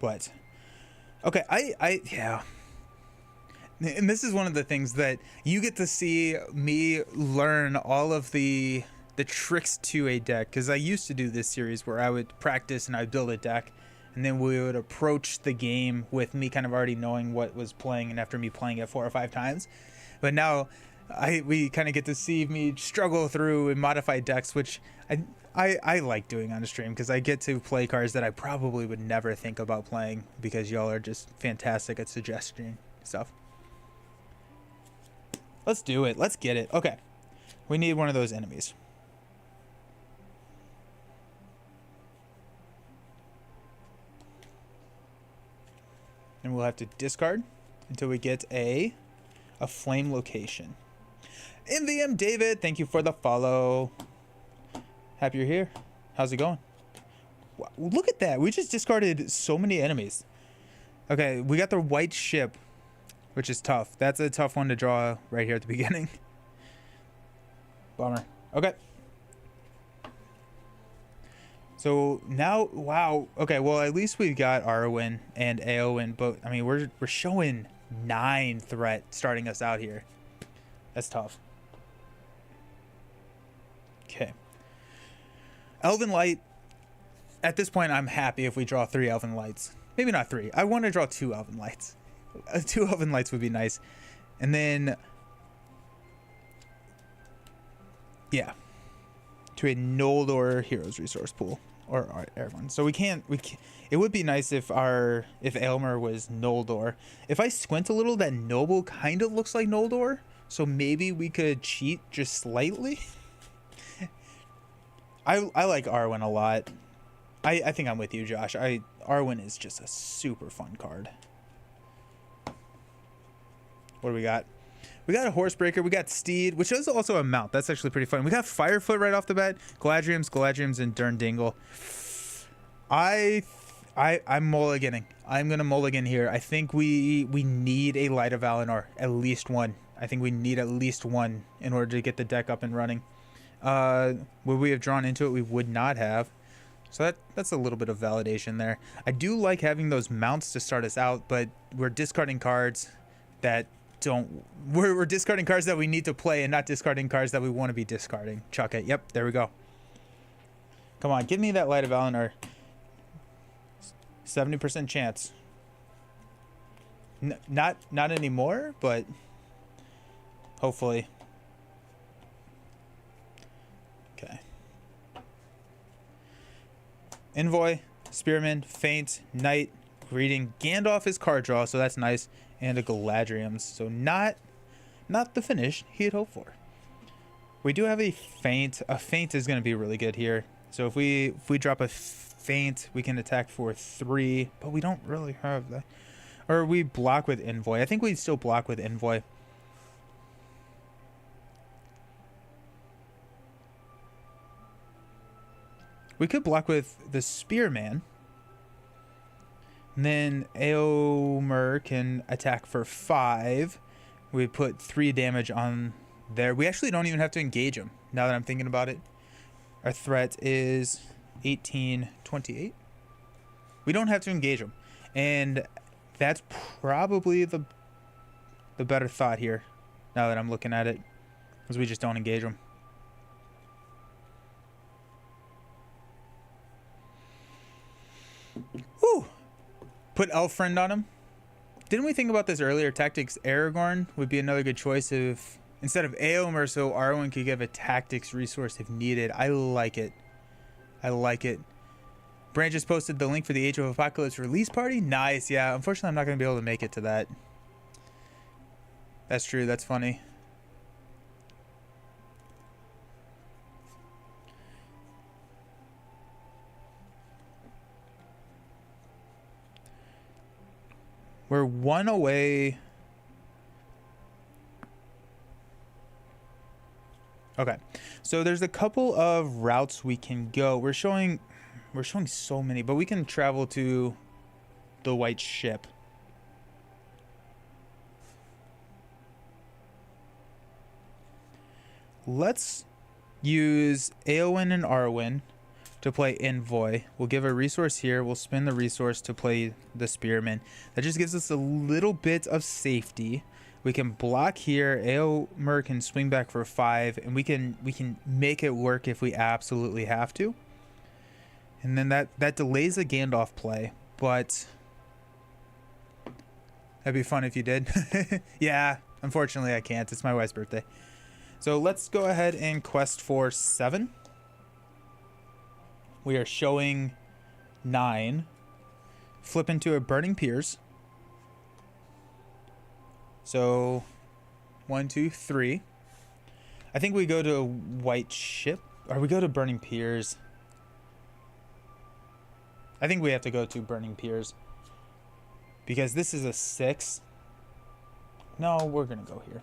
But okay, yeah. And this is one of the things that you get to see me learn all of the tricks to a deck, because I used to do this series where I would practice and I'd build a deck and then we would approach the game with me kind of already knowing what was playing and after me playing it 4 or 5 times. But now we kind of get to see me struggle through and modify decks, which I like doing on a stream because I get to play cards that I probably would never think about playing because y'all are just fantastic at suggesting stuff. Let's do it. Let's get it. Okay. We need one of those enemies. And we'll have to discard until we get a flame location. MVM David, thank you for the follow. Happy you're here. How's it going? Wow, look at that. We just discarded so many enemies. Okay, we got the white ship, which is tough. That's a tough one to draw right here at the beginning. Bummer. Okay. So now, wow. Okay, well, at least we got Arwen and Eowyn, but I mean, we're showing 9 threat starting us out here. That's tough. Okay. Elven Light. At this point, I'm happy if we draw 3 Elven Lights. Maybe not 3. I want to draw 2 Elven Lights. 2 Elven Lights would be nice. And then, yeah, to a Noldor Heroes Resource Pool or everyone. So we can't. It would be nice if Aylmer was Noldor. If I squint a little, that noble kind of looks like Noldor. So maybe we could cheat just slightly. I like Arwen a lot. I think I'm with you, Josh. Arwen is just a super fun card. What do we got? We got a Horsebreaker. We got Steed, which is also a mount. That's actually pretty fun. We got Firefoot right off the bat. Galadriels, and Durndingle. I'm mulliganing. I'm gonna mulligan here. I think we need a Light of Valinor, at least one. I think we need at least one in order to get the deck up and running. Would we have drawn into it? We would not have. So that's a little bit of validation there. I do like having those mounts to start us out, but we're discarding cards that don't... We're discarding cards that we need to play and not discarding cards that we want to be discarding. Chuck it. Yep, there we go. Come on, give me that Light of Valinor. 70% chance. Not anymore, but hopefully. Okay. Envoy, Spearman, Feint, Knight, Greeting. Gandalf is card draw, so that's nice. And a Galadriels, so not the finish he had hoped for. We do have a Feint. A Feint is going to be really good here. So if we drop a Feint, we can attack for 3, but we don't really have that. Or we block with Envoy. I think we still block with Envoy. We could block with the Spearman. And then Aomer can attack for 5. We put 3 damage on there. We actually don't even have to engage him, now that I'm thinking about it. Our threat is 1828. We don't have to engage him. And that's probably the better thought here, now that I'm looking at it, because we just don't engage him. Whew. Put Elf Friend on him. Didn't we think about this earlier? Tactics Aragorn would be another good choice if, instead of Aomer, so Arwen could give a tactics resource if needed. I like it. I like it. Brand just posted the link for the Age of Apocalypse release party. Nice, yeah. Unfortunately, I'm not going to be able to make it to that. That's true. That's funny. We're 1 away. Okay, so there's a couple of routes we can go. We're showing so many, but we can travel to the White Ship. Let's use Eowyn and Arwen to play Envoy. We'll give a resource here. We'll spend the resource to play the Spearman. That just gives us a little bit of safety. We can block here. Eomer can swing back for 5, and we can make it work if we absolutely have to. And then that delays a Gandalf play, but that'd be fun if you did. Yeah, unfortunately I can't. It's my wife's birthday. So let's go ahead and quest for 7. We are showing 9. Flip into a Burning Piers. So 1, 2, 3. I think we go to a White Ship, or we go to Burning Piers. I think we have to go to Burning Piers because this is a 6. No, we're gonna go here.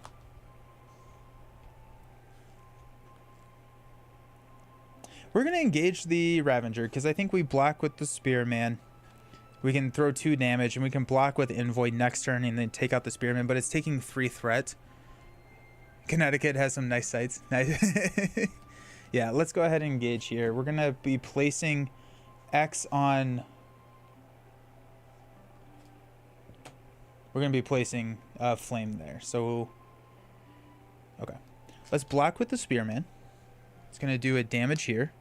We're gonna engage the Ravager because I think we block with the Spearman. We can throw 2 damage, and we can block with Envoy next turn and then take out the Spearman, but it's taking 3 threat. Connecticut has some nice sites. Nice. Yeah, let's go ahead and engage here. We're going to be placing X on... We're going to be placing Flame there. So, okay. Let's block with the Spearman. It's going to do a damage here.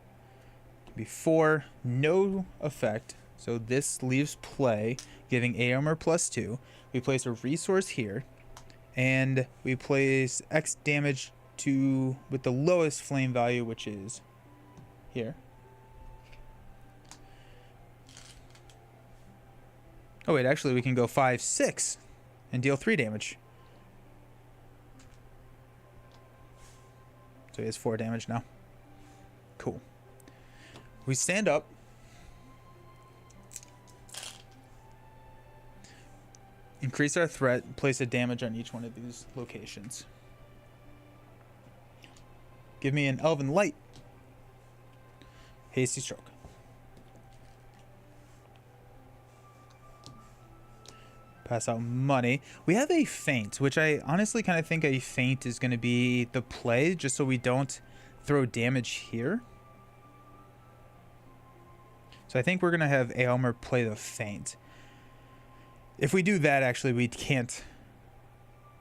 Before, no effect. So this leaves play, giving Eomer +2. We place a resource here, and we place X damage to with the lowest flame value, which is here. Oh wait, actually we can go 5, 6, and deal 3 damage. So he has 4 damage now. Cool. We stand up. Increase our threat, place a damage on each one of these locations. Give me an Elven Light. Hasty Stroke. Pass out money. We have a feint, which I honestly kind of think a feint is going to be the play, just so we don't throw damage here. So I think we're going to have Eomer play the feint. If we do that, actually, we can't.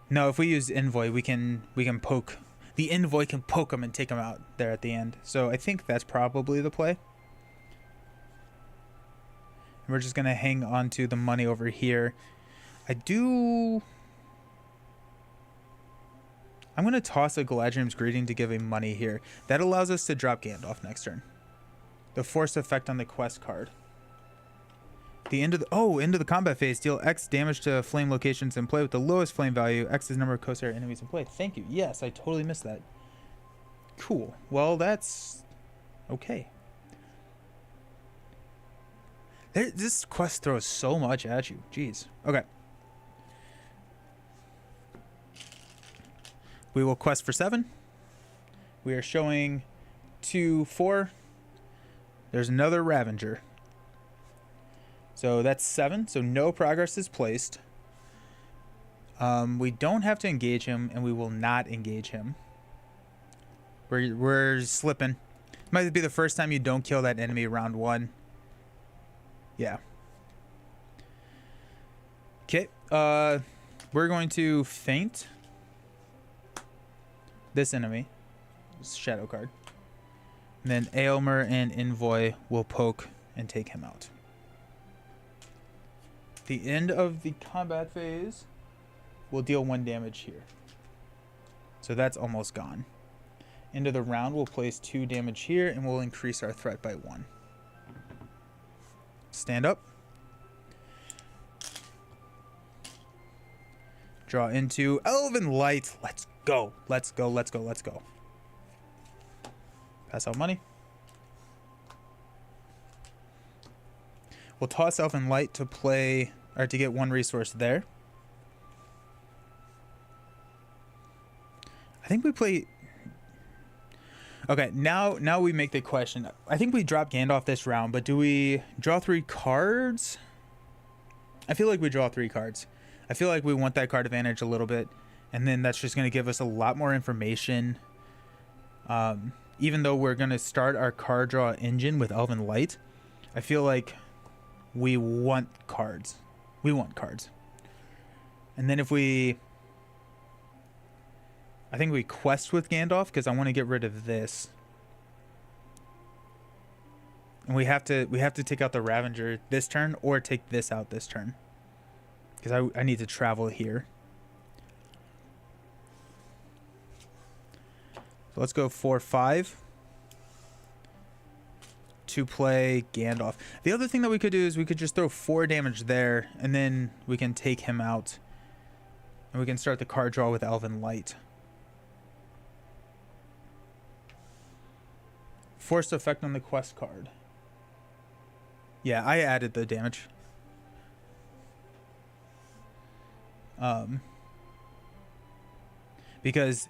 No, if we use Envoy, we can poke. The Envoy can poke him and take him out there at the end. So I think that's probably the play. And we're just going to hang on to the money over here. I'm going to toss a Galadriel's Greeting to give a money here. That allows us to drop Gandalf next turn. The force effect on the quest card. The end of the combat phase, deal X damage to flame locations and play with the lowest flame value. X is number of Corsair enemies in play. Thank you. Yes, I totally missed that. Cool. Well, that's okay. This quest throws so much at you. Jeez. Okay. We will quest for 7. We are showing 2, 4. There's another Ravager. So that's 7. So no progress is placed. We don't have to engage him, and we will not engage him. We're slipping. Might be the first time you don't kill that enemy round 1. Yeah. Okay. We're going to feint this enemy. Shadow card. And then Aylmer and Envoy will poke and take him out. The end of the combat phase will deal 1 damage here. So that's almost gone. End of the round, we'll place 2 damage here, and we'll increase our threat by 1. Stand up. Draw into Elven Light. Let's go. Let's go. Let's go. Let's go. Pass out money. We'll toss Elven Light to play, or to get 1 resource there. I think we play... Okay, now we make the question. I think we drop Gandalf this round, but do we draw 3 cards? I feel like we draw 3 cards. I feel like we want that card advantage a little bit, and then that's just going to give us a lot more information. Even though we're going to start our card draw engine with Elven Light, I feel like we want cards. We want cards. And then if we... I think we quest with Gandalf because I want to get rid of this. And we have to take out the Ravager this turn or take this out this turn. Because I need to travel here. So let's go 4-5 to play Gandalf. The other thing that we could do is we could just throw 4 damage there, and then we can take him out. And we can start the card draw with Elven Light. Forced effect on the quest card. Yeah, I added the damage. Because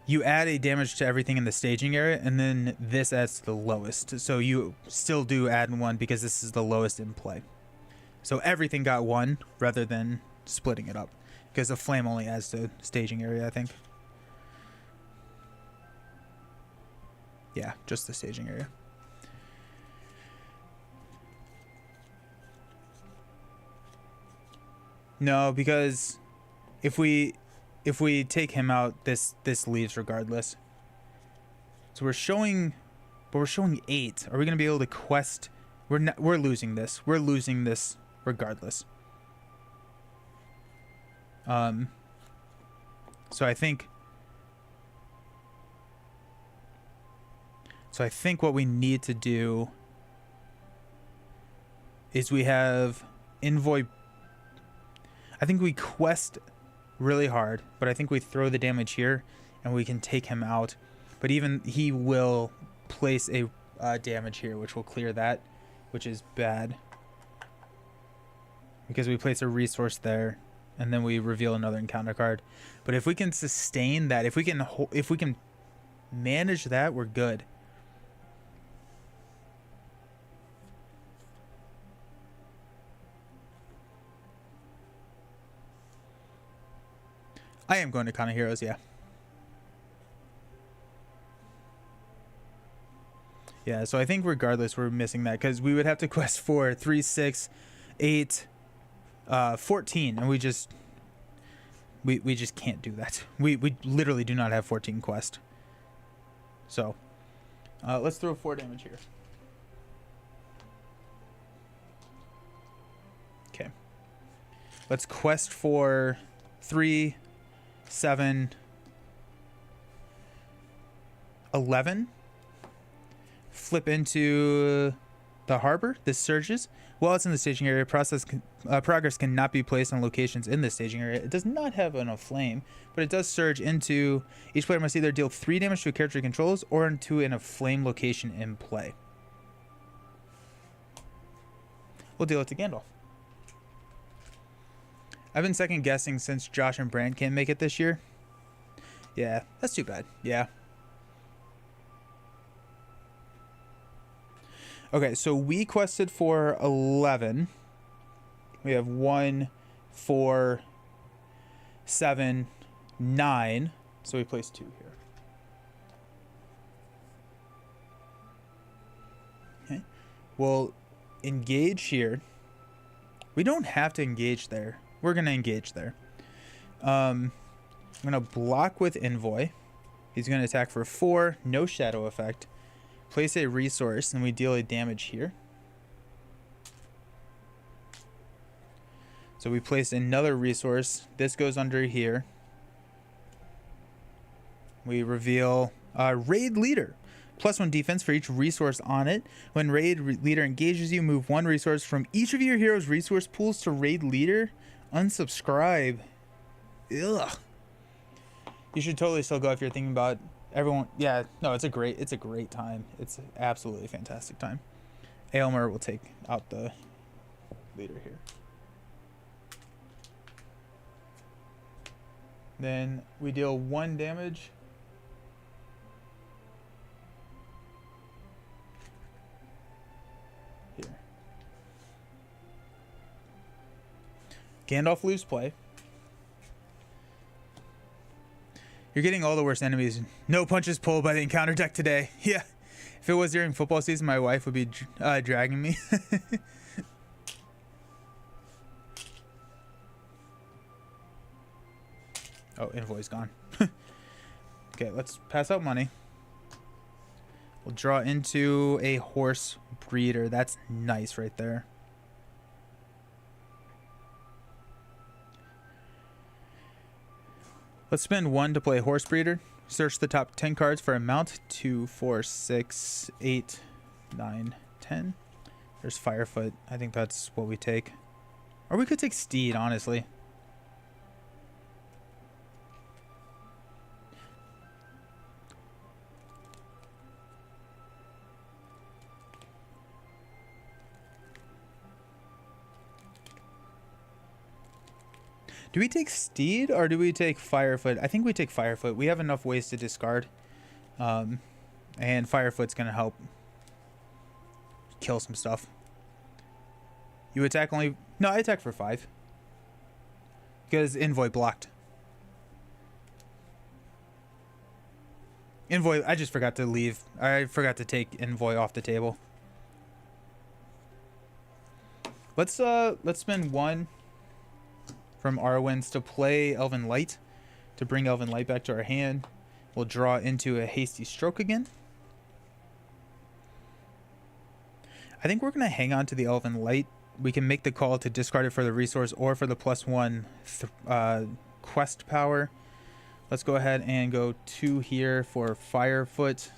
you add a damage to everything in the staging area, and then this adds to the lowest. So you still do add 1 because this is the lowest in play. So everything got 1 rather than splitting it up. Because the flame only adds to staging area, I think. Yeah, just the staging area. No, because if we take him out, this leaves regardless. So we're showing 8. Are we gonna be able to quest? We're losing this. We're losing this regardless. So I think what we need to do is we have Envoy. I think we quest really hard, but I think we throw the damage here and we can take him out. But even he will place a damage here, which will clear that, which is bad. Because we place a resource there and then we reveal another encounter card. But if we can sustain that, if we can manage that, we're good. I am going to Con of Heroes, yeah. Yeah, so I think regardless we're missing that because we would have to quest for 3, 6, 8, 14, and we just can't do that. We literally do not have 14 quest. So let's throw 4 damage here. Okay. Let's quest for 3, 7, 11. Flip into the harbor. This surges. While it's in the staging area, progress cannot be placed on locations in the staging area. It does not have enough flame, but it does surge into... Each player must either deal 3 damage to a character he controls or into a flame location in play. We'll deal it to Gandalf. I've been second guessing since Josh and Brand can't make it this year. Yeah, that's too bad. Yeah. Okay, so we quested for 11. We have 1, 4, 7, 9. So we place 2 here. Okay. We'll engage here. We don't have to engage there. We're going to engage there. I'm going to block with Envoy. He's going to attack for 4. No shadow effect. Place a resource, and we deal a damage here. So we place another resource. This goes under here. We reveal Raid Leader. +1 defense for each resource on it. When Raid Leader engages you, move 1 resource from each of your hero's resource pools to Raid Leader. Unsubscribe. Ugh. You should totally still go if you're thinking about everyone. Yeah, no, it's a great time. It's an absolutely fantastic time. Aylmer will take out the leader here. Then we deal 1 damage. Here. Gandalf lose play. You're getting all the worst enemies. No punches pulled by the encounter deck today. Yeah. If it was during football season, my wife would be dragging me. Oh, Envoy's gone. Okay, let's pass out money. We'll draw into a horse breeder. That's nice right there. Let's spend 1 to play horse breeder. Search the top 10 cards for a mount. 2, 4, 6, 8, 9, 10. There's Firefoot. I think that's what we take. Or we could take Steed, honestly. Do we take Steed or do we take Firefoot? I think we take Firefoot. We have enough ways to discard. And Firefoot's going to help kill some stuff. You attack only... No, I attack for 5. Because Envoy blocked. Envoy, I just forgot to leave. I forgot to take Envoy off the table. Let's spend 1... from Arwen's to play Elven Light, to bring Elven Light back to our hand. We'll draw into a Hasty Stroke again. I think we're going to hang on to the Elven Light. We can make the call to discard it for the resource or for the +1 quest power. Let's go ahead and go 2 here for Firefoot.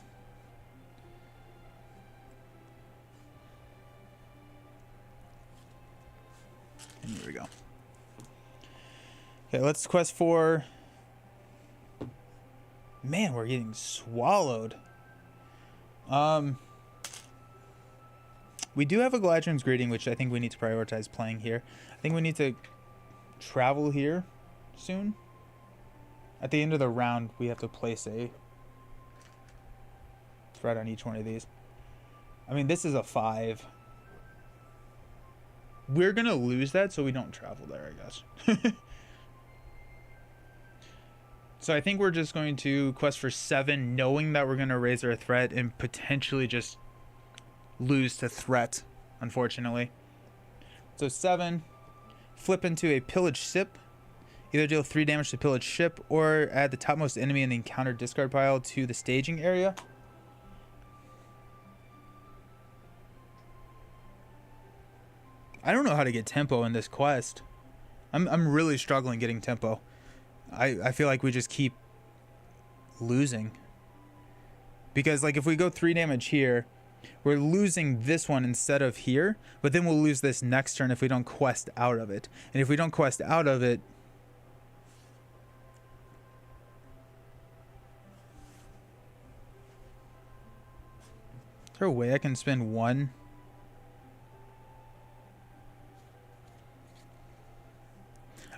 And here we go. Okay, let's quest for... Man, we're getting swallowed. We do have a Galadriel's Greeting, which I think we need to prioritize playing here. I think we need to travel here soon. At the end of the round, we have to place a threat on each one of these. I mean, this is a 5. We're going to lose that, so we don't travel there, I guess. So I think we're just going to quest for 7, knowing that we're going to raise our threat and potentially just lose to threat, unfortunately. So 7, flip into a Pillaged Ship. Either deal 3 damage to Pillaged Ship or add the topmost enemy in the encounter discard pile to the staging area. I don't know how to get tempo in this quest. I'm really struggling getting tempo. I feel like we just keep losing. Because, like, if we go 3 damage here, we're losing this one instead of here. But then we'll lose this next turn if we don't quest out of it. And if we don't quest out of it... Is there a way I can spend 1?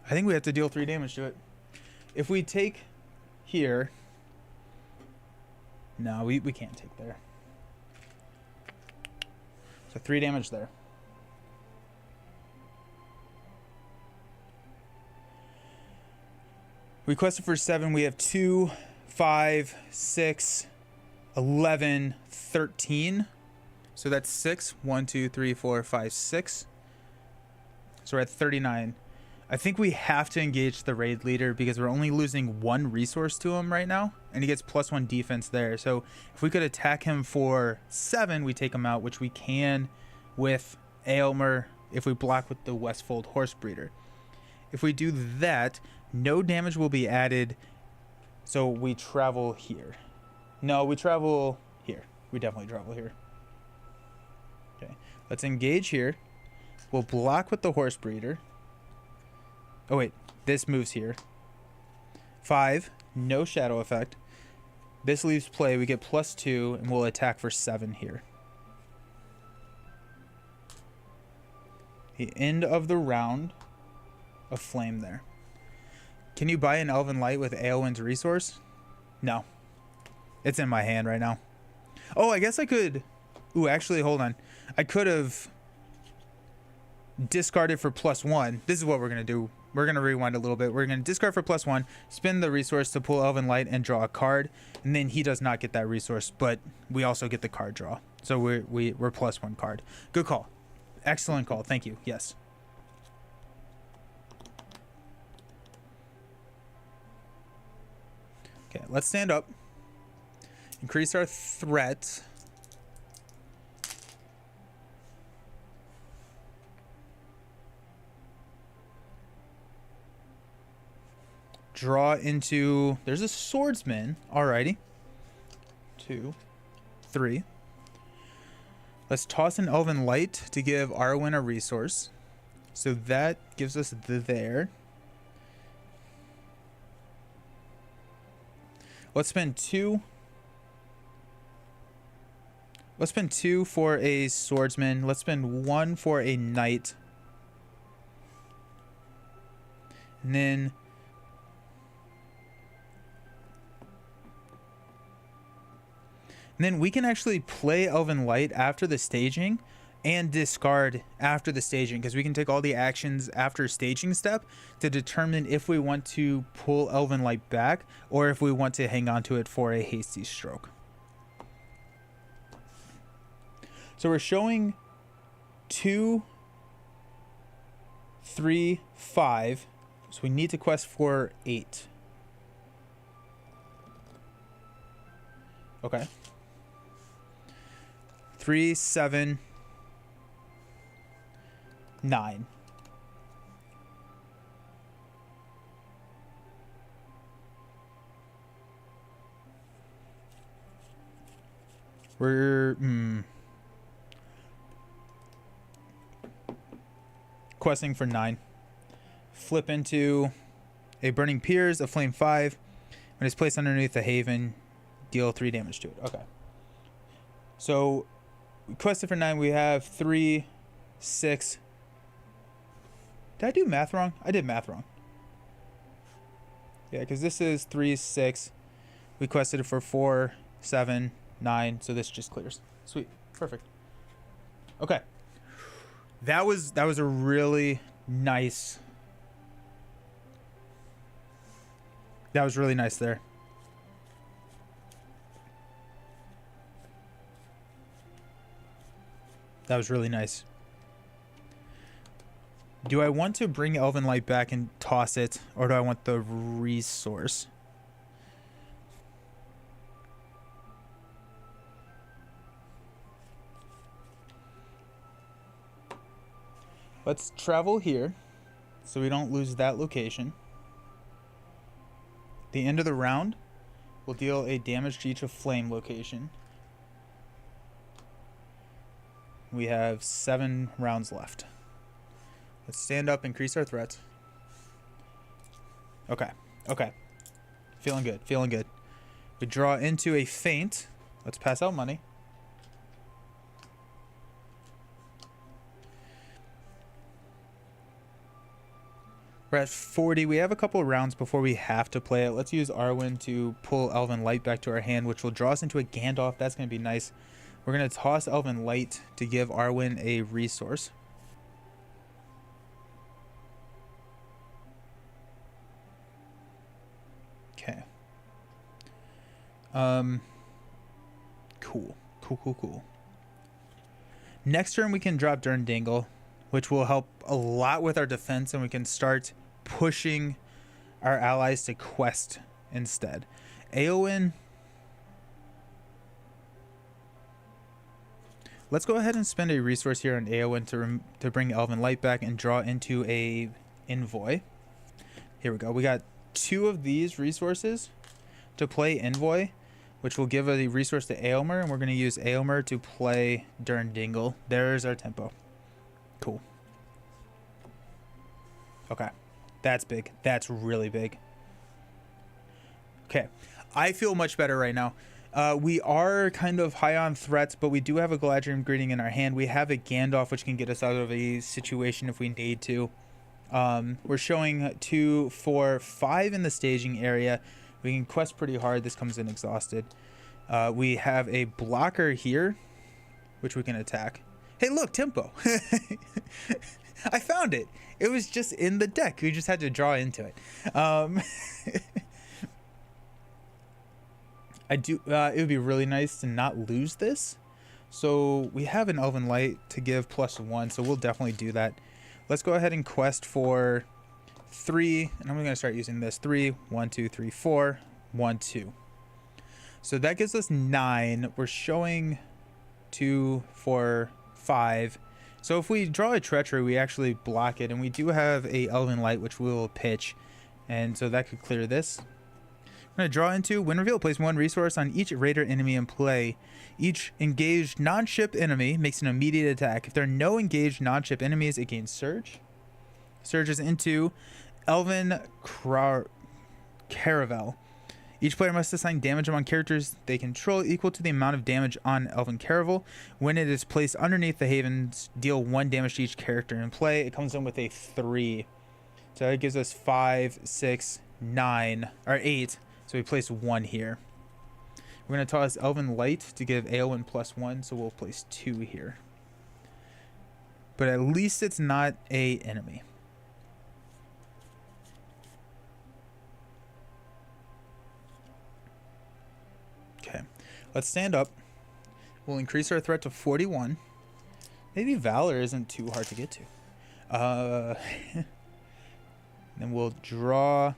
I think we have to deal 3 damage to it. If we take here... No, we can't take there. So 3 damage there. We quested for 7. We have 2, 5, 6, 11, 13. So that's 6. 1, 2, 3, 4, 5, 6. So we're at 39. I think we have to engage the raid leader because we're only losing 1 resource to him right now, and he gets +1 defense there. So if we could attack him for 7, we take him out, which we can with Aylmer if we block with the Westfold Horse Breeder. If we do that, no damage will be added. So we travel here. No, we travel here. We definitely travel here. Okay, let's engage here. We'll block with the Horse Breeder. Oh wait, this moves here. 5, no shadow effect. This leaves play. We get +2, and we'll attack for 7 here. The end of the round of flame there. Can you buy an Elven Light with Aelwyn's resource? No. It's in my hand right now. Oh, I guess I could... Ooh, actually, hold on. I could have discarded for +1. This is what we're going to do. We're going to rewind a little bit. We're going to discard for +1, spend the resource to pull Elven Light and draw a card, and then he does not get that resource, but we also get the card draw. So we're +1 card. Good call. Excellent call. Thank you. Yes. Okay, let's stand up. Increase our threat. Draw into... There's a swordsman. Alrighty. 2, 3. Let's toss an Elven Light to give Arwen a resource. So that gives us there. Let's spend 2. Let's spend 2 for a swordsman. Let's spend 1 for a knight. And then... we can actually play Elven Light after the staging and discard after the staging, because we can take all the actions after staging step to determine if we want to pull Elven Light back or if we want to hang on to it for a hasty stroke. So we're showing 2, 3, 5. So we need to quest for 8. Okay. 3, 7, 9. We're questing for 9. Flip into a Burning Piers, a Flame 5. When it's placed underneath the Haven, deal 3 damage to it. Okay. So we quested for 9. We have 3, 6. Did I do math wrong? I did math wrong. Yeah, because this is 3, 6. We quested it for 4, 7, 9. So this just clears. Sweet. Perfect. Okay. That was a really nice. That was really nice there. That was really nice. Do I want to bring Elven Light back and toss it, or do I want the resource? Let's travel here so we don't lose that location. The end of the round will deal a damage to each of flame location. We have 7 rounds left. Let's stand up, increase our threat. Okay. Okay. Feeling good. Feeling good. We draw into a feint. Let's pass out money. We're at 40. We have a couple of rounds before we have to play it. Let's use Arwen to pull Elven Light back to our hand, which will draw us into a Gandalf. That's going to be nice. We're going to toss Elven Light to give Arwen a resource. Cool. Cool. Next turn we can drop Durndingle, which will help a lot with our defense, and we can start pushing our allies to quest instead. Éowyn. Let's go ahead and spend a resource here on Éowyn to bring Elven Light back and draw into a Envoy. Here we go. We got 2 of these resources to play Envoy, which will give a resource to Éomer, and we're going to use Éomer to play Durndingle. There's our tempo. Cool. Okay. That's big. That's really big. Okay. I feel much better right now. We are kind of high on threats, but we do have a Galadriel Greeting in our hand. We have a Gandalf, which can get us out of a situation if we need to. We're showing 2, 4, 5 in the staging area. We can quest pretty hard. This comes in exhausted. We have a blocker here, which we can attack. Hey, look, tempo. I found it. It was just in the deck. We just had to draw into it. It would be really nice to not lose this. So we have an Elven Light to give +1, so we'll definitely do that. Let's go ahead and quest for 3, and I'm going to start using this. 3, 1, 2, 3, 4, 1, 2. So that gives us 9. We're showing 2, 4, 5. So if we draw a Treachery, we actually block it, and we do have a Elven Light, which we will pitch, and so that could clear this. We're going to draw into when revealed, place 1 resource on each raider enemy in play. Each engaged non-ship enemy makes an immediate attack. If there are no engaged non-ship enemies, it gains Surge. Surges into Elven Caravel. Each player must assign damage among characters they control equal to the amount of damage on Elven Caravel. When it is placed underneath the havens, deal 1 damage to each character in play. It comes in with a 3. So that gives us 5, 6, 9, or 8. So we place 1 here. We're going to toss Elven Light to give Éowyn +1, so we'll place 2 here. But at least it's not a enemy. Okay, let's stand up. We'll increase our threat to 41. Maybe Valor isn't too hard to get to. Then we'll draw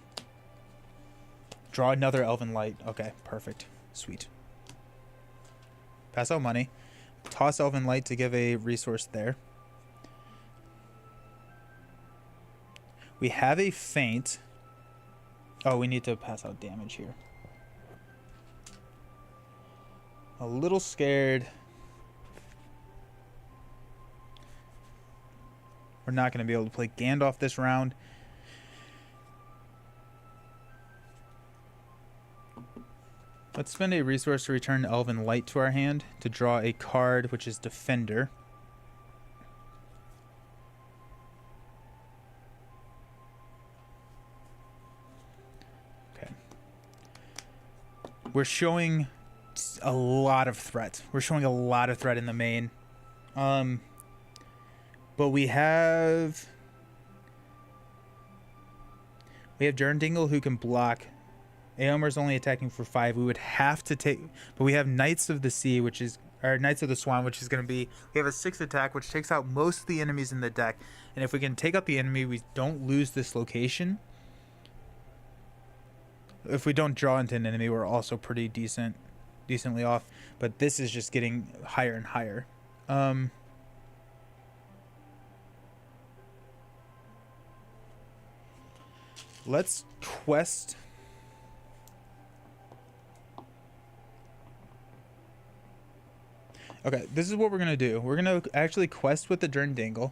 another Elven Light. Okay, perfect. Sweet. Pass out money. Toss Elven Light to give a resource there. We have a feint. Oh, we need to pass out damage here. A little scared. We're not going to be able to play Gandalf this round. Let's spend a resource to return Elven Light to our hand to draw a card, which is Defender. Okay. We're showing a lot of threat. We're showing a lot of threat in the main. But we have Durndingle who can block. Éomer's only attacking for 5. We would have to take, but we have Knights of the Sea, or Knights of the Swan, which is going to be, we have a 6 attack, which takes out most of the enemies in the deck. And if we can take out the enemy, we don't lose this location. If we don't draw into an enemy, we're also pretty decently off. But this is just getting higher and higher. Let's quest. Okay, this is what we're going to do. We're going to actually quest with the Durndingle,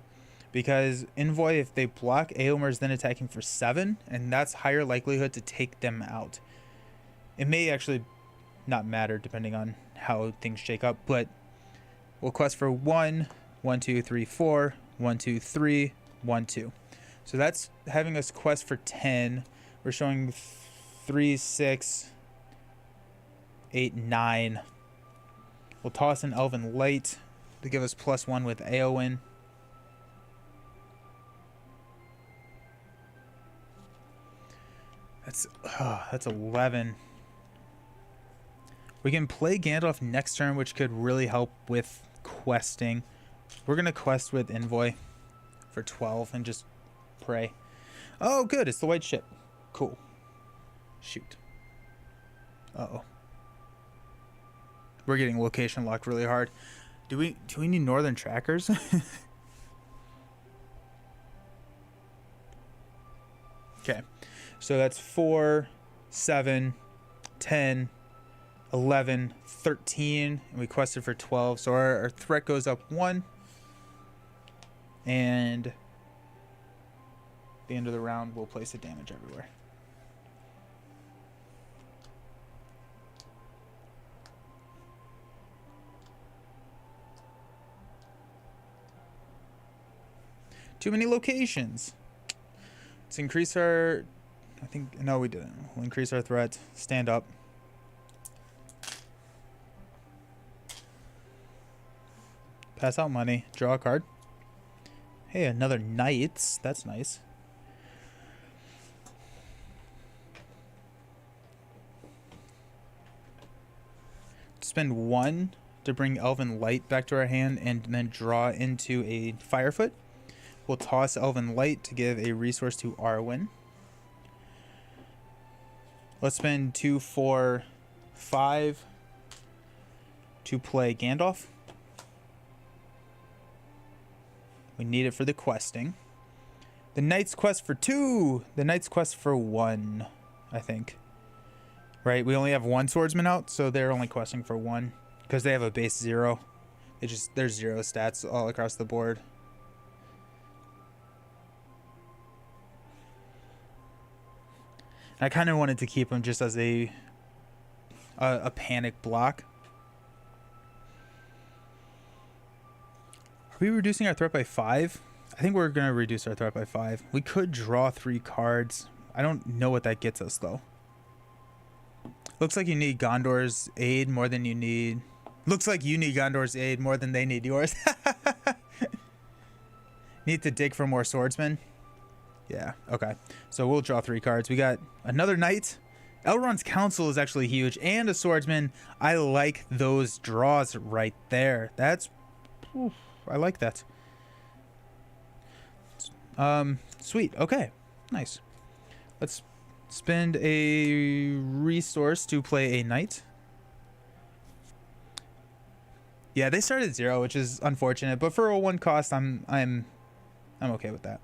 because Envoy, if they block, Éomer is then attacking for 7, and that's higher likelihood to take them out. It may actually not matter depending on how things shake up, but we'll quest for 1, 1, 2, 3, 4, 1, 2, 3, 1, 2. So that's having us quest for 10. We're showing 3, 6, 8, 9. We'll toss an Elven Light to give us +1 with Éowyn. That's 11. We can play Gandalf next turn, which could really help with questing. We're going to quest with Envoy for 12 and just pray. Oh, good. It's the white ship. Cool. Shoot. Uh-oh. We're getting location locked really hard. Do we need northern trackers? Okay. So that's 4, 7, 10, 11, 13. And we quested for 12. So our threat goes up 1. And at the end of the round, we'll place a damage everywhere. Too many locations. Let's increase our... I think... No, we didn't. We'll increase our threat. Stand up. Pass out money. Draw a card. Hey, another Knights. That's nice. Spend 1 to bring Elven Light back to our hand and then draw into a Firefoot. We'll toss Elven Light to give a resource to Arwen. Let's spend 2, 4, 5 to play Gandalf. We need it for the questing. The Knight's quest for 2. The Knight's quest for 1, I think. Right? We only have 1 swordsman out, so they're only questing for 1 because they have a base 0. There's 0 stats all across the board. I kind of wanted to keep him just as a panic block. Are we reducing our threat by 5? I think we're going to reduce our threat by 5. We could draw 3 cards. I don't know what that gets us, though. Looks like you need Gondor's aid more than you need... Looks like you need Gondor's aid more than they need yours. Need to dig for more swordsmen. Yeah, okay. So we'll draw 3 cards. We got another Knight. Elrond's Council is actually huge. And a swordsman. I like those draws right there. That's... Oof, I like that. Sweet. Okay. Nice. Let's spend a resource to play a Knight. Yeah, they started at 0, which is unfortunate. But for a 1 cost, I'm okay with that.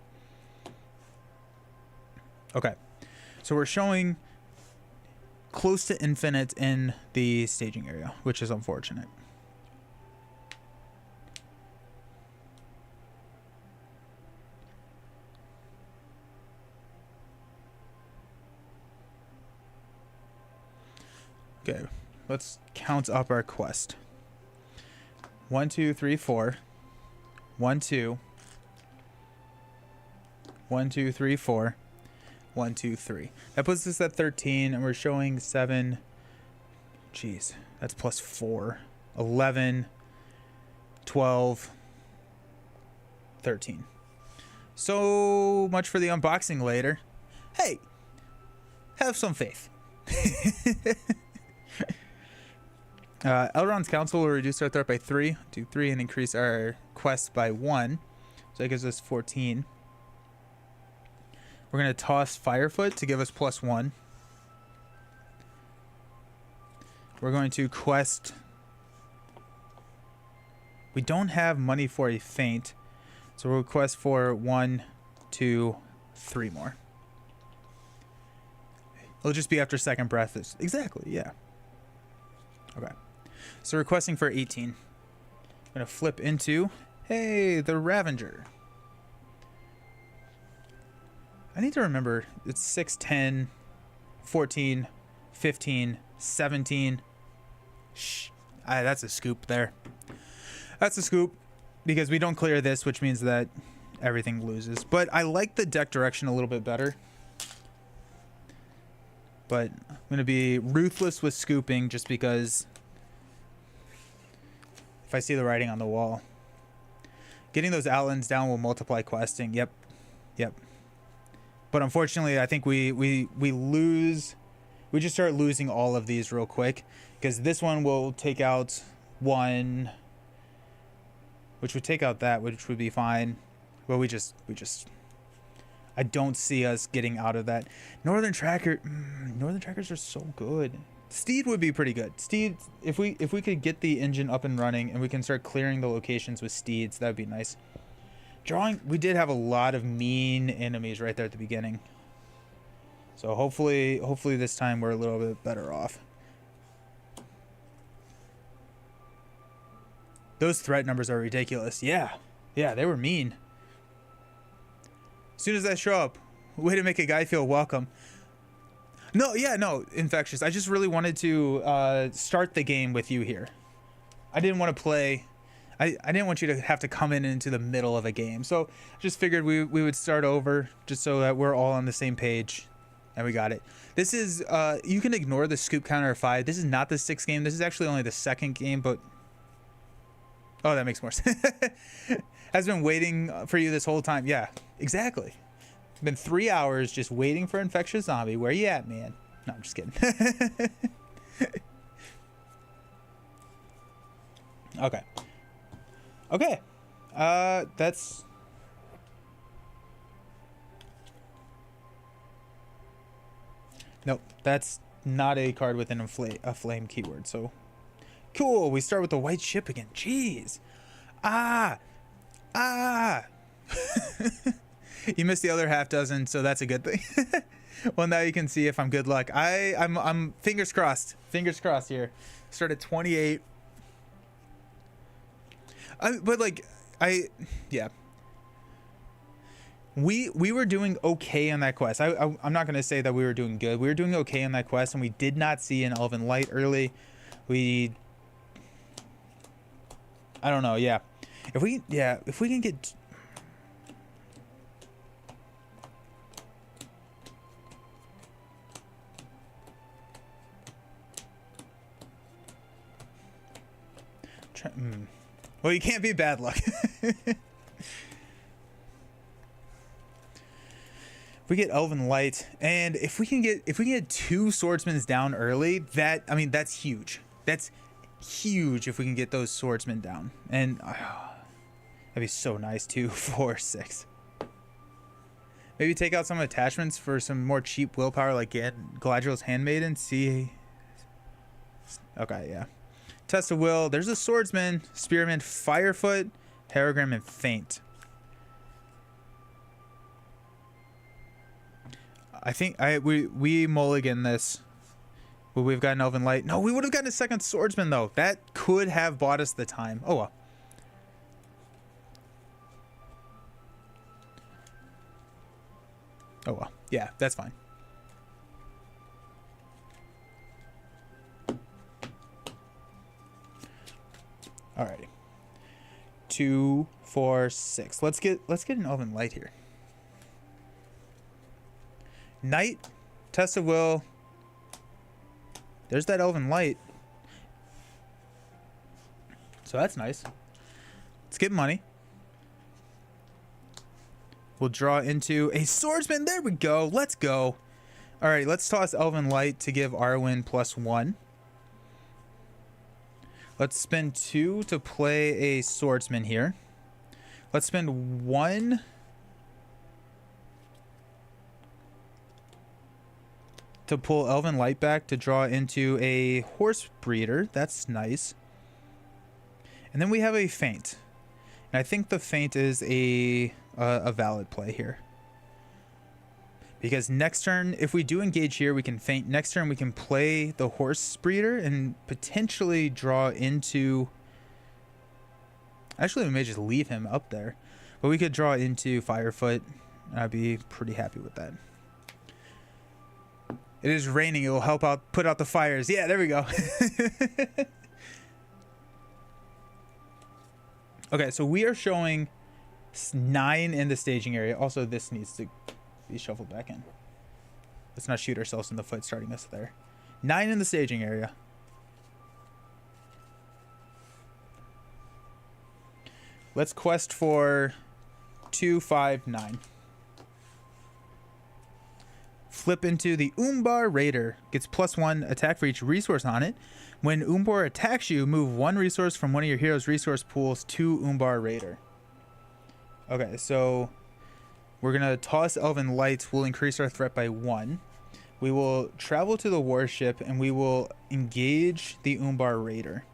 Okay, so we're showing close to infinite in the staging area, which is unfortunate. Okay, let's count up our quest. 1, 2, 3, 4. 1, 2. 1, 2, 3, 4. 1, 2, 3. That puts us at 13, and we're showing 7. Jeez, that's plus 4. 11, 12, 13. So much for the unboxing later. Hey, have some faith. Elrond's Council will reduce our threat by 3, 2, 3, and increase our quest by 1. So that gives us 14. We're going to toss Firefoot to give us plus 1. We're going to quest... We don't have money for a feint, so we'll quest for 1, 2, 3 more. It'll just be after second breath. Exactly, yeah. Okay. So we're questing for 18. I'm going to flip into... Hey, the Ravager. I need to remember, it's 6, 10, 14, 15, 17. Shh. That's a scoop there. That's a scoop because we don't clear this, which means that everything loses. But I like the deck direction a little bit better. But I'm going to be ruthless with scooping just because if I see the writing on the wall. Getting those Outlands down will multiply questing. Yep. But unfortunately, I think we lose we just start losing all of these real quick, because this one will take out one, which would take out that, which would be fine. Well, we just I don't see us getting out of that. Northern Trackers are so good. Steed would be pretty good. Steed, if we could get the engine up and running and we can start clearing the locations with steeds, that would be nice. Drawing, we did have a lot of mean enemies right there at the beginning. So hopefully this time we're a little bit better off. Those threat numbers are ridiculous. Yeah, they were mean. As soon as I show up, way to make a guy feel welcome. No, Infectious. I just really wanted to start the game with you here. I didn't want to play. I didn't want you to have to come into the middle of a game. So just figured we would start over just so that we're all on the same page. And we got it. This is, you can ignore the scoop counter of 5. This is not the 6th game. This is actually only the 2nd game, but... Oh, that makes more sense. Has been waiting for you this whole time. Yeah, exactly. Been 3 hours just waiting for Infectious Zombie. Where you at, man? No, I'm just kidding. Okay. That's... Nope, that's not a card within a flame keyword, so... Cool, we start with the white ship again. Jeez. You missed the other half dozen, so that's a good thing. Well, now you can see if I'm good luck. I'm fingers crossed. Fingers crossed here. Start at 28. Yeah. We were doing okay on that quest. I'm not gonna say that we were doing good. We were doing okay on that quest, and we did not see an Elven Light early. I don't know. Yeah, if we can get. Well, you can't be bad luck. If we get Elven Light, and if we can get 2 swordsmen down early, that's huge. That's huge if we can get those swordsmen down, and that'd be so nice too. 4, 6. Maybe take out some attachments for some more cheap willpower, like get Galadriel's Handmaiden. See. Okay, yeah. Test of Will. There's a swordsman, spearman, Firefoot, Haragram, and Feint. I think we mulligan this. Would we have gotten Elven Light? No, we would have gotten a second swordsman though. That could have bought us the time. Oh well. Oh well. Yeah, that's fine. Alrighty. 2, 4, 6. Let's get an Elven Light here. Knight, Test of Will. There's that Elven Light. So that's nice. Let's get money. We'll draw into a swordsman. There we go. Let's go. All right, let's toss Elven Light to give Arwen +1. Let's spend 2 to play a swordsman here. Let's spend 1 to pull Elven Light back to draw into a horse breeder. That's nice. And then we have a feint. And I think the feint is a valid play here. Because next turn, if we do engage here, we can feint. Next turn, we can play the horse breeder and potentially draw into... Actually, we may just leave him up there. But we could draw into Firefoot. And I'd be pretty happy with that. It is raining. It will help out, put out the fires. Yeah, there we go. Okay, so we are showing 9 in the staging area. Also, this needs to be shuffled back in. Let's not shoot ourselves in the foot starting us there. 9 in the staging area. Let's quest for 2, 5, 9. flip into the Umbar Raider. Gets +1 attack for each resource on it. When Umbar attacks you, move 1 resource from one of your hero's resource pools to Umbar Raider. Okay, so we're going to toss Elven Light. We'll increase our threat by 1. We will travel to the warship and we will engage the Umbar Raider.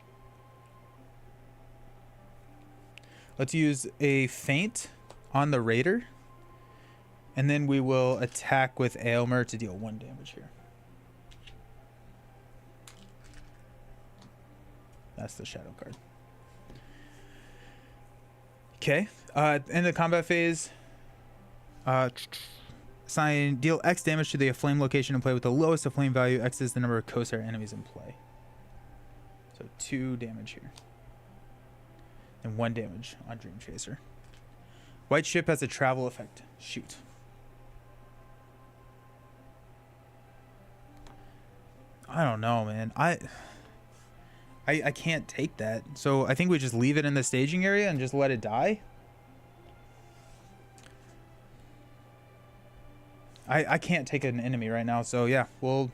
Let's use a feint on the Raider. And then we will attack with Aylmer to deal 1 damage here. That's the shadow card. Okay. In the combat phase, deal X damage to the Aflame location and play with the lowest Aflame value. X is the number of Corsair enemies in play. So 2 damage here. And 1 damage on Dream Chaser. White Ship has a travel effect. Shoot. I don't know, man. I can't take that. So I think we just leave it in the staging area and just let it die. I can't take an enemy right now, so yeah, we'll...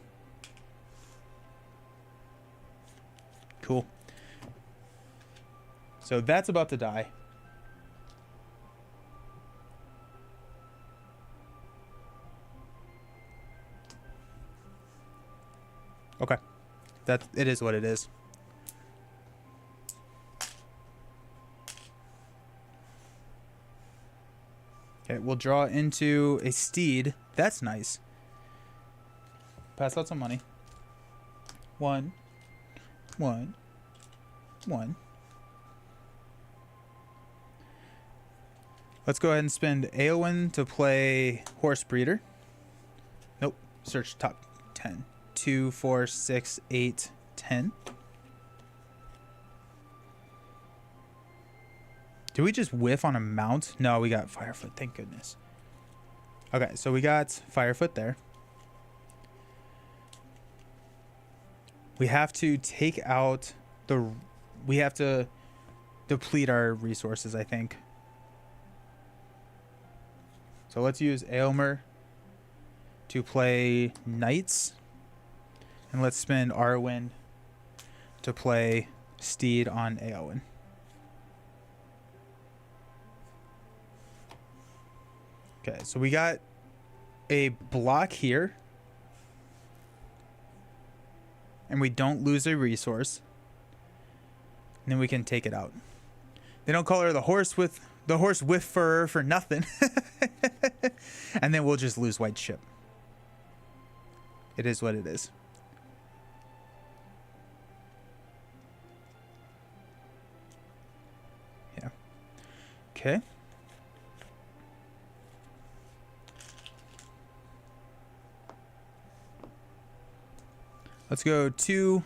Cool. So that's about to die. Okay. It is what it is. Okay, we'll draw into a steed. That's nice. Pass out some money. 1, 1, 1. Let's go ahead and spend Eowyn to play Horse Breeder. Nope. Search top 10. 2, 4, 6, 8, 10. Do we just whiff on a mount? No, we got Firefoot. Thank goodness. Okay, so we got Firefoot there. We have to take out the... We have to deplete our resources, I think. So let's use Aylmer to play Knights. And let's spend Arwen to play Steed on Eowyn. Okay, so we got a block here. And we don't lose a resource. And then we can take it out. They don't call her the horse with fur for nothing. And then we'll just lose White Ship. It is what it is. Yeah. Okay. Let's go 2,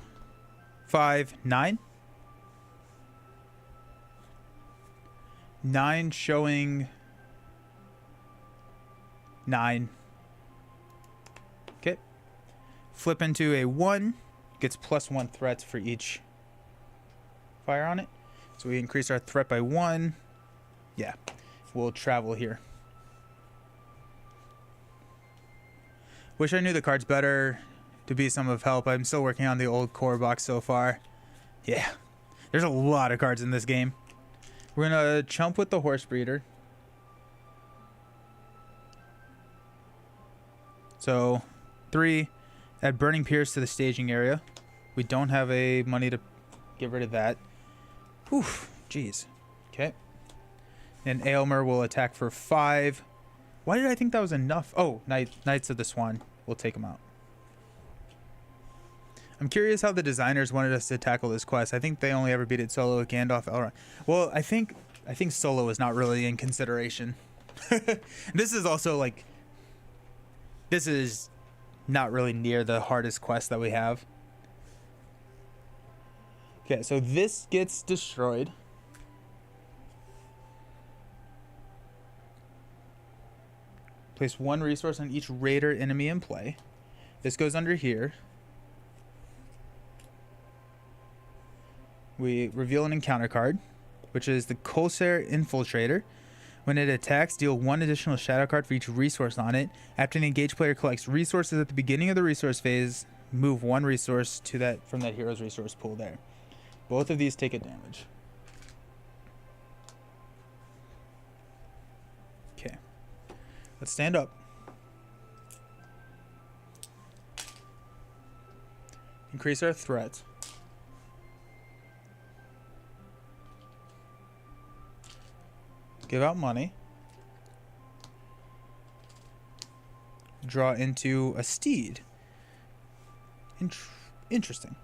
5, 9. 9 showing 9. Okay. Flip into a 1. Gets +1 threats for each fire on it. So we increase our threat by 1. Yeah. We'll travel here. Wish I knew the cards better to be some of help. I'm still working on the old core box so far. Yeah. There's a lot of cards in this game. We're going to chump with the Horse Breeder. So, 3. Add Burning Pierce to the staging area. We don't have a money to get rid of that. Whew. Jeez. Okay. And Aylmer will attack for 5. Why did I think that was enough? Oh, Knights of the Swan. We'll take them out. I'm curious how the designers wanted us to tackle this quest. I think they only ever beat it solo with Gandalf, Elrond. Well, I think solo is not really in consideration. This is also like... This is not really near the hardest quest that we have. Okay, so this gets destroyed. Place 1 resource on each raider enemy in play. This goes under here. We reveal an encounter card, which is the Corsair Infiltrator. When it attacks, deal 1 additional shadow card for each resource on it. After the engaged player collects resources at the beginning of the resource phase, move 1 resource to that from that hero's resource pool there. Both of these take a damage. Okay. Let's stand up. Increase our threat. Give out money. Draw into a steed. Interesting.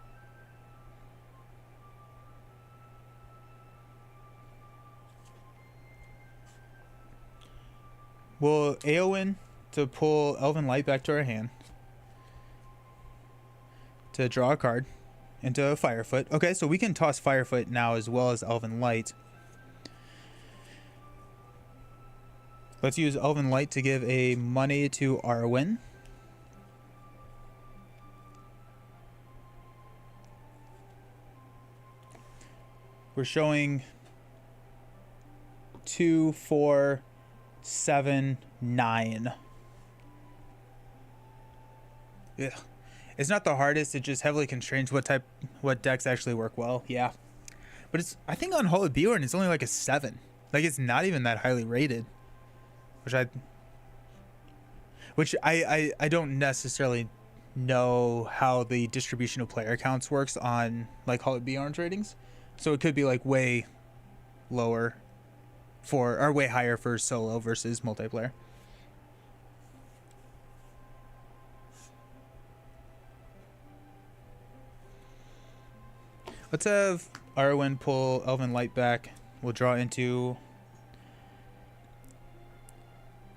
We'll Éowyn to pull Elven Light back to our hand. To draw a card into a Firefoot. Okay, so we can toss Firefoot now as well as Elven Light. Let's use Elven Light to give a money to Arwen. We're showing 2, 4, 7, 9. Yeah. It's not the hardest, it just heavily constrains what decks actually work well. Yeah. But it's, I think on Hall of Bjorn it's only like a 7. Like it's not even that highly rated. Which I don't necessarily know how the distribution of player counts works on like Hall of Bjorn's ratings. So it could be like way lower for, or way higher for solo versus multiplayer. Let's have Arwen pull Elven Light back. We'll draw into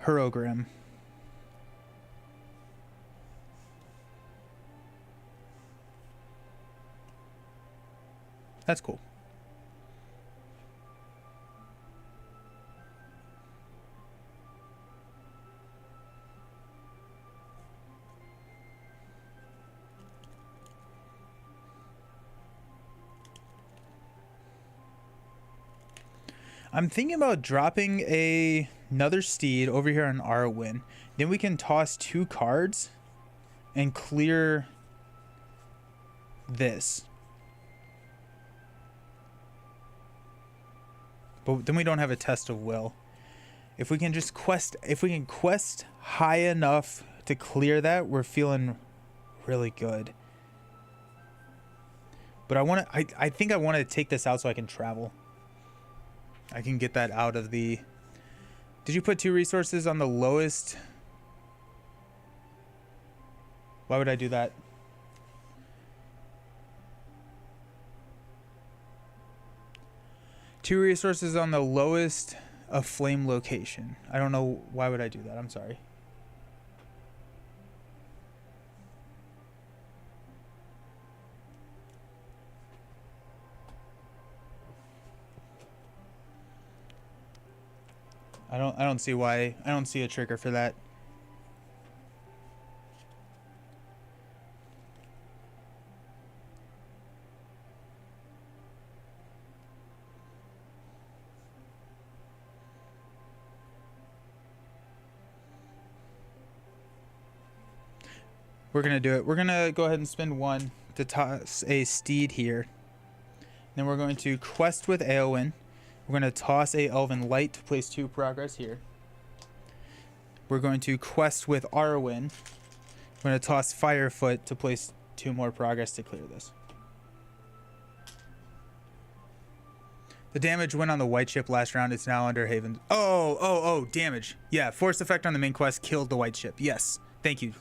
Hurogrim. That's cool. I'm thinking about dropping another steed over here on Arwen. Then we can toss 2 cards and clear this. But then we don't have a test of will. If we can just quest, if we can quest high enough to clear that, we're feeling really good. But I think I want to take this out so I can travel. I can get that out of the... Did you put 2 resources on the lowest? Why would I do that? Two resources on the lowest of flame location. I don't know. Why would I do that? I'm sorry. I don't see why. I don't see a trigger for that. We're going to do it. We're going to go ahead and spend 1 to toss a steed here. Then we're going to quest with Éowyn. We're going to toss a Elven Light to place 2 progress here. We're going to quest with Arwen. We're going to toss Firefoot to place 2 more progress to clear this. The damage went on the white ship last round. It's now under Haven. Oh, damage. Yeah, force effect on the main quest killed the white ship. Yes. Thank you.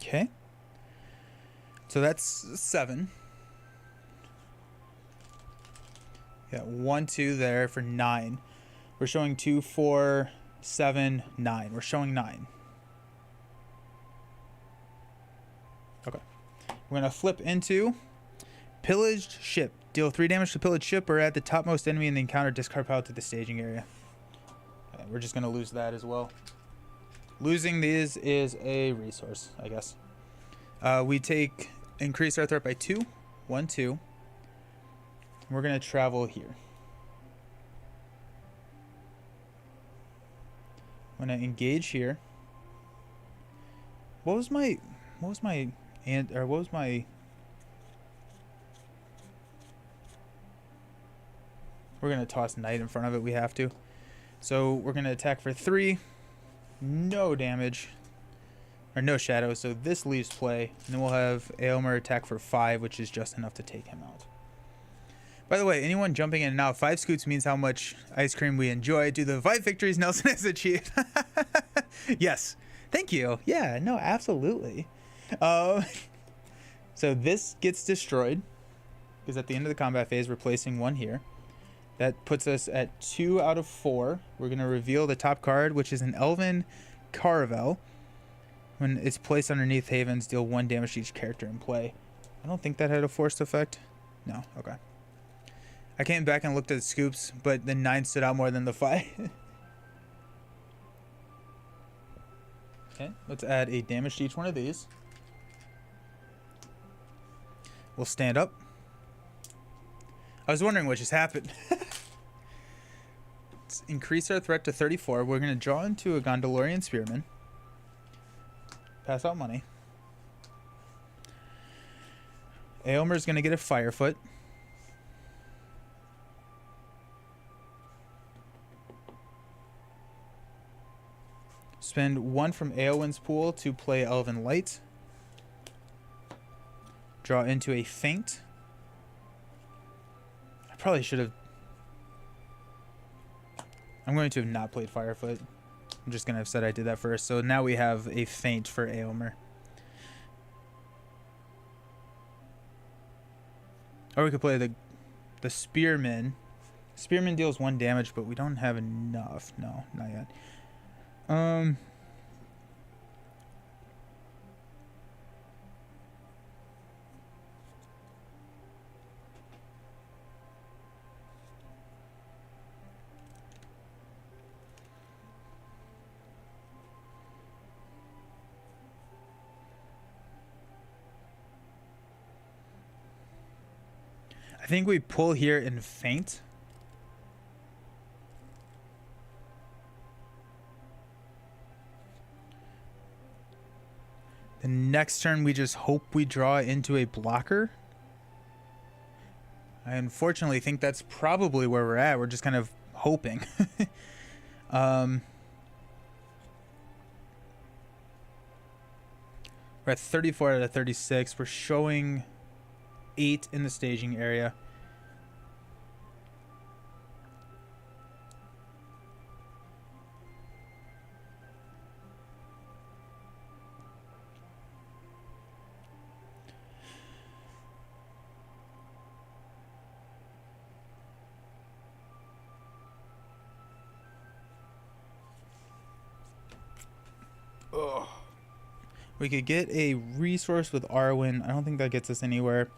Okay. So that's 7. Yeah, 1, 2 there for 9. We're showing 2, 4, 7, 9. We're showing 9. Okay. We're going to flip into Pillaged Ship. Deal 3 damage to Pillaged Ship or add the topmost enemy in the encounter discard pile to the staging area. Okay, we're just going to lose that as well. Losing these is a resource, I guess. We take increase our threat by 2. 1, 2. We're going to travel here. I'm going to engage here. What was my we're going to toss knight in front of it. We have to. So we're going to attack for 3. No damage. Or no shadow. So this leaves play. And then we'll have Aylmer attack for 5, which is just enough to take him out. By the way, anyone jumping in and out, 5 scoots means how much ice cream we enjoy. Do the 5 victories Nelson has achieved. Yes. Thank you. Yeah, no, absolutely. So this gets destroyed. Because at the end of the combat phase, we're placing 1 here. That puts us at 2 out of 4. We're going to reveal the top card, which is an Elven Caravel. When it's placed underneath Havens, deal 1 damage to each character in play. I don't think that had a forced effect. No, okay. I came back and looked at the scoops, but the 9 stood out more than the 5. Okay, let's add a damage to each one of these. We'll stand up. I was wondering what just happened. Let's increase our threat to 34. We're going to draw into a Gondorian Spearman. Pass out money. Aylmer's going to get a Firefoot. Spend 1 from Eowyn's pool to play Elven Light. Draw into a Feint. I probably should have... I'm going to have not played Firefoot. I'm just going to have said I did that first. So now we have a Feint for Aylmer. Or we could play the Spearman. Spearman deals 1 damage, but we don't have enough. No, not yet. I think we pull here and Feint. The next turn we just hope we draw into a blocker. I unfortunately think that's probably where we're at. We're just kind of hoping. We're at 34 out of 36. We're showing 8 in the staging area. Ugh. We could get a resource with Arwen. I don't think that gets us anywhere.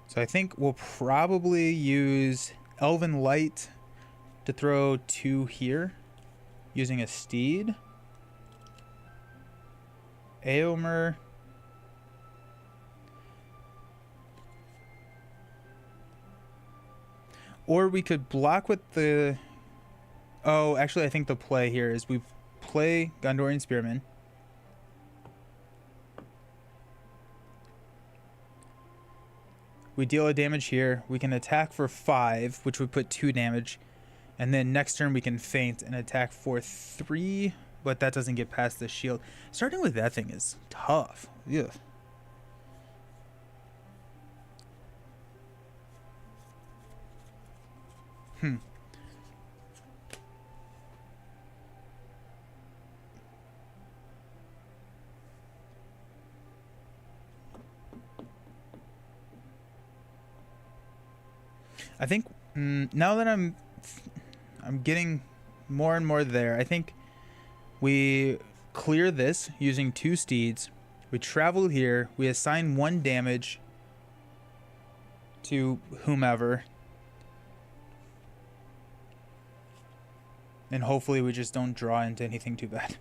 So I think we'll probably use Elven Light to throw 2 here, using a Steed. Aylmer. Or we could block with the... Oh, actually, I think the play here is we play Gondorian Spearman. We deal a damage here. We can attack for 5, which would put 2 damage. And then next turn we can Feint and attack for 3, but that doesn't get past the shield. Starting with that thing is tough. Yeah. I think now that I'm getting more and more there, I think we clear this using 2 steeds. We travel here. We assign 1 damage to whomever. And hopefully we just don't draw into anything too bad.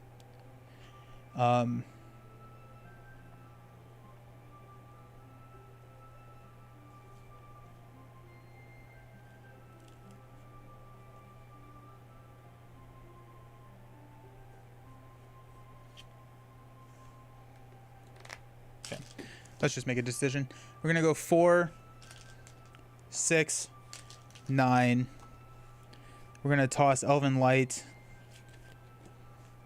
Let's just make a decision. We're gonna go 4, 6, 9. We're gonna toss Elven Light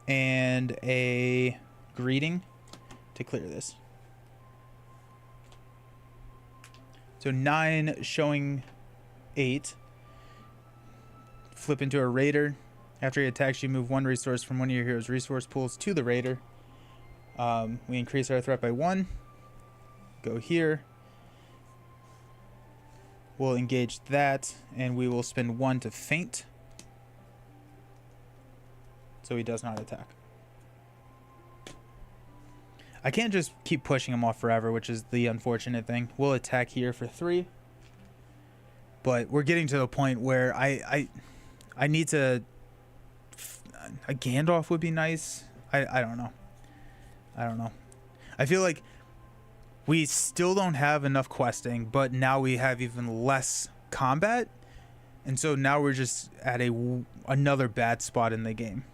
and a Greeting to clear this. So 9 showing 8. Flip into a Raider. After he attacks, you move 1 resource from one of your hero's resource pools to the Raider. We increase our threat by 1. Go here. We'll engage that, and we will spend 1 to feint. So he does not attack. I can't just keep pushing him off forever, which is the unfortunate thing. We'll attack here for 3. But we're getting to the point where I need to... A Gandalf would be nice. I don't know. I don't know. I feel like we still don't have enough questing, but now we have even less combat. And so now we're just at another bad spot in the game.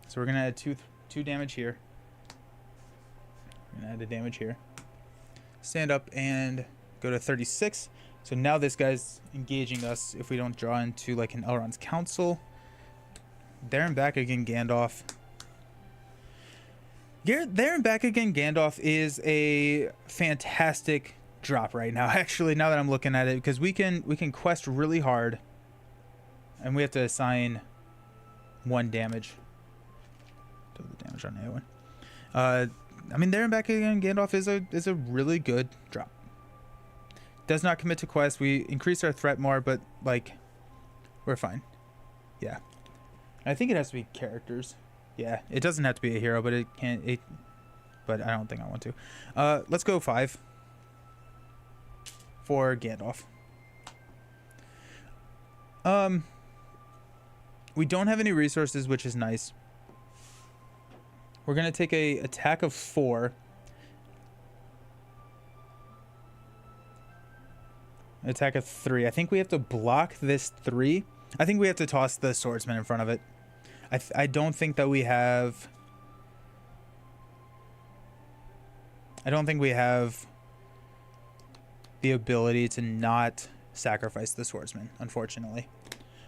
So we're going to add 2 damage here. We're going to add a damage here. Stand up and go to 36. So now this guy's engaging us if we don't draw into like an Elrond's Council. There and back again, Gandalf. There and back again, Gandalf is a fantastic drop right now. Actually, now that I'm looking at it, because we can quest really hard, and we have to assign 1 damage. Do the damage on A1. I mean, there and back again, Gandalf is a really good drop. Does not commit to quest. We increase our threat more, but like, we're fine. Yeah. I think it has to be characters. Yeah, it doesn't have to be a hero, but it can. But I don't think I want to. Let's go 5 for Gandalf. We don't have any resources, which is nice. We're gonna take a attack of 4. Attack of 3. I think we have to block this 3. I think we have to toss the swordsman in front of it. I don't think that we have... I don't think we have the ability to not sacrifice the swordsman, unfortunately.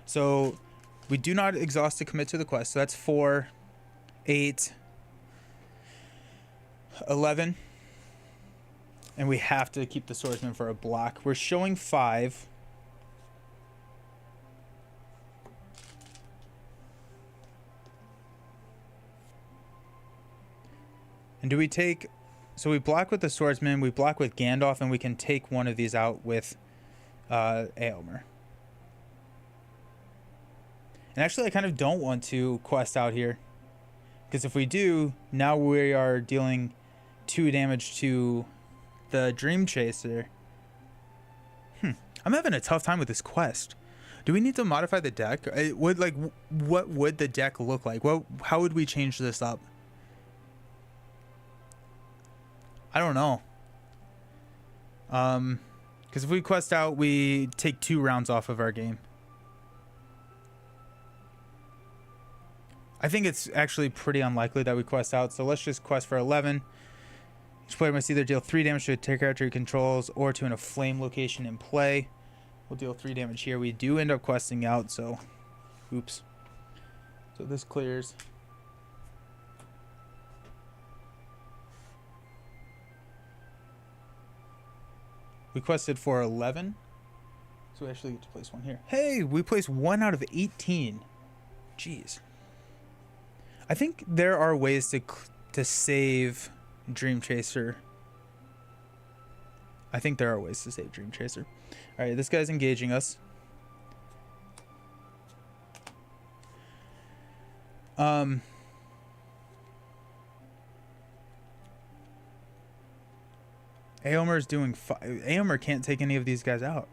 So we do not exhaust to commit to the quest. So that's 4, 8, 11. And we have to keep the swordsman for a block. We're showing 5. And do we take... So we block with the swordsman, we block with Gandalf, and we can take one of these out with Éomer. And actually, I kind of don't want to quest out here. Because if we do, now we are dealing 2 damage to the Dream Chaser. I'm having a tough time with this quest. Do we need to modify the deck? What would the deck look like? How would we change this up? I don't know. Because if we quest out, we take 2 rounds off of our game. I think it's actually pretty unlikely that we quest out, so let's just quest for 11. Each player must either deal 3 damage to a character he controls or to a flame location in play. We'll deal 3 damage here. We do end up questing out, so oops. So this clears. We quested for 11, so we actually get to place 1 here. Hey, we placed 1 out of 18. Jeez. I think there are ways to save Dream Chaser. I think there are ways to save Dream Chaser. All right, this guy's engaging us. Éomer is doing... Éomer can't take any of these guys out.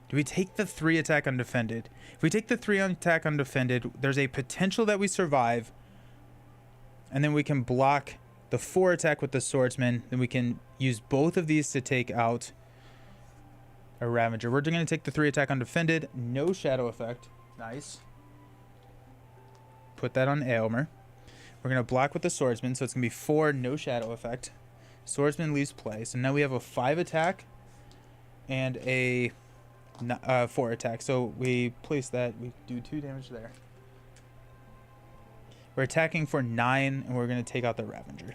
Do we take the 3 attack undefended? If we take the 3 attack undefended, there's a potential that we survive. And then we can block the 4 attack with the swordsman. Then we can use both of these to take out a Ravager. We're going to take the 3 attack undefended. No shadow effect. Nice. Put that on Éomer. We're going to block with the swordsman. So it's going to be 4, no shadow effect. Swordsman leaves play. So now we have a 5 attack and a 4 attack. So we place that. We do 2 damage there. We're attacking for 9, and we're going to take out the Ravager.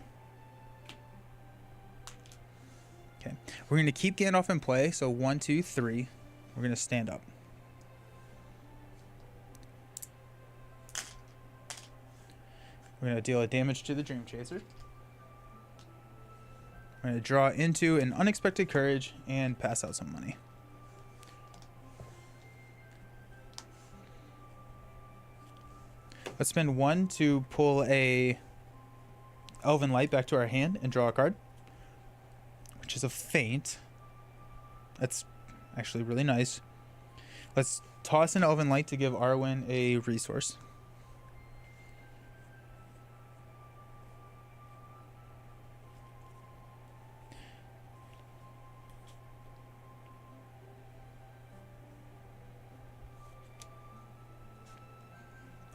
Okay. We're going to keep Gandalf in play. So 1, 2, 3. We're going to stand up. We're going to deal a damage to the Dream Chaser. We're going to draw into an Unexpected Courage and pass out some money. Let's spend 1 to pull a Elven Light back to our hand and draw a card, which is a Feint. That's actually really nice. Let's toss an Elven Light to give Arwen a resource.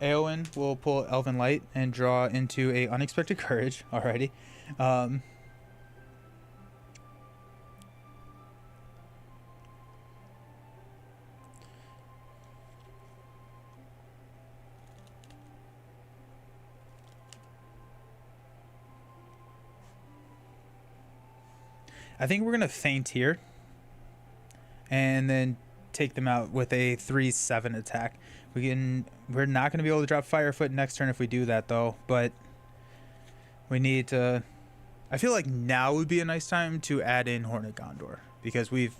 Eowyn will pull Elven Light and draw into a Unexpected Courage. Alrighty. I think we're going to Feint here and then take them out with a 3/7 attack. We're not going to be able to drop Firefoot next turn if we do that, though, but we need to... I feel like now would be a nice time to add in Horn of Gondor, because we've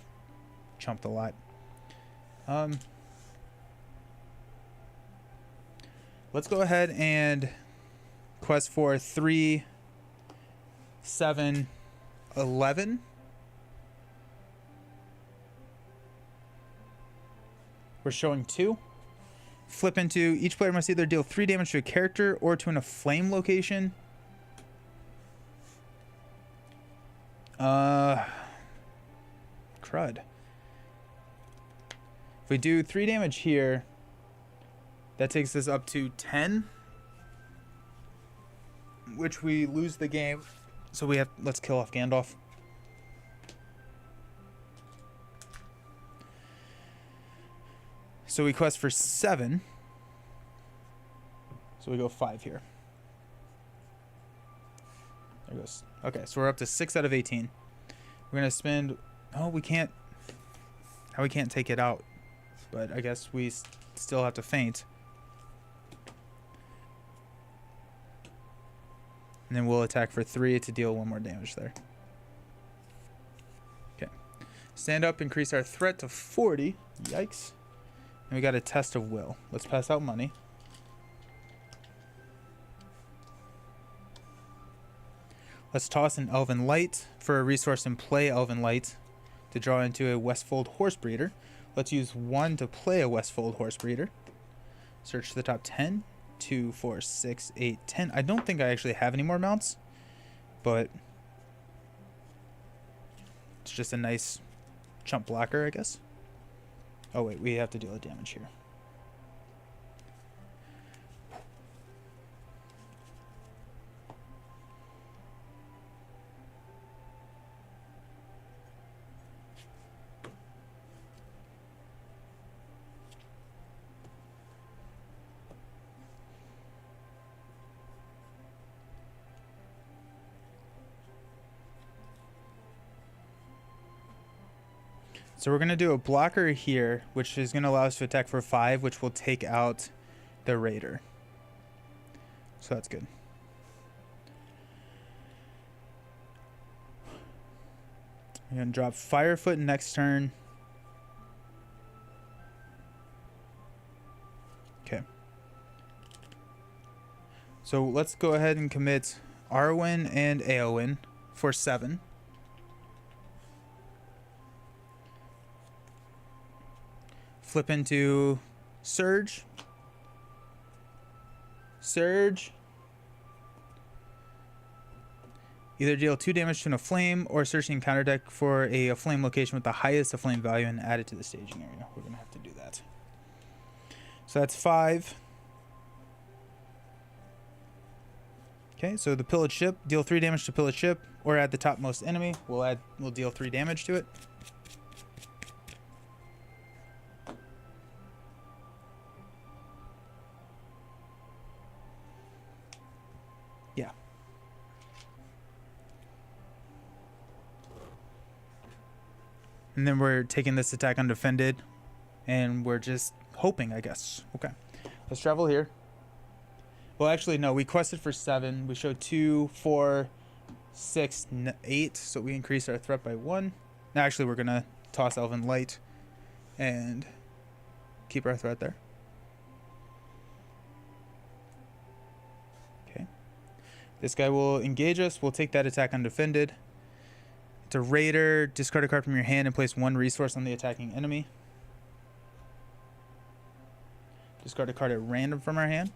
chumped a lot. Let's go ahead and quest for 3, 7, 11. We're showing 2. Flip into each player must either deal 3 damage to a character or to a flame location. Crud. If we do 3 damage here, that takes us up to 10, which we lose the game. So let's kill off Gandalf. So we quest for 7. So we go 5 here. There goes. Okay, so we're up to 6 out of 18. We're going to spend... Oh, we can't... How we can't take it out. But I guess we still have to Feint. And then we'll attack for 3 to deal 1 more damage there. Okay. Stand up, increase our threat to 40. Yikes. And we got a Test of Will. Let's pass out money. Let's toss an Elven Light for a resource and play Elven Light to draw into a Westfold Horsebreeder. Let's use 1 to play a Westfold Horsebreeder. Search the top 10. 2, 4, 6, 8, 10. I don't think I actually have any more mounts, but it's just a nice chump blocker, I guess. Oh wait, we have to deal the damage here. So we're going to do a blocker here, which is going to allow us to attack for 5, which will take out the Raider. So that's good. We're going to drop Firefoot next turn. Okay. So let's go ahead and commit Arwen and Eowyn for 7. Flip into Surge. Surge. Either deal 2 damage to a flame or search the encounter deck for a flame location with the highest flame value and add it to the staging area. We're going to have to do that. So that's 5. Okay, so the Pillaged Ship. Deal 3 damage to Pillaged Ship or at the topmost enemy. We'll deal 3 damage to it. Yeah. And then we're taking this attack undefended, and we're just hoping, I guess. Okay. Let's travel here. Well, actually, no. We quested for 7. We showed 2, 4, 6, 8. So we increased our threat by 1. Now, actually, we're going to toss Elven Light and keep our threat there. Okay. This guy will engage us. We'll take that attack undefended. It's a raider. Discard a card from your hand and place 1 resource on the attacking enemy. Discard a card at random from our hand.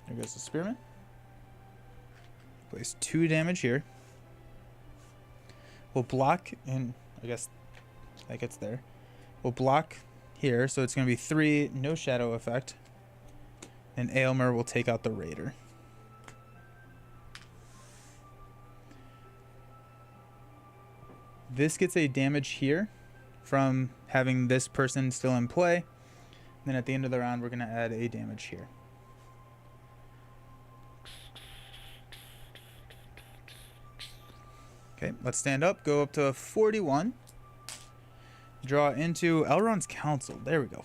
There goes the Spearman. Place 2 damage here. We'll block, and I guess that gets there. We'll block here, so it's going to be 3, no shadow effect. And Aylmer will take out the raider. This gets a damage here from having this person still in play. And then at the end of the round, we're going to add a damage here. Okay, let's stand up, go up to 41. Draw into Elrond's Council. There we go.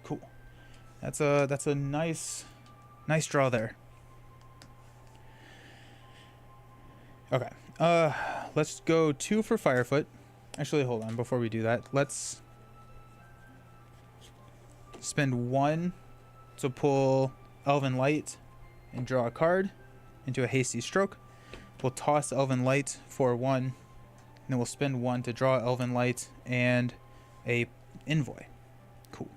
Cool. That's a nice draw there. Okay. Let's go 2 for Firefoot. Actually, hold on. Before we do that, let's spend 1 to pull Elven Light and draw a card into a hasty stroke. We'll toss Elven Light for 1, and then we'll spend 1 to draw Elven Light and a Envoy. Cool.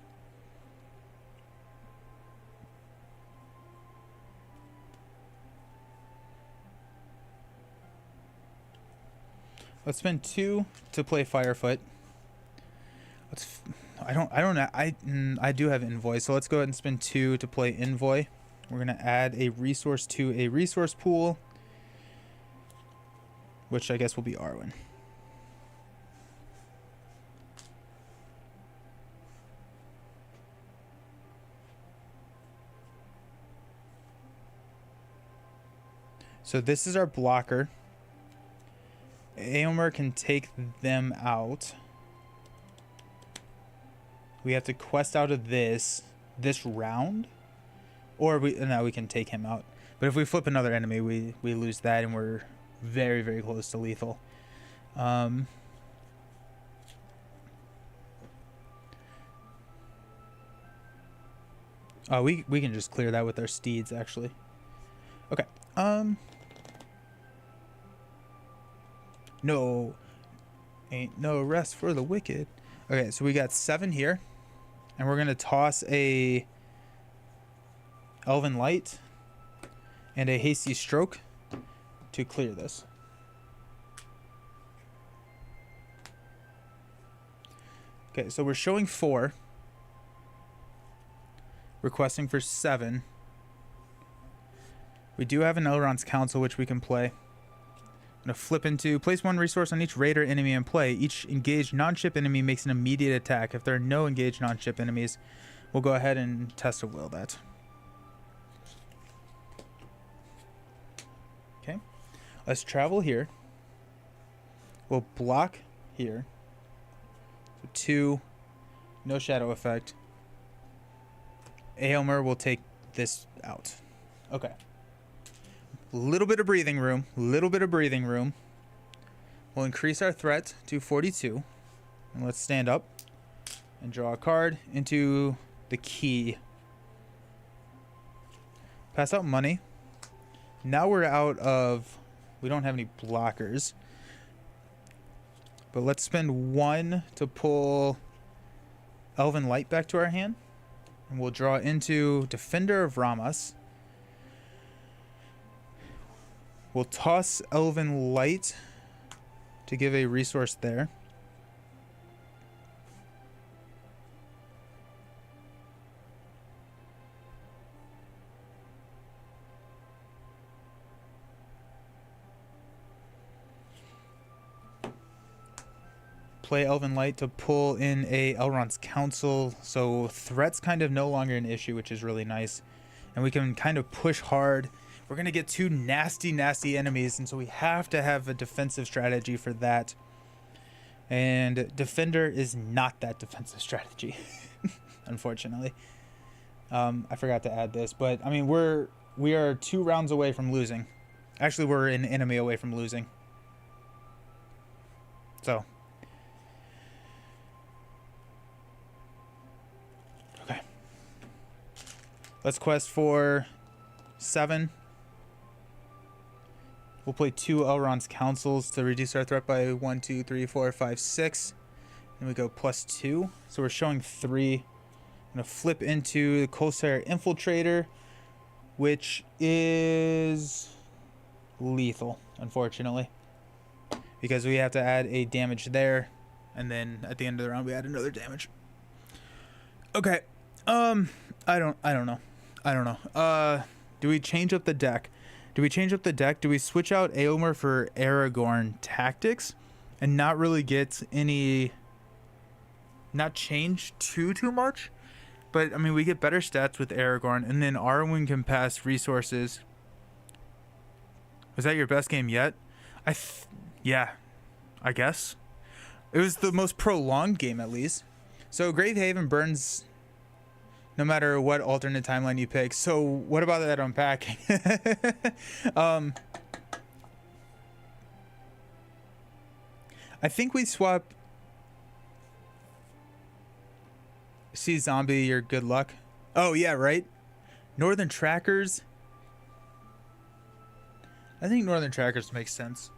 Let's spend 2 to play Firefoot. I do have Envoy, so let's go ahead and spend 2 to play Envoy. We're gonna add a resource to a resource pool, which I guess will be Arwen. So this is our blocker. Aylmer can take them out. We have to quest out of this round, or we can take him out. But if we flip another enemy, we lose that, and we're very, very close to lethal. We can just clear that with our steeds, actually. Okay. No. Ain't no rest for the wicked. Okay, so we got 7 here. And we're going to toss a Elven Light and a Hasty Stroke to clear this. Okay, so we're showing 4. Requesting for 7. We do have an Elrond's Council, which we can play. I'm going to flip into, place 1 resource on each raider enemy in play. Each engaged non-ship enemy makes an immediate attack. If there are no engaged non-ship enemies, we'll go ahead and test of will that. Okay. Let's travel here. We'll block here. So 2, no shadow effect. Aylmer will take this out. Okay. Little bit of breathing room. We'll increase our threat to 42. And let's stand up and draw a card into the key. Pass out money. Now we're out of... We don't have any blockers. But let's spend 1 to pull Elven Light back to our hand. And we'll draw into Defender of Rammas. We'll toss Elven Light to give a resource there. play Elven Light to pull in a Elrond's Council, so threat's kind of no longer an issue, which is really nice. And we can kind of push hard. We're going to get two nasty, nasty enemies, and so we have to have a defensive strategy for that. And Defender is not that defensive strategy, unfortunately. I forgot to add this, but I mean, we are 2 rounds away from losing. Actually, we're an enemy away from losing. So. Okay. Let's quest for 7. We'll play 2 Elrond's Councils to reduce our threat by 1, 2, 3, 4, 5, 6. And we go +2. So we're showing 3. I'm going to flip into the Corsair Infiltrator, which is lethal, unfortunately. Because we have to add a damage there. And then at the end of the round, we add another damage. Okay. I don't know. Do we change up the deck? Do we switch out Eomer for Aragorn Tactics and not really get any, not change too much? But, I mean, we get better stats with Aragorn, and then Arwen can pass resources. Was that your best game yet? Yeah, I guess. It was the most prolonged game, at least. So, Gravehaven burns no matter what alternate timeline you pick. So what about that unpacking? I think we swap. See zombie, your good luck. Oh yeah, right. Northern Trackers. I think Northern Trackers makes sense.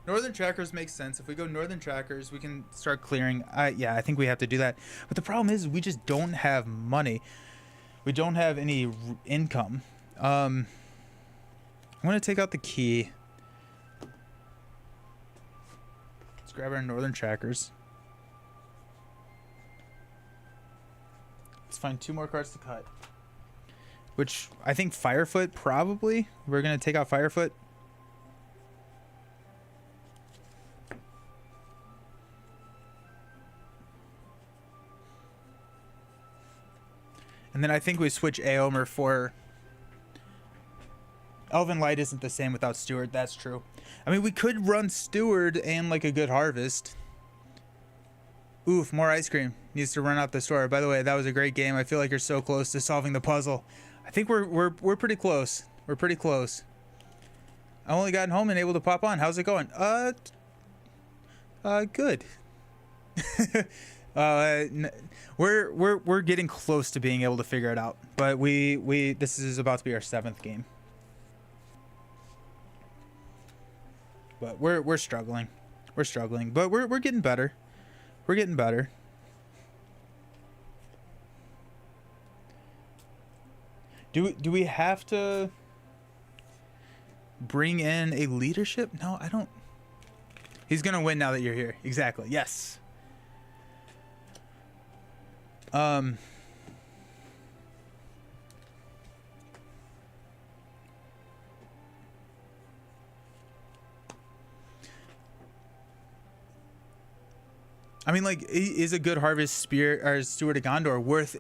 Northern Trackers makes sense. If we go Northern Trackers, we can start clearing. Yeah, I think we have to do that. But the problem is we just don't have money. We don't have any income. I'm going to take out the key. Let's grab our Northern Trackers. Let's find 2 more cards to cut. Which I think Firefoot probably. We're going to take out Firefoot. And then I think we switch Eomer for Elven Light. Isn't the same without Steward. That's true. I mean, we could run Steward and like a good harvest. Oof, more ice cream. Needs to run out the store. By the way, that was a great game. I feel like you're so close to solving the puzzle. I think we're pretty close. We're pretty close. I only gotten home and able to pop on. How's it going? Good. We're getting close to being able to figure it out, but this is about to be our 7th game. But we're struggling. We're struggling, but we're getting better. We're getting better. Do we have to bring in a leadership? No, I don't. He's gonna win now that you're here. Exactly. Yes. I mean, like, is a good harvest spear or Steward of Gondor worth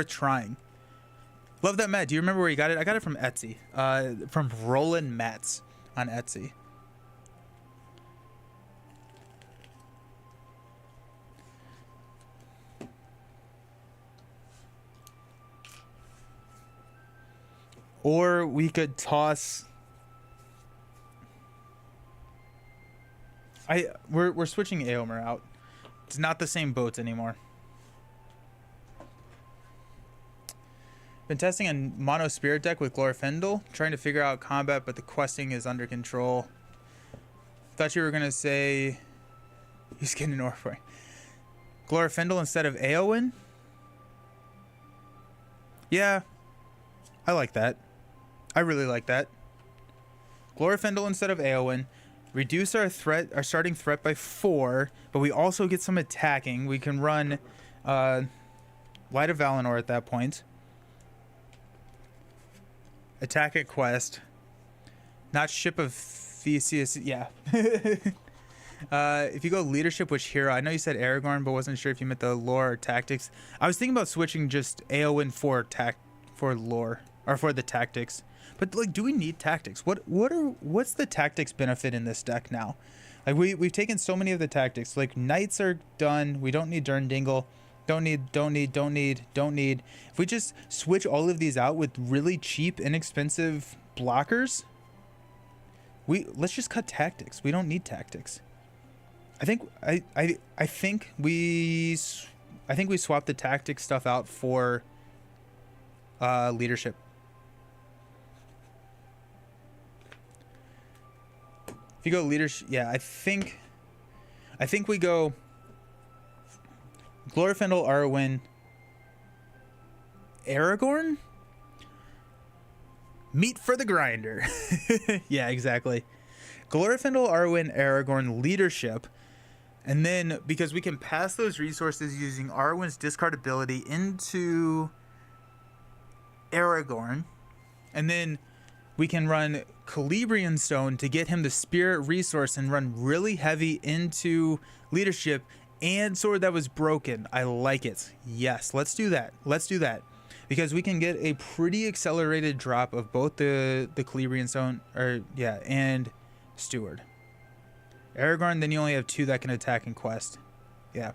trying? Love that mat. Do you remember where you got it? I got it from Etsy. From Roland Mats on Etsy. Or we could toss. We're switching Eomer out. It's not the same boats anymore. Been testing a mono spirit deck with Glorfindel, trying to figure out combat, but the questing is under control. Thought you were gonna say he's getting an Orphan. Glorfindel instead of Eowyn? Yeah, I like that. I really like that. Glorfindel instead of Eowyn. Reduce our starting threat by 4, but we also get some attacking. We can run Light of Valinor at that point. Attack at quest. Not Ship of CS, yeah. If you go leadership, which hero? I know you said Aragorn, but wasn't sure if you meant the lore or tactics. I was thinking about switching just Eowyn for lore or for the tactics. But like, do we need tactics? What's the tactics benefit in this deck now? Like we've taken so many of the tactics. Like knights are done. We don't need Durndingle. Don't need. If we just switch all of these out with really cheap, inexpensive blockers, let's just cut tactics. We don't need tactics. I think we swapped the tactic stuff out for leadership. If you go leadership, yeah, I think we go Glorfindel, Arwen, Aragorn, meat for the grinder. Yeah, exactly. Glorfindel, Arwen, Aragorn, leadership. And then, because we can pass those resources using Arwen's discard ability into Aragorn, and then we can run Celebrian Stone to get him the spirit resource and run really heavy into leadership and Sword That Was Broken. I like it. Yes, let's do that. Because we can get a pretty accelerated drop of both the Celebrian Stone, and Steward. Aragorn, then you only have 2 that can attack in quest. Yeah.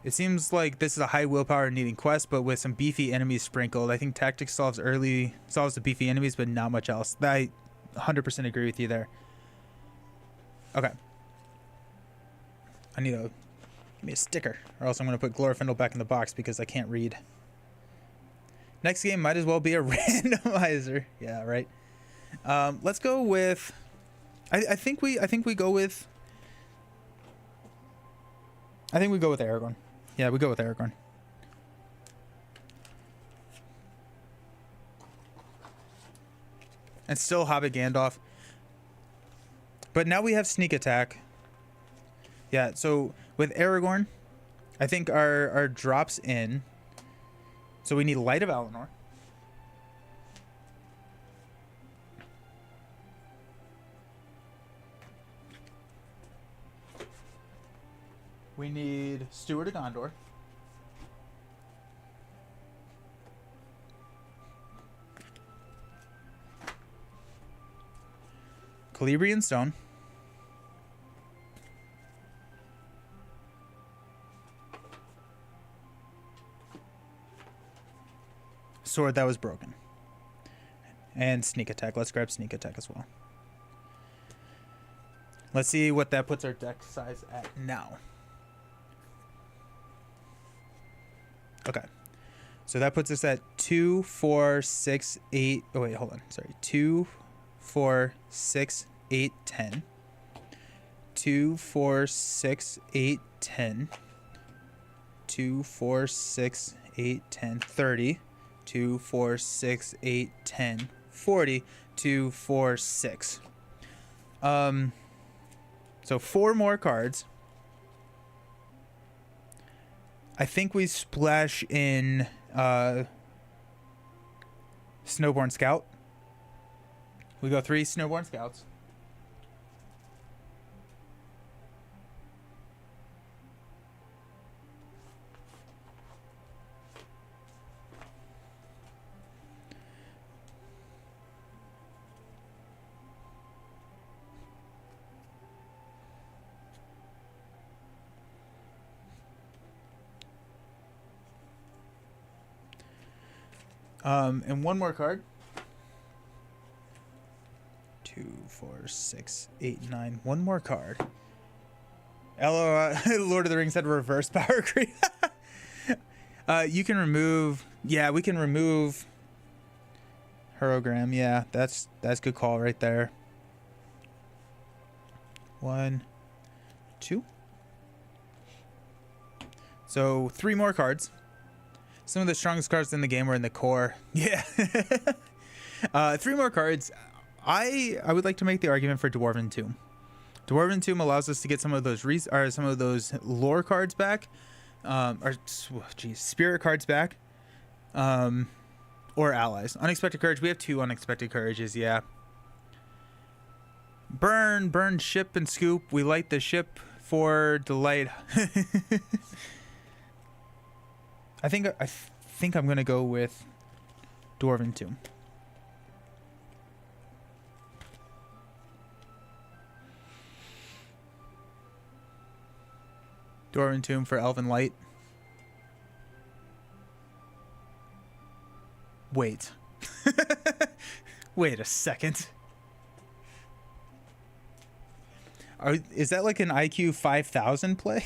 It seems like this is a high willpower needing quest, but with some beefy enemies sprinkled. I think tactics solves the beefy enemies, but not much else. I 100% agree with you there. Okay. I need give me a sticker, or else I'm going to put Glorfindel back in the box because I can't read. Next game might as well be a randomizer. Yeah, right. Let's go with... I think we go with Aragorn. Yeah, we go with Aragorn. And still Hobbit Gandalf. But now we have sneak attack. Yeah, so with Aragorn, I think our drops in. So we need Light of Valinor. We need Steward of Gondor. Celebrian Stone. Sword That Was Broken. And sneak attack. Let's grab sneak attack as well. Let's see what that puts our deck size at now. Okay. So that puts us at 2, 4, 6, 8. Oh, wait, hold on. Sorry. 2, 4, 6, 8, 10. 2, 4, 6, 8, 10. 2, 4, 6, 8, 10. 30. 2, 4, 6, 8, 10. 40. 2, 4, 6. So 4 more cards. I think we splash in Snowborn Scout. We go 3 Snowborn Scouts. And 1 more card. 2, 4, 6, 8, 9. 1 more card. Lord of the Rings had reverse power creep. You can remove... Yeah, we can remove... Hierogram. Yeah, that's good call right there. 1, 2. So 3 more cards. Some of the strongest cards in the game were in the core. Yeah. 3 more cards. I would like to make the argument for Dwarven Tomb. Dwarven Tomb allows us to get some of those lore cards back, spirit cards back, or allies. Unexpected Courage. We have 2 Unexpected Courages. Yeah. Burn, burn, ship and scoop. We light the ship for delight. I think I'm gonna go with Dwarven Tomb. Dwarven Tomb for Elven Light. Wait. Wait a second. Is that like an IQ 5000 play?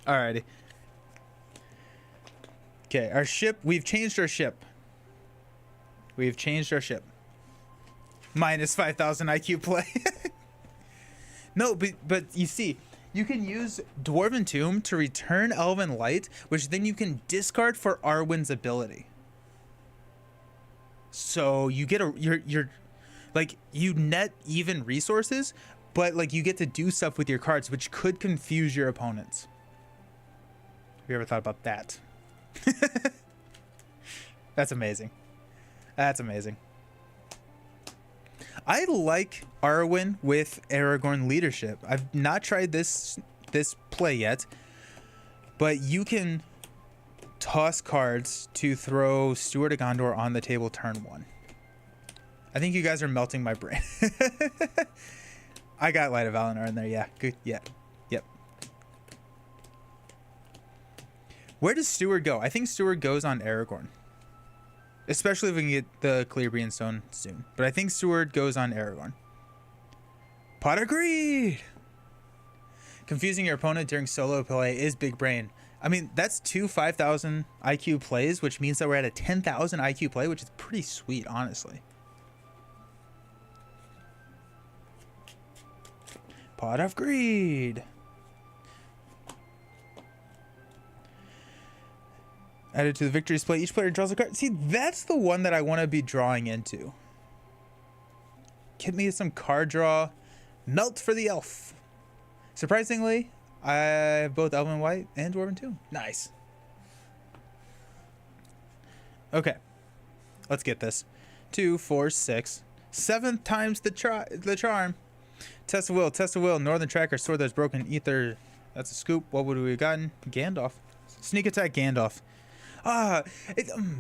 Alrighty. Okay, our ship. We've changed our ship. We've changed our ship. Minus 5,000 IQ play. No, but you see, you can use Dwarven Tomb to return Elven Light, which then you can discard for Arwen's ability. So you get you're like, you net even resources, but like you get to do stuff with your cards, which could confuse your opponents. Have you ever thought about that? That's amazing. That's amazing. I like Arwen with Aragorn leadership. I've not tried this play yet, but you can toss cards to throw Steward of Gondor on the table turn 1. I think you guys are melting my brain. I got Light of Valinor in there. Yeah, good. Yeah, yep. Where does Steward go? I think Steward goes on Aragorn. Especially if we can get the Celebrian Stone soon. But I think Steward goes on Aragorn. Pot of Greed! Confusing your opponent during solo play is big brain. I mean, that's 2 5,000 IQ plays, which means that we're at a 10,000 IQ play, which is pretty sweet, honestly. Pot of Greed! Added to the victories play, each player draws a card. See, that's the one that I want to be drawing into. Get me some card draw. Melt for the elf. Surprisingly, I have both Elven White and Dwarven Tomb. Nice. Okay. Let's get this. 2, 4, 6. 7th time's the charm. Test of will. Northern Tracker, sword that's broken. Ether. That's a scoop. What would we have gotten? Gandalf. Sneak attack Gandalf.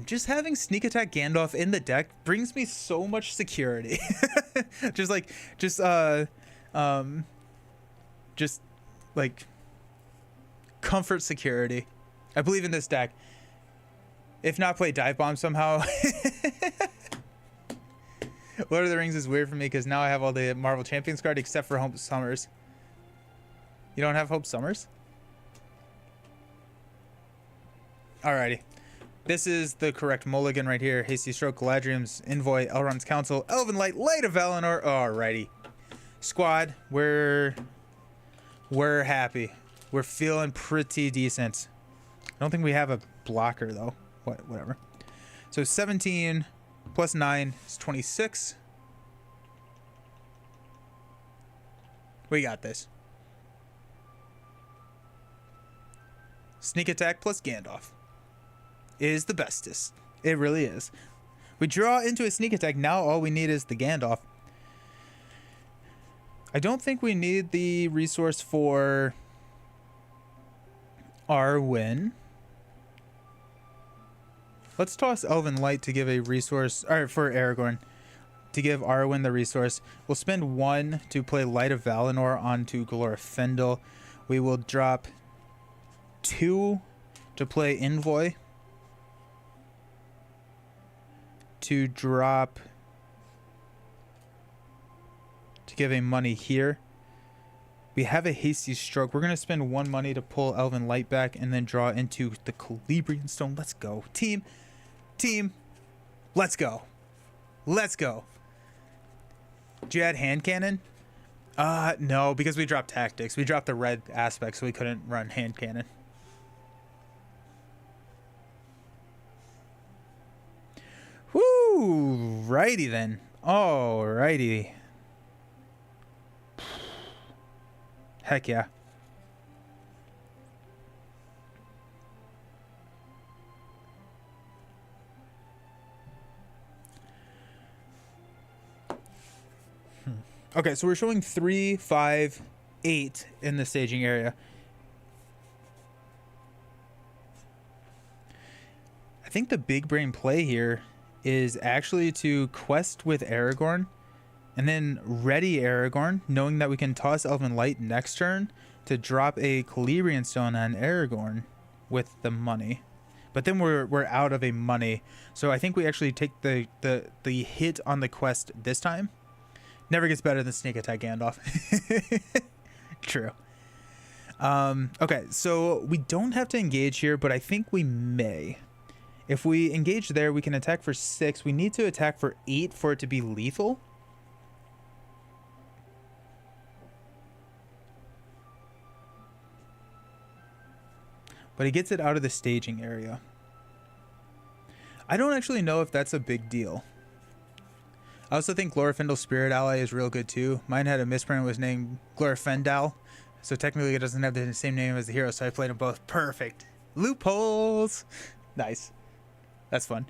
Just having sneak attack Gandalf in the deck brings me so much security. just like comfort security. I believe in this deck. If not, play Dive Bomb somehow. Lord of the Rings is weird for me because now I have all the Marvel Champions card except for Hope Summers. You don't have Hope Summers? Alrighty. This is the correct mulligan right here. Hasty Stroke, Galadriel's Envoy, Elrond's Council, Elven Light, Light of Valinor. Alrighty. Squad, we're happy. We're feeling pretty decent. I don't think we have a blocker though. Whatever. So 17 plus 9 is 26. We got this. Sneak attack plus Gandalf is the bestest. It really is. We draw into a sneak attack. Now all we need is the Gandalf. I don't think we need the resource for Arwen. Let's toss Elven Light to give a resource, or for Aragorn, to give Arwen the resource. We'll spend 1 to play Light of Valinor onto Glorfindel. We will drop 2 to play Envoy. To drop, to give a money here. We have a Hasty Stroke. We're going to spend 1 money to pull Elven Light back and then draw into the Celebrian Stone. Let's go. Team. Let's go. Let's go. Did you add Hand Cannon? No, because we dropped Tactics. We dropped the red aspect, so we couldn't run Hand Cannon. Woo! Righty then. Alrighty. Heck yeah. Okay, so we're showing 3, 5, 8 in the staging area. I think the big brain play here is actually to quest with Aragorn and then ready Aragorn, knowing that we can toss Elven Light next turn to drop a Celebrian Stone on Aragorn with the money. But then we're out of a money. So I think we actually take the hit on the quest this time. Never gets better than Sneak Attack Gandalf. True. Okay, so we don't have to engage here, but I think we may. If we engage there, we can attack for 6. We need to attack for 8 for it to be lethal. But he gets it out of the staging area. I don't actually know if that's a big deal. I also think Glorfindel's Spirit Ally is real good too. Mine had a misprint, was named Glorfindel. So technically it doesn't have the same name as the hero, so I played them both. Perfect. Loopholes. Nice. That's fun.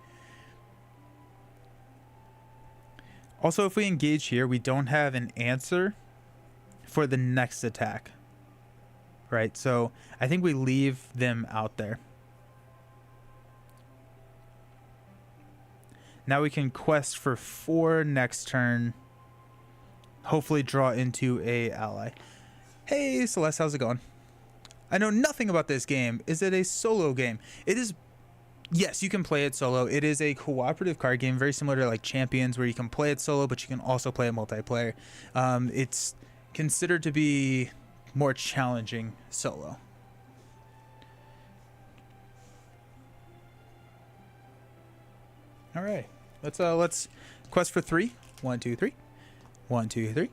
Also, if we engage here, we don't have an answer for the next attack. Right, so I think we leave them out there. Now we can quest for 4 next turn. Hopefully draw into a ally. Hey Celeste, how's it going? I know nothing about this game. Is it a solo game? It is. Yes, you can play it solo. It is a cooperative card game, very similar to like Champions, where you can play it solo, but you can also play it multiplayer. It's considered to be more challenging solo. All right, let's quest for 3. 1, 2, 3. 1, 2, 3.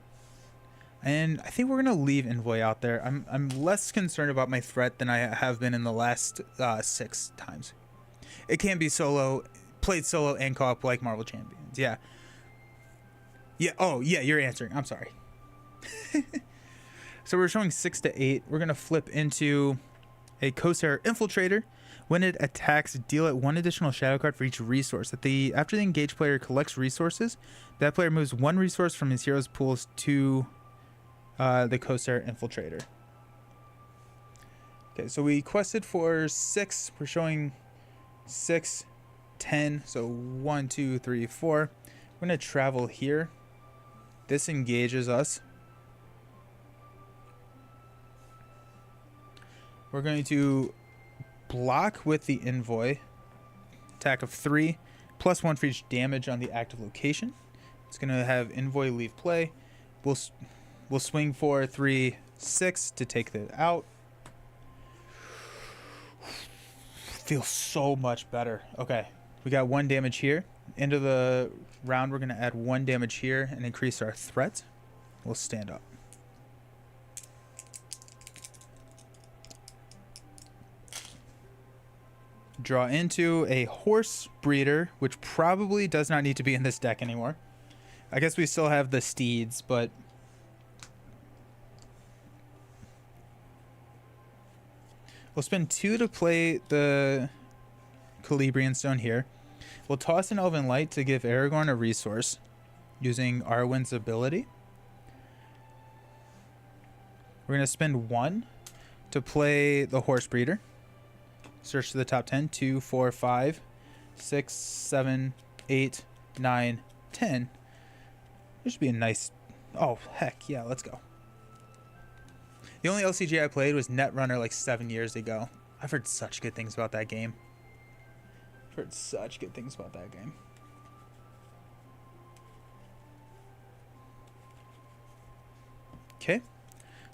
And I think we're gonna leave Envoy out there. I'm less concerned about my threat than I have been in the last 6 times. It can be solo, played solo and co-op like Marvel Champions. Yeah. Yeah. Oh yeah, you're answering. I'm sorry. So we're showing 6 to 8. We're gonna flip into a Corsair Infiltrator. When it attacks, deal it 1 additional shadow card for each resource. After the engaged player collects resources, that player moves 1 resource from his hero's pools to the Corsair Infiltrator. Okay, so we quested for 6. We're showing 6, 10. So 1, 2, 3, 4. We're gonna travel here. This engages us. We're going to block with the Envoy. Attack of 3, plus 1 for each damage on the active location. It's going to have Envoy leave play. We'll swing for 3, 6 to take that out. Feels so much better. Okay, we got 1 damage here. End of the round, we're going to add 1 damage here and increase our threat. We'll stand up. Draw into a Horse Breeder, which probably does not need to be in this deck anymore. I guess we still have the Steeds, but we'll spend 2 to play the Celebrian Stone here. We'll toss an Elven Light to give Aragorn a resource using Arwen's ability. We're going to spend 1 to play the Horse Breeder. Search to the top 10. 2, 4, 5, 6, 7, 8, 9, 10. This should be a nice... Oh, heck, yeah, let's go. The only LCG I played was Netrunner like 7 years ago. I've heard such good things about that game. Okay.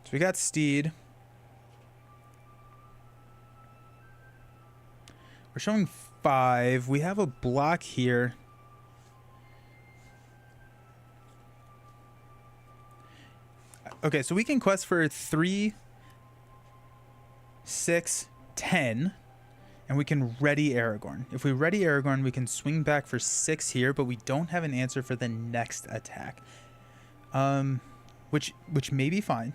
So we got Steed. We're showing 5. We have a block here. Okay, so we can quest for 3, 6, 10, and we can ready Aragorn. If we ready Aragorn, we can swing back for 6 here, but we don't have an answer for the next attack, which may be fine.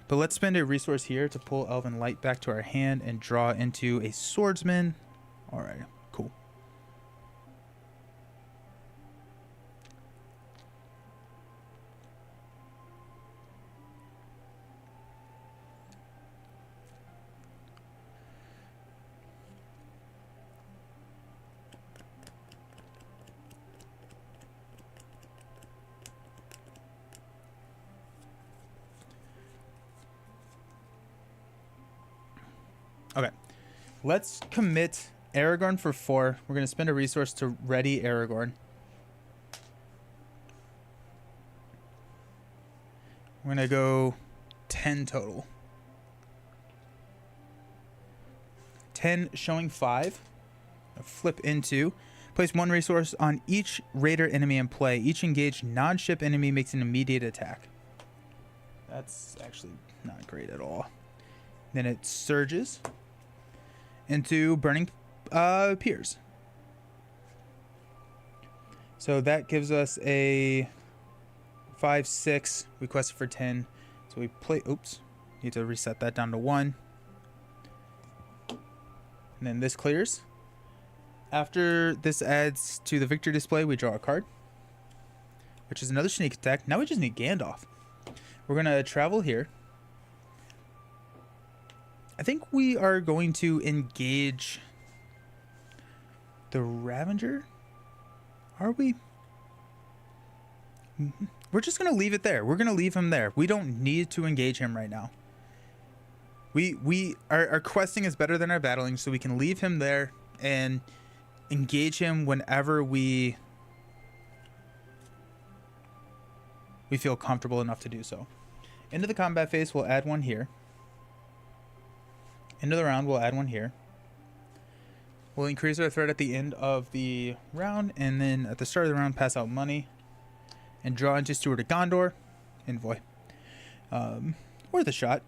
But let's spend a resource here to pull Elven Light back to our hand and draw into a Swordsman. All right, cool. Okay. Let's commit Aragorn for 4. We're going to spend a resource to ready Aragorn. We're going to go 10 total. 10 showing 5. Flip into. Place 1 resource on each raider enemy in play. Each engaged non-ship enemy makes an immediate attack. That's actually not great at all. Then it surges into burning piers. So that gives us a 5, 6. We quested for 10. So we play. Oops. Need to reset that down to 1. And then this clears. After this adds to the victory display, we draw a card, which is another sneak attack. Now we just need Gandalf. We're going to travel here. I think we are going to engage the Ravager. Are we? We're just going to leave it there. We're going to leave him there. We don't need to engage him right now. Our questing is better than our battling, so we can leave him there and engage him whenever we feel comfortable enough to do so. Into the combat phase, we'll add 1 here. Into the round, we'll add 1 here. We'll increase our threat at the end of the round, and then at the start of the round, pass out money and draw into Steward of Gondor, Envoy. Worth a shot.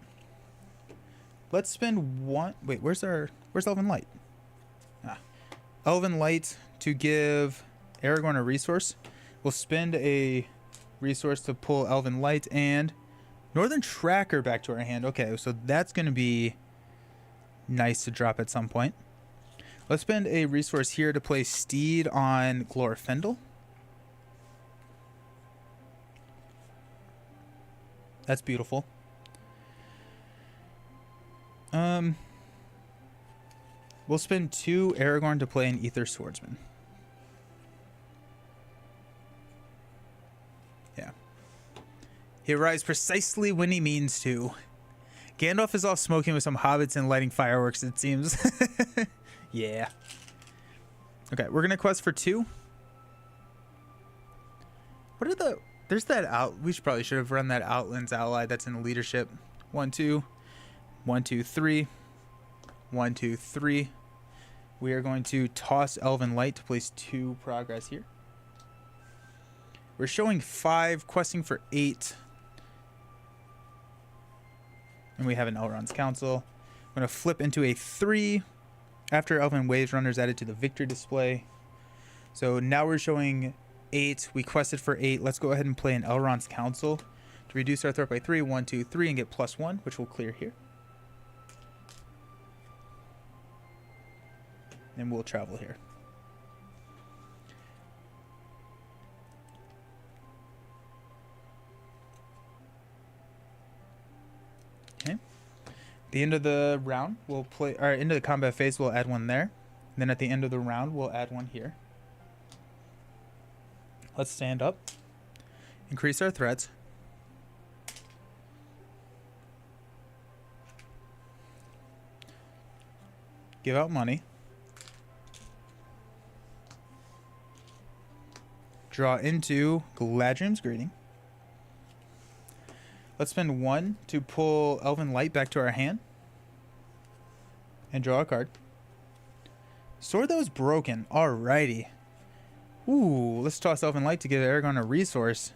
Let's spend 1. Wait, where's Elven Light? Elven Light to give Aragorn a resource. We'll spend a resource to pull Elven Light and Northern Tracker back to our hand. Okay, so that's going to be nice to drop at some point. Let's spend a resource here to place Steed on Glorfindel. That's beautiful. We'll spend 2 Aragorn to play an Ether Swordsman. Yeah. He arrives precisely when he means to. Gandalf is off smoking with some hobbits and lighting fireworks, it seems. Yeah. Okay, we're going to quest for 2. What are the... There's that out... We probably should have run that Outlands ally that's in leadership. 1, 2. 1, 2, 3. 1, 2, 3. We are going to toss Elven Light to place 2 progress here. We're showing 5, questing for 8. And we have an Elrond's Council. I'm going to flip into a 3 after Elven Waves Runner is added to the victory display. So now we're showing 8. We quested for 8. Let's go ahead and play an Elrond's Council to reduce our threat by 3. 1, 2, 3, and get +1, which will clear here. And we'll travel here. Okay. At the end of the round, we'll play, or into the combat phase, we'll add 1 there. And then at the end of the round, we'll add 1 here. Let's stand up. Increase our threats. Give out money. Draw into Galadriel's Greeting. Let's spend 1 to pull Elven Light back to our hand. And draw a card. Sword that was broken. Alrighty. Ooh, let's toss Elven Light to give Aragorn a resource.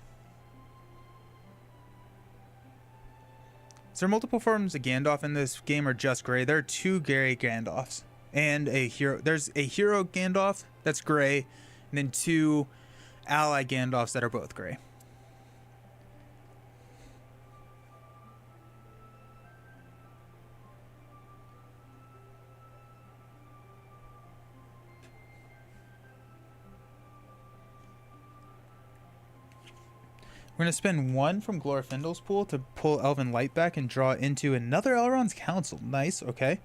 Is there multiple forms of Gandalf in this game or just gray? There are 2 gray Gandalfs. And a hero. There's a hero Gandalf that's gray. And then 2 ally Gandalfs that are both gray. We're going to spend 1 from Glorfindel's pool to pull Elven Light back and draw into another Elrond's Council. Nice, okay.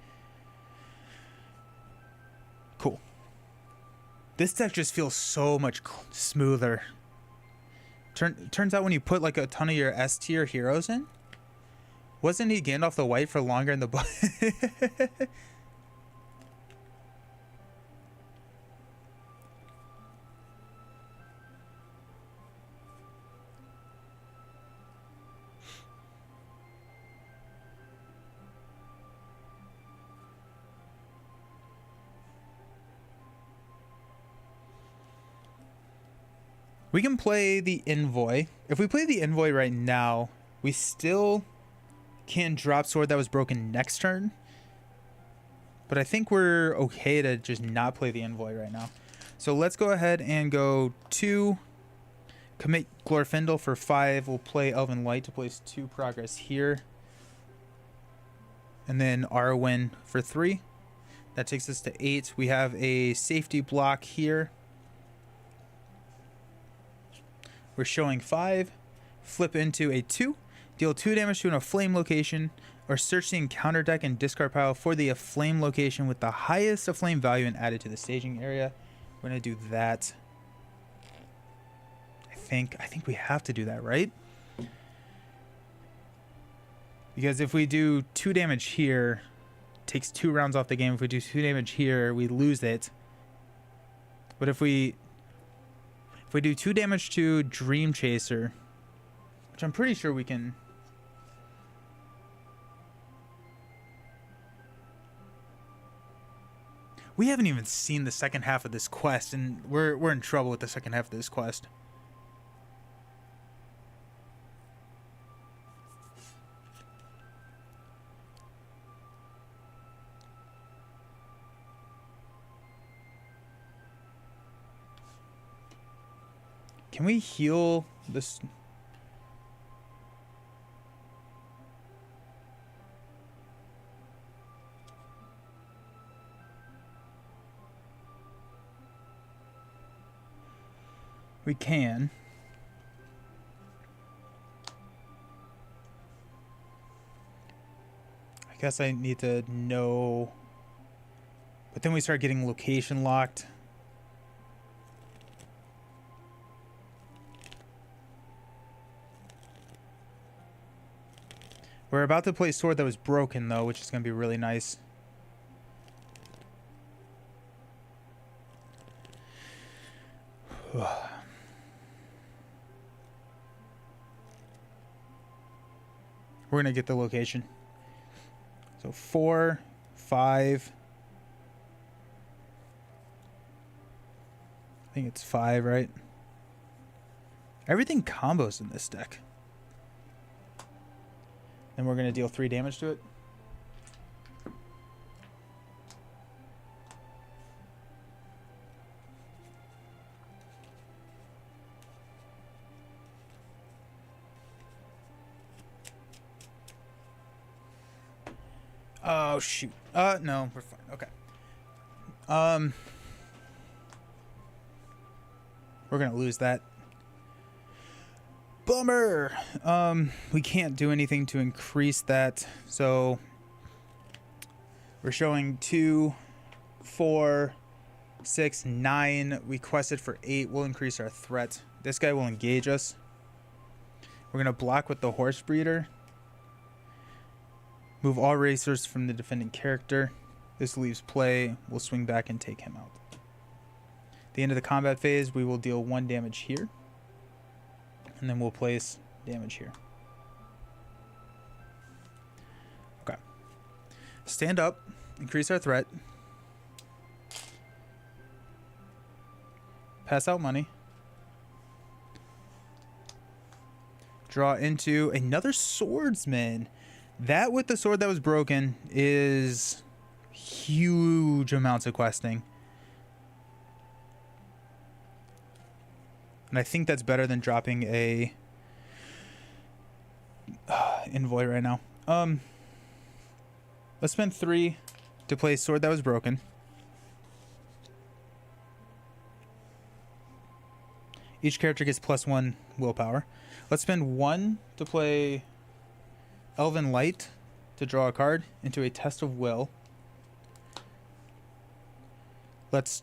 Cool. This deck just feels so much smoother. Turns out when you put like a ton of your S tier heroes in, wasn't he Gandalf the White for longer in the book? We can play the Envoy. If we play the Envoy right now, we still can drop Sword That Was Broken next turn. But I think we're okay to just not play the Envoy right now. So let's go ahead and go 2. Commit Glorfindel for 5. We'll play Elven Light to place 2 progress here. And then Arwen for 3. That takes us to 8. We have a safety block here. We're showing 5. Flip into a 2. Deal 2 damage to a flame location, or search the encounter deck and discard pile for the flame location with the highest flame value and add it to the staging area. We're going to do that. I think we have to do that, right? Because if we do 2 damage here, it takes 2 rounds off the game. If we do 2 damage here, we lose it. But if we do 2 damage to Dream Chaser, which I'm pretty sure we can. We haven't even seen the second half of this quest, and we're in trouble with the second half of this quest. Can we heal this? We can. I guess I need to know. But then we start getting location locked. We're about to play Sword That Was Broken, though, which is going to be really nice. We're going to get the location. So 4, 5. I think it's 5, right? Everything combos in this deck. And we're going to deal 3 damage to it. Oh, shoot. No, we're fine. Okay. We're going to lose that. Bummer. We can't do anything to increase that. So we're showing 2, 4, 6, 9. We quested for 8. We'll increase our threat. This guy will engage us. We're going to block with the Horse Breeder. Move all racers from the defending character. This leaves play. We'll swing back and take him out. At the end of the combat phase, we will deal 1 damage here. And then we'll place damage here. Okay. Stand up. Increase our threat. Pass out money. Draw into another swordsman. That with the Sword That Was Broken is huge amounts of questing. And I think that's better than dropping a Envoy right now. Let's spend 3 to play Sword That Was Broken. Each character gets +1 willpower. Let's spend 1 to play Elven Light to draw a card into a Test of Will. Let's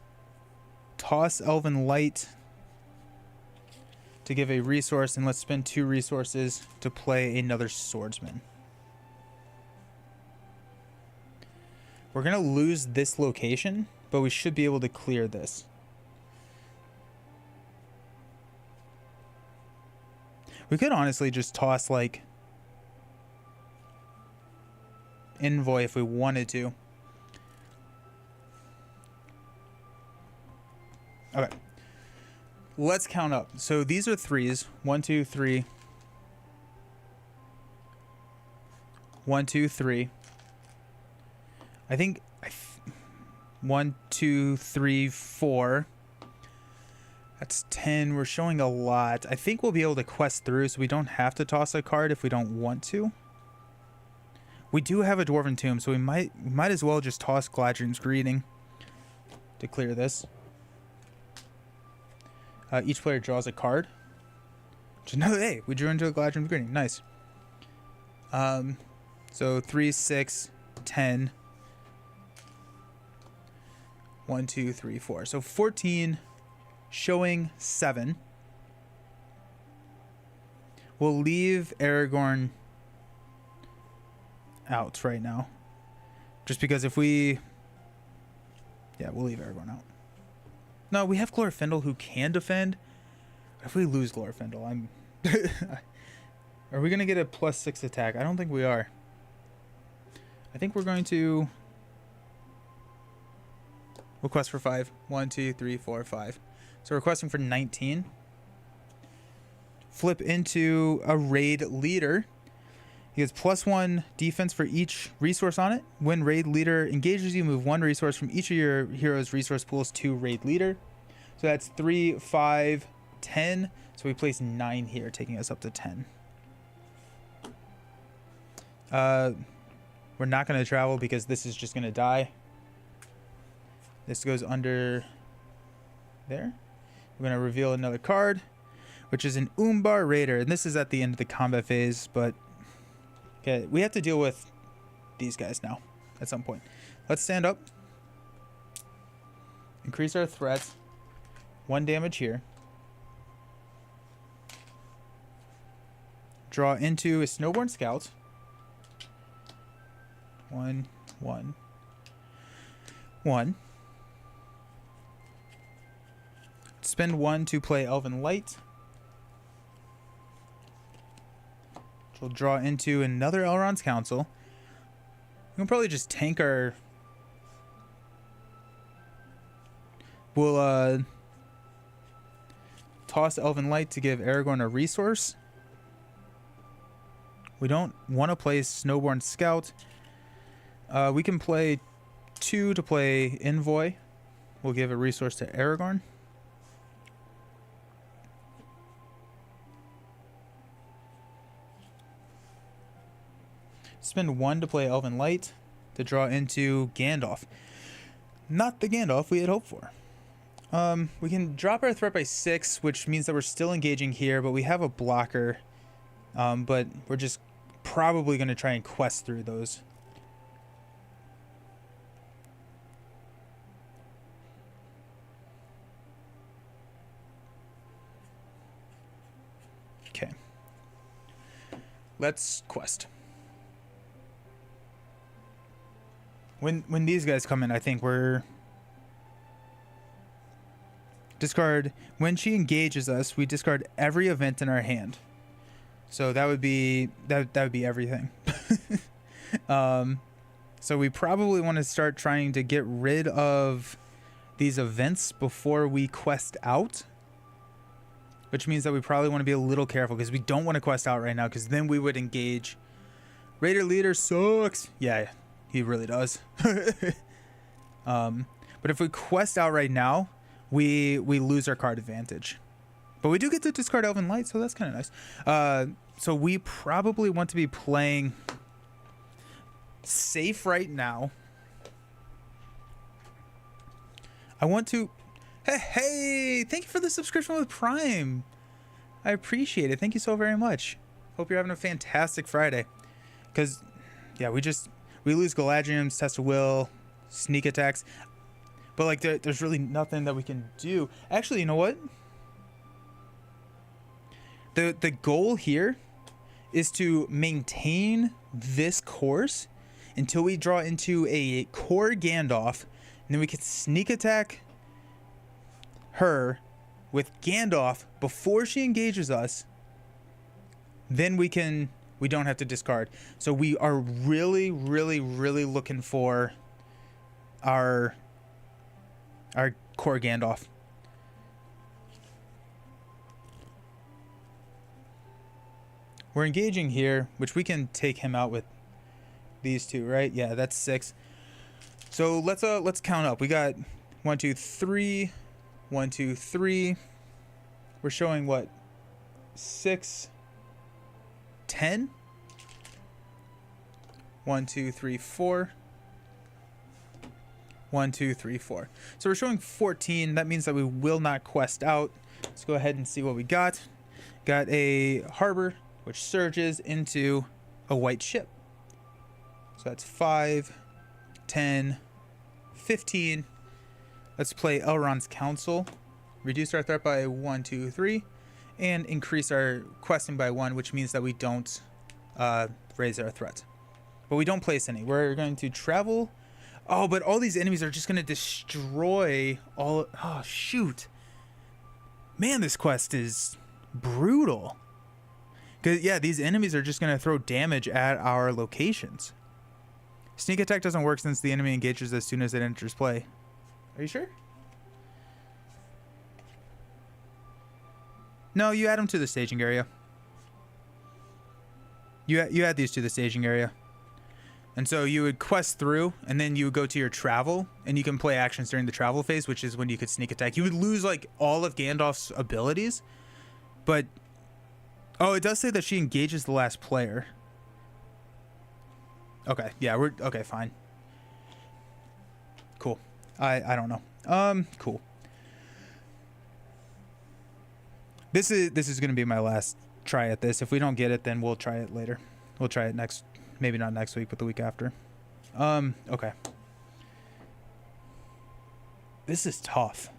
toss Elven Light to give a resource, and let's spend 2 resources to play another swordsman. We're going to lose this location, but we should be able to clear this. We could honestly just toss like Envoy if we wanted to. Okay. let's count up. So these are threes. 1, 2, 3. 1, 2, 3. I think 1, 2, 3, 4. That's 10. We're showing a lot. I think we'll be able to quest through, so we don't have to toss a card if we don't want to. We do have a Dwarven Tomb, so we might as well just toss Gladrian's Greeting to clear this. Each player draws a card. No, hey, we drew into a Gladrian's Greeting. Nice. So 3, 6, 10. 1, 2, 3, 4. So 14, showing 7. We'll leave Aragorn out right now. Just because if we... Yeah, we'll leave Aragorn out. No, we have Glorfindel who can defend. If we lose Glorfindel, I'm... Are we going to get a +6 attack? I don't think we are. I think we're going to... We'll quest for 5. 1, 2, 3, 4, 5. So we're questing for 19. Flip into a raid leader. He gets +1 defense for each resource on it. When raid leader engages you, move 1 resource from each of your hero's resource pools to raid leader. So that's 3, 5, 10. So we place 9 here, taking us up to 10. We're not going to travel because this is just going to die. This goes under there. We're going to reveal another card, which is an Umbar Raider. And this is at the end of the combat phase, but okay, we have to deal with these guys now at some point. Let's stand up. Increase our threat. 1 damage here. Draw into a Snowborn Scout. 1, 1, 1. Spend 1 to play Elven Light. Which will draw into another Elrond's Council. We can probably just tank our... We'll toss Elven Light to give Aragorn a resource. We don't want to play Snowborn Scout. We can play 2 to play Envoy. We'll give a resource to Aragorn. Spend 1 to play Elven Light to draw into Gandalf. Not the Gandalf we had hoped for. We can drop our threat by 6, which means that we're still engaging here, but we have a blocker. But we're just probably going to try and quest through those. Okay. Let's quest. When these guys come in, I think we're... Discard... When she engages us, we discard every event in our hand. So that would be... That would be everything. So we probably want to start trying to get rid of these events before we quest out. Which means that we probably want to be a little careful, because we don't want to quest out right now, because then we would engage. Raider leader sucks. Yeah, he really does. But if we quest out right now, we lose our card advantage. But we do get to discard Elven Light, so that's kind of nice. So we probably want to be playing safe right now. I want to... Hey, thank you for the subscription with Prime. I appreciate it. Thank you so very much. Hope you're having a fantastic Friday. Because, yeah, we lose Galadriel's Test of Will, sneak attacks. But, like, there's really nothing that we can do. Actually, you know what? The goal here is to maintain this course until we draw into a core Gandalf. And then we can sneak attack her with Gandalf before she engages us. Then we don't have to discard. So we are really looking for our core Gandalf. we're engaging here, which we can take him out with these two, right? Yeah, that's 6. So let's count up. We got 1, 2, 3, 1, 2, 3. We're showing what? 6, 10. 1, 2, 3, 4. 1, 2, 3, 4. So we're showing 14. That means that we will not quest out. Let's go ahead and see what we got. Got a harbor, which surges into a white ship. So that's 5, 10, 15. Let's play Elrond's Council. Reduce our threat by 1, 2, 3. And increase our questing by 1, which means that we don't raise our threat. But we don't place any. We're going to travel. Oh, but all these enemies are just going to destroy all. Oh, shoot. Man, this quest is brutal. Because, yeah, these enemies are just going to throw damage at our locations. Sneak attack doesn't work since the enemy engages as soon as it enters play. Are you sure? No, you add them to the staging area. You add these to the staging area. And so you would quest through, and then you would go to your travel, and you can play actions during the travel phase, which is when you could sneak attack. You would lose, like, all of Gandalf's abilities, but... Oh, it does say that she engages the last player. Okay, yeah, okay, fine. Cool. I don't know. Cool. This is going to be my last try at this. If we don't get it, then we'll try it later. We'll try it next... Maybe not next week, but the week after. Okay. This is tough.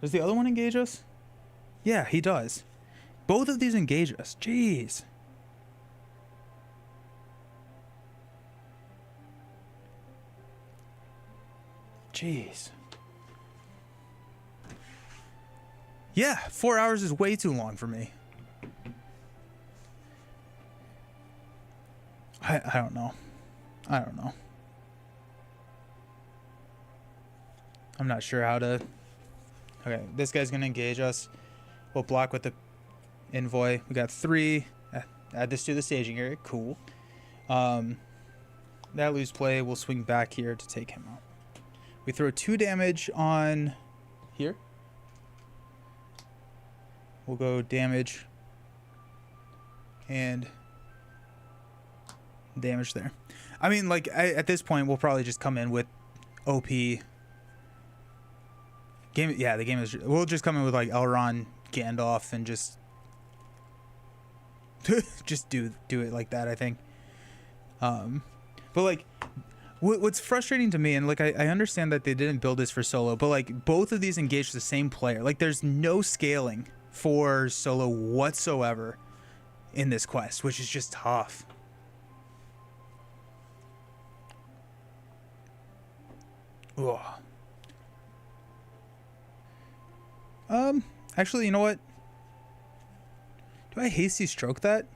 Does the other one engage us? Yeah, he does. Both of these engage us. Jeez. Jeez. Yeah, 4 hours is way too long for me. I don't know. I don't know. I'm not sure how to... Okay, this guy's going to engage us. We'll block with the envoy. We got 3. Add this to the staging area. Cool. That lose play. We'll swing back here to take him out. We throw 2 damage on here. We'll go damage. And... damage there. I mean, like, at this point, we'll probably just come in with OP. Game, yeah, the game is... We'll just come in with, like, Elrond, Gandalf, and just... just do it like that, I think. But, like, what's frustrating to me, and, like, I understand that they didn't build this for solo, but, like, both of these engage the same player. Like, there's no scaling for solo whatsoever in this quest, which is just tough. Ugh. Actually, you know what? Do I hasty stroke that?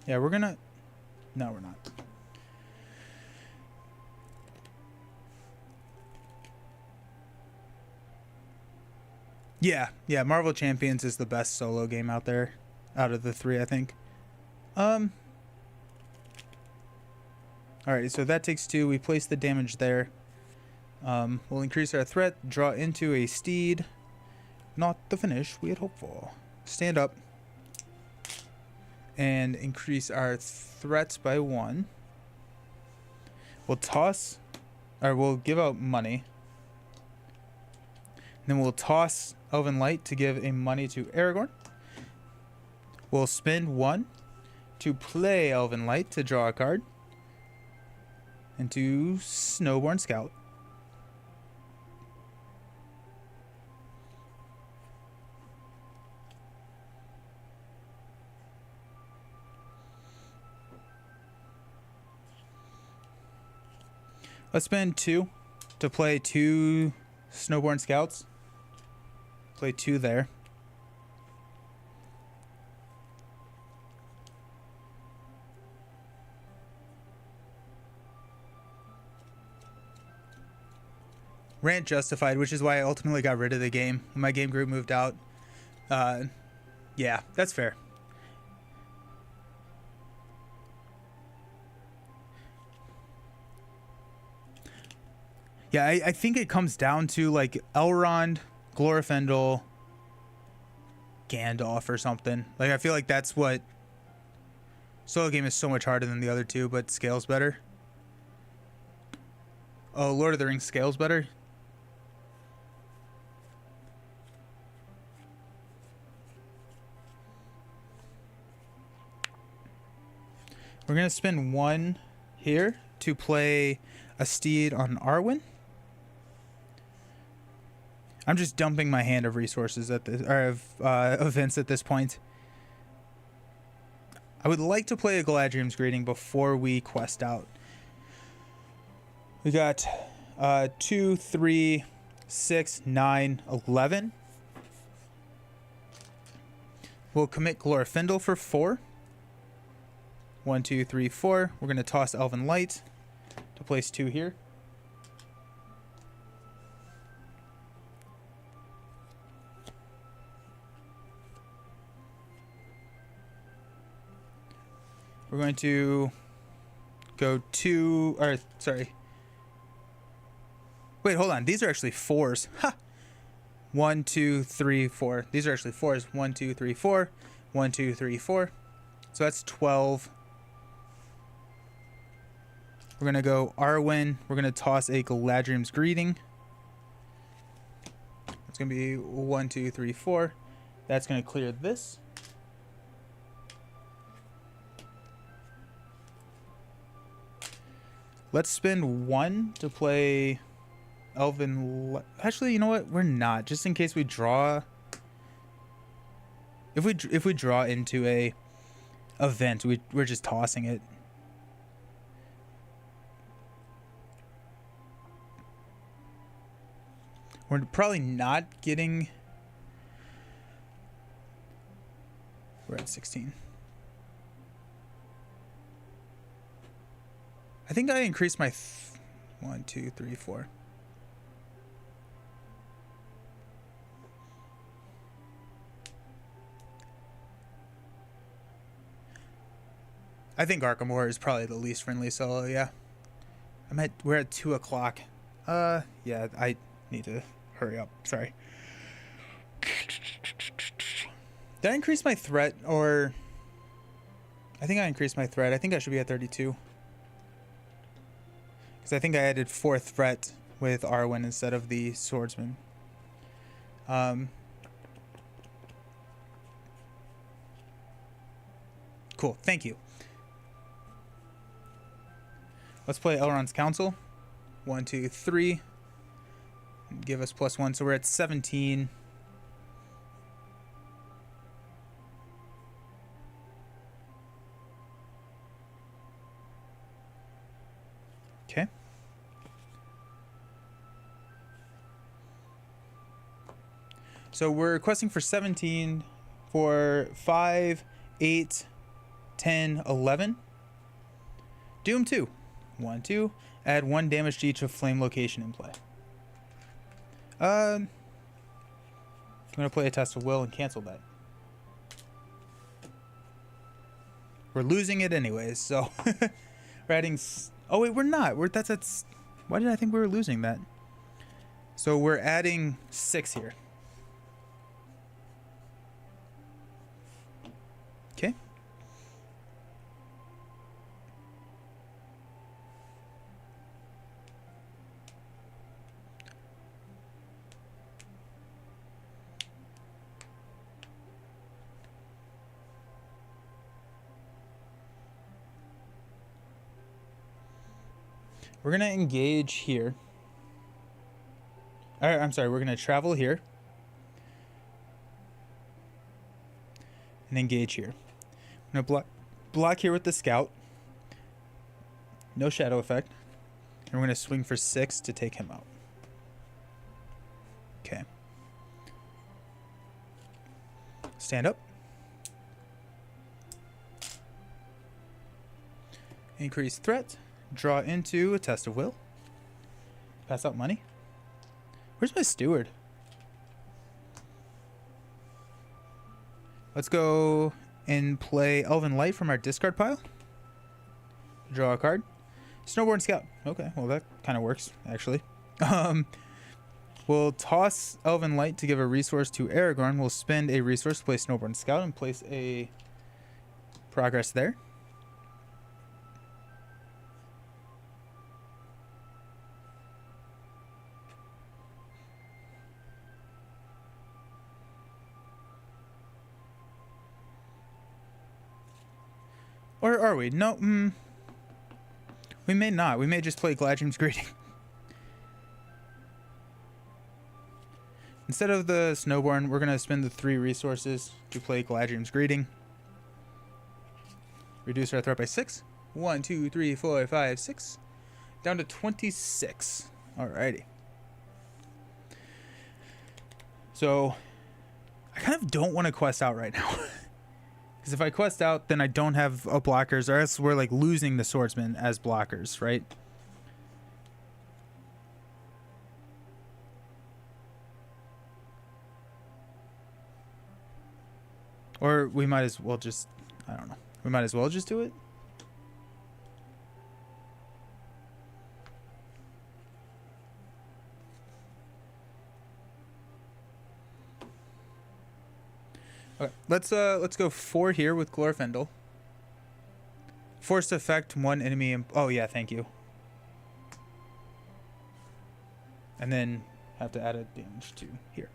Yeah, we're gonna... No, we're not. Yeah, Marvel Champions is the best solo game out there, out of the 3, I think. Alright, so that takes 2. We place the damage there. We'll increase our threat, draw into a steed. Not the finish we had hoped for. Stand up. And increase our threats by 1. We'll toss, or we'll give out money. Then we'll toss Elven Light to give a money to Aragorn. We'll spend 1 to play Elven Light to draw a card. And to Snowborn Scout. Let's spend 2 to play 2 Snowborn Scouts. Play 2 there. Rant justified, which is why I ultimately got rid of the game when my game group moved out. Yeah, that's fair. Yeah, I think it comes down to like Elrond, Glorfindel, Gandalf or something. Like I feel like that's what solo game is so much harder than the other two, but scales better. Oh, Lord of the Rings scales better. We're gonna spend 1 here to play a steed on Arwen. I'm just dumping my hand of resources at this, or of events at this point. I would like to play a Galadriel's Greeting before we quest out. We got 2, 3, 6, 9, 11. We'll commit Glorfindel for 4. 1, 2, 3, 4. We're going to toss Elven Light to place 2 here. We're going to go 2, or sorry. Wait, hold on. These are actually 4s. Ha! 1, 2, 3, 4. These are actually 4s. 1, 2, 3, 4. 1, 2, 3, 4. So that's 12. We're going to go Arwen. We're going to toss a Galadriel's Greeting. It's going to be 1, 2, 3, 4. That's going to clear this. Let's spend 1 to play Elven. Actually, you know what? We're not. Just in case we draw. If we draw into a event, we're just tossing it. We're probably not getting. We're at 16. I think I increased my 1, 2, 3, 4. I think Arkham Horror is probably the least friendly solo. Yeah, we're at 2 o'clock. Yeah, I need to hurry up. Sorry. Did I increase my threat, or I think I increased my threat. I think I should be at 32. Because I think I added 4th threat with Arwen instead of the swordsman. Cool, thank you. Let's play Elrond's Council. 1, 2, 3. Give us +1, so we're at 17. Okay. So we're requesting for 17 for 5, 8, 10, 11. Doom 2. 1, 2. Add 1 damage to each of flame location in play. I'm going to play a Test of Will and cancel that. We're losing it anyways, so we're adding. Oh wait, we're not. That's. Why did I think we were losing that? So we're adding 6 here. Okay. We're going to engage here. I'm sorry, we're going to travel here. And engage here. I'm going to block here with the scout. No shadow effect. And we're going to swing for 6 to take him out. Okay. Stand up. Increase threat. Draw into a Test of Will. Pass out money. Where's my steward? Let's go and play Elven Light from our discard pile. Draw a card. Snowborn Scout. Okay, well that kind of works, actually. We'll toss Elven Light to give a resource to Aragorn. We'll spend a resource to play Snowborn Scout and place a progress there. Or are we? No, we may not. We may just play Gladriem's Greeting. Instead of the Snowborn, we're going to spend the 3 resources to play Gladriem's Greeting. Reduce our threat by 6. 1, 2, 3, 4, 5, 6. Down to 26. Alrighty. So, I kind of don't want to quest out right now. Because if I quest out, then I don't have blockers, or else we're like losing the swordsman as blockers, right? Or we might as well just, I don't know. We might as well just do it. Okay, let's go 4 here with Glorfindel. Forced effect 1 enemy. Oh yeah, thank you. And then have to add a damage to here.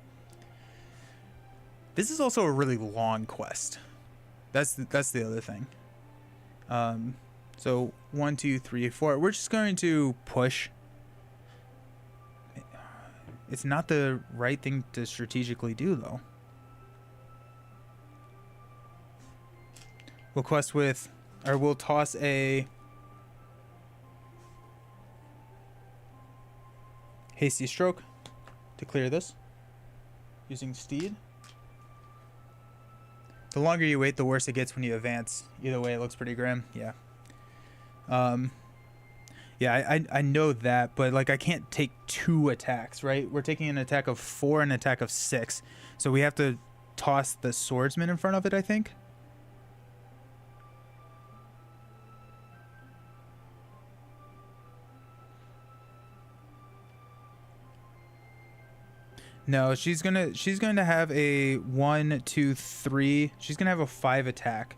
This is also a really long quest. That's the other thing. So 1, 2, 3, 4. We're just going to push. It's not the right thing to strategically do though. We'll quest with, or we'll toss a hasty stroke to clear this using Steed. The longer you wait, the worse it gets when you advance. Either way, it looks pretty grim. Yeah. Yeah, I know that, but like I can't take 2 attacks, right? We're taking an attack of 4 and an attack of 6. So we have to toss the swordsman in front of it, I think. No, she's going to have a 1, 2, 3. She's going to have a 5 attack.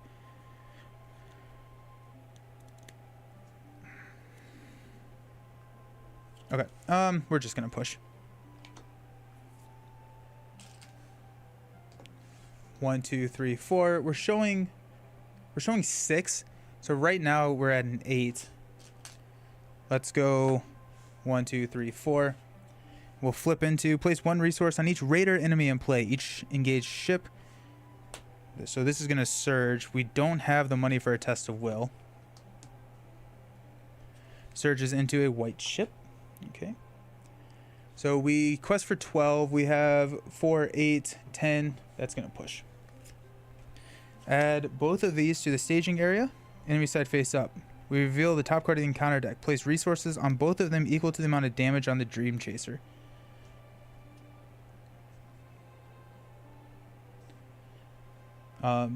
Okay. We're just going to push. 1, 2, 3, 4. We're showing 6. So right now we're at an 8. Let's go 1, 2, 3, 4. We'll flip into place 1 resource on each raider enemy in play. Each engaged ship. So this is going to surge. We don't have the money for a test of will. Surges into a white ship. Okay. So we quest for 12. We have 4, 8, 10. That's going to push. Add both of these to the staging area. Enemy side face up. We reveal the top card of the encounter deck. Place resources on both of them equal to the amount of damage on the Dream Chaser.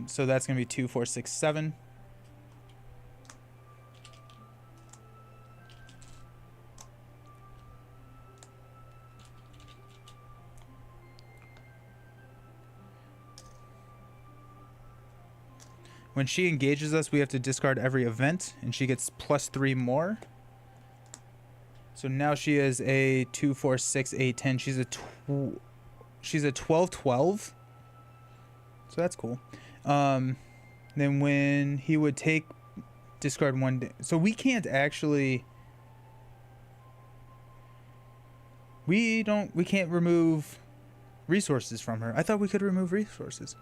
So that's going to be 2, 4, 6, 7. When she engages us, we have to discard every event, and she gets +3 more. So now she is a 2, 4, 6, 8, 10. She's a 12, 12. So that's cool. Then when he would take, discard 1. So we can't actually. We can't remove resources from her. I thought we could remove resources.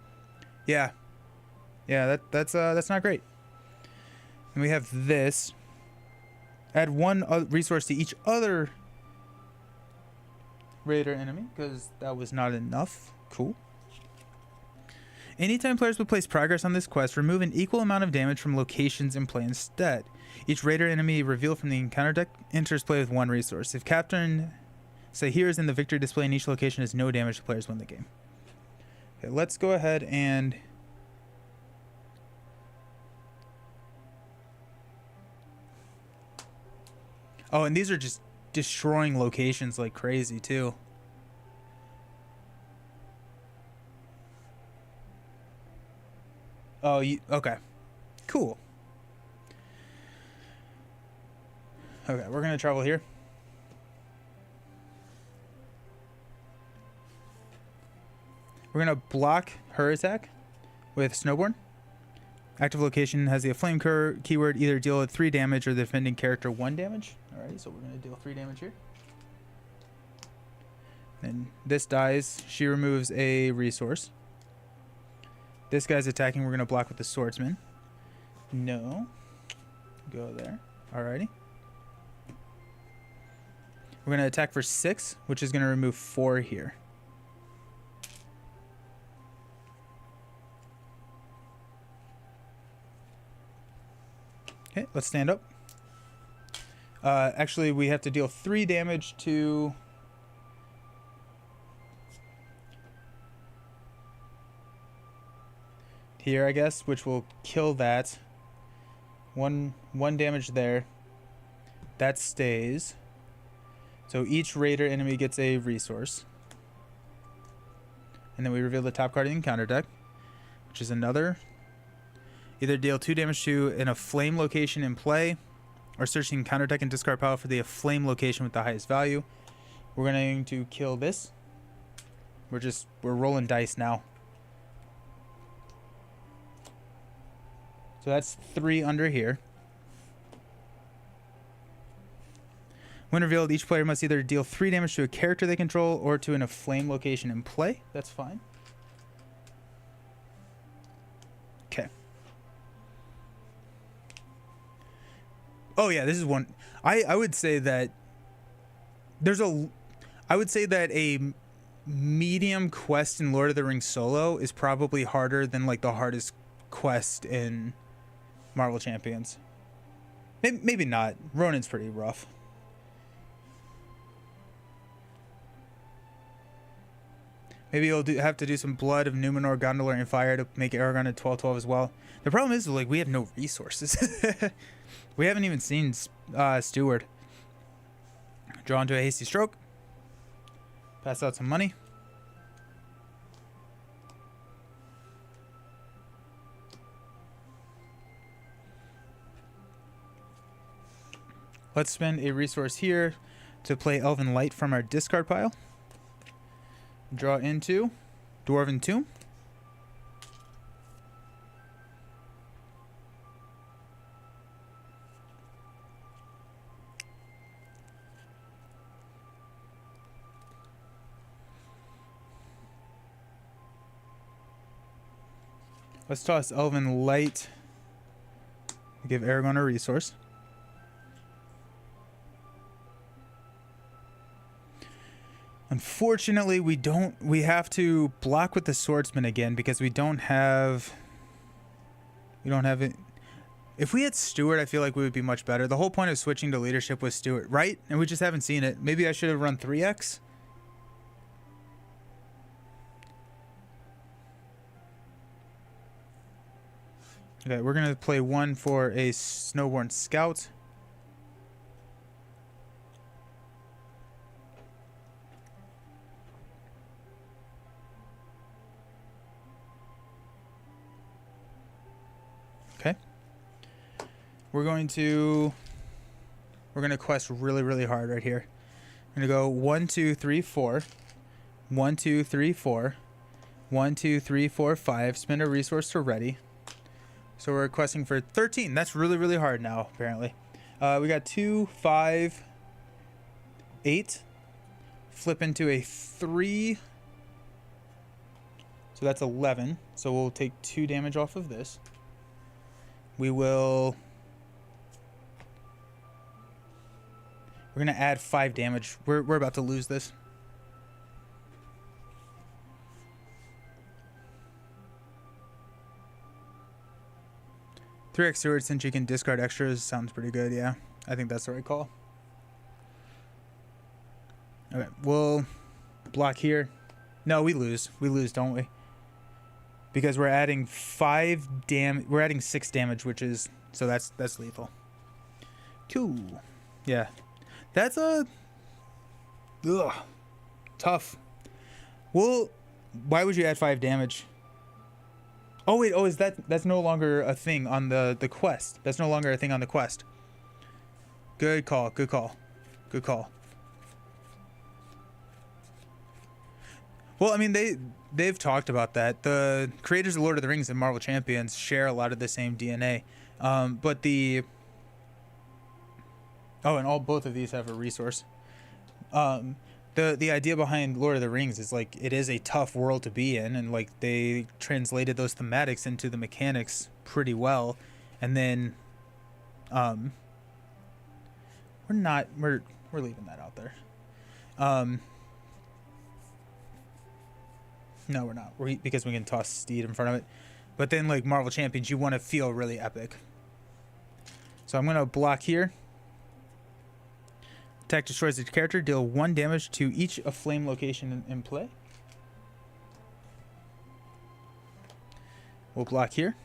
Yeah. Yeah, that's not great. And we have this. Add 1 resource to each other raider enemy, because that was not enough. Cool. Anytime players would place progress on this quest, remove an equal amount of damage from locations in play instead. Each raider enemy revealed from the encounter deck enters play with 1 resource. If captain Say here is in the victory display in each location is no damage to players win the game. Okay, let's go ahead and... Oh, and these are just destroying locations like crazy, too. Oh, okay. Cool. Okay, we're going to travel here. We're going to block her attack with Snowborn. Active location has the flame keyword. Either deal 3 damage or the defending character 1 damage. Alright, so we're going to deal 3 damage here. Then this dies. She removes a resource. This guy's attacking. We're going to block with the swordsman. No. Go there. Alrighty. We're going to attack for 6, which is going to remove 4 here. Okay, let's stand up. Actually, we have to deal 3 damage to... here, I guess, which will kill that. One damage there. That stays. So each raider enemy gets a resource. And then we reveal the top card in the encounter deck, which is another. Either deal 2 damage to in a flame location in play, or search the encounter deck and discard pile for the flame location with the highest value. We're going to kill this. We're rolling dice now. So that's 3 under here. When revealed, each player must either deal 3 damage to a character they control or to in a flame location in play. That's fine. Okay. Oh yeah, this is one. I would say that I would say that a medium quest in Lord of the Rings Solo is probably harder than like the hardest quest in Marvel Champions. Maybe not. Ronin's pretty rough. Maybe you'll have to do some Blood of Numenor, Gondolin, and Fire to make Aragorn a 12/12 as well. The problem is, like, we have no resources. We haven't even seen Steward. Draw into a hasty stroke. Pass out some money. Let's spend a resource here to play Elven Light from our discard pile. Draw into Dwarven Tomb. Let's toss Elven Light. Give Aragorn a resource. Unfortunately, we have to block with the swordsman again because we don't have it. If we had Steward, I feel like we would be much better. The whole point of switching to leadership was Steward, right? And we just haven't seen it. Maybe I should have run 3x. Okay, we're going to play 1 for a Snowborn Scout. Okay. We're going to quest really, really hard right here. We're going to go 1, 2, 3, 4. 1, 2, 3, 4. 1, 2, 3, 4, 5. Spend a resource to ready. So we're questing for 13. That's really, really hard now, apparently. We got 2, 5, 8. Flip into a 3. So that's 11. So we'll take 2 damage off of this. We're going to add 5 damage. We're about to lose this. Three X Steward, since you can discard extras, sounds pretty good. Yeah, I think that's the right call. Okay, we'll block here. No, we lose. We lose, don't we? Because we're adding 6 damage, which is, so that's lethal. Cool. Yeah. That's tough. Well, why would you add 5 damage? Oh wait, that's no longer a thing on the quest. That's no longer a thing on the quest. Good call, good call. Good call. Well, I mean, they've talked about that. The creators of Lord of the Rings and Marvel Champions share a lot of the same DNA. But the... Oh, and both of these have a resource. The idea behind Lord of the Rings is, like, it is a tough world to be in, and, like, they translated those thematics into the mechanics pretty well. And then, we're leaving that out there. No, we're not. Because we can toss Steed in front of it. But then, like, Marvel Champions, you want to feel really epic. So I'm going to block here. Attack destroys each character. Deal 1 damage to each flame location in play. We'll block here.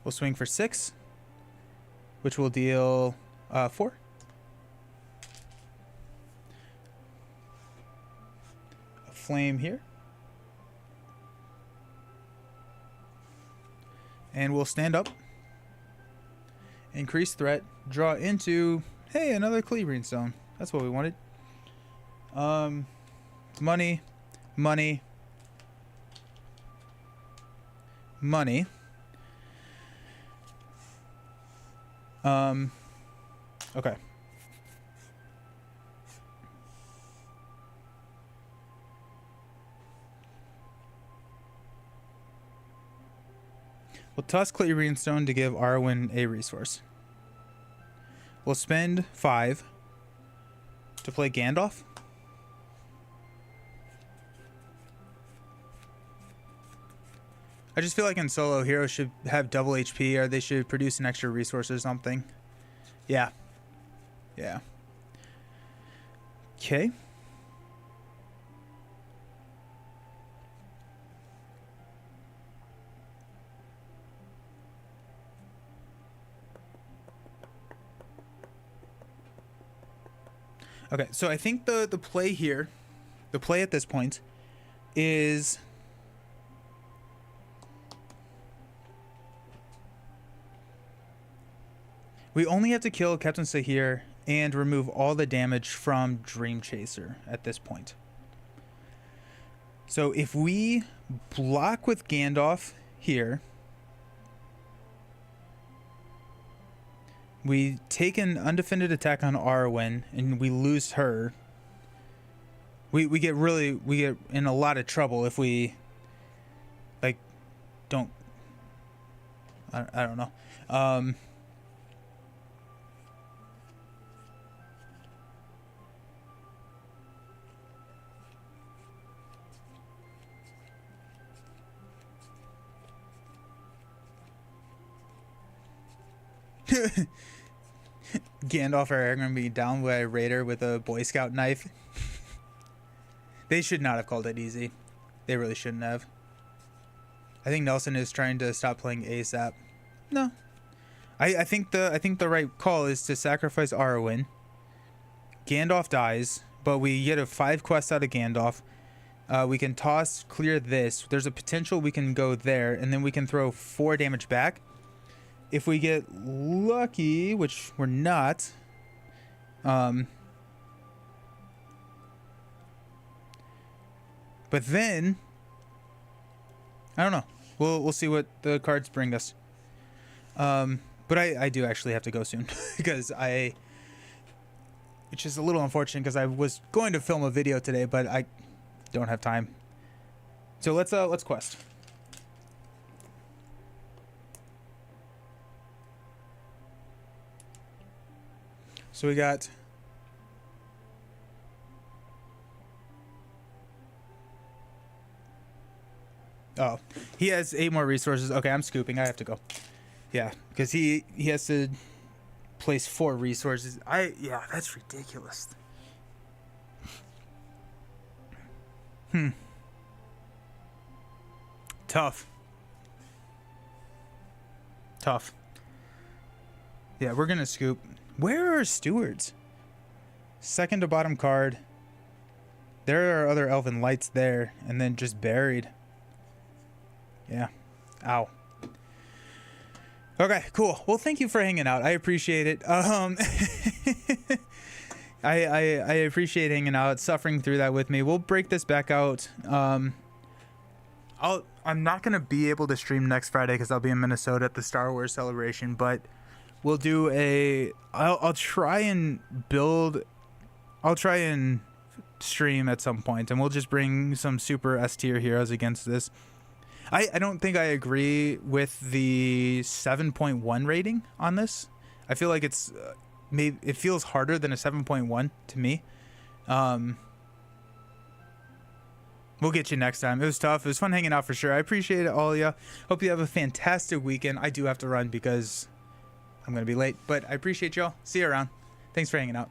We'll swing for 6, which will deal 4. A flame here. And we'll stand up. Increase threat. Draw into... Hey, another Cleavering Stone. That's what we wanted. Money. Money. Money. Okay. We'll toss Cleavering Stone to give Arwen a resource. We'll spend 5 to play Gandalf. I just feel like in solo, heroes should have double HP, or they should produce an extra resource or something. Yeah. Yeah. Okay. Okay, so I think the play here, the play at this point, is... We only have to kill Captain Sahir and remove all the damage from Dream Chaser at this point. So if we block with Gandalf here, we take an undefended attack on Arwen and we lose her. We get in a lot of trouble if we, like, don't... I don't know. Gandalf or Aragorn being down by a raider with a Boy Scout knife. They should not have called it easy. They really shouldn't have. I think Nelson is trying to stop playing ASAP. No. I think the right call is to sacrifice Arwen. Gandalf dies, but we get a 5 quest out of Gandalf. We can clear this. There's a potential we can go there, and then we can throw 4 damage back. If we get lucky, which we're not, but then I don't know. We'll see what the cards bring us. But I do actually have to go soon because which is a little unfortunate because I was going to film a video today, but I don't have time. So let's quest. So we got... Oh, he has 8 more resources. Okay, I'm scooping. I have to go. Yeah, because he has to place 4 resources. Yeah, that's ridiculous. Tough. Yeah, we're gonna scoop. Where are stewards? Second to bottom card. There are other elven lights there, and then just buried. Yeah. Ow. Okay, cool. Well, thank you for hanging out. I appreciate it. I appreciate hanging out, suffering through that with me. We'll break this back out. I'm not gonna be able to stream next Friday because I'll be in Minnesota at the Star Wars celebration, but we'll do I'll try and stream at some point, and we'll just bring some super S tier heroes against this. I don't think I agree with the 7.1 rating on this. I feel like it's maybe it feels harder than a 7.1 to me. We'll get you next time. It was tough. It was fun hanging out for sure. I appreciate it, all of you. Hope you have a fantastic weekend. I do have to run because I'm going to be late, but I appreciate y'all. See you around. Thanks for hanging out.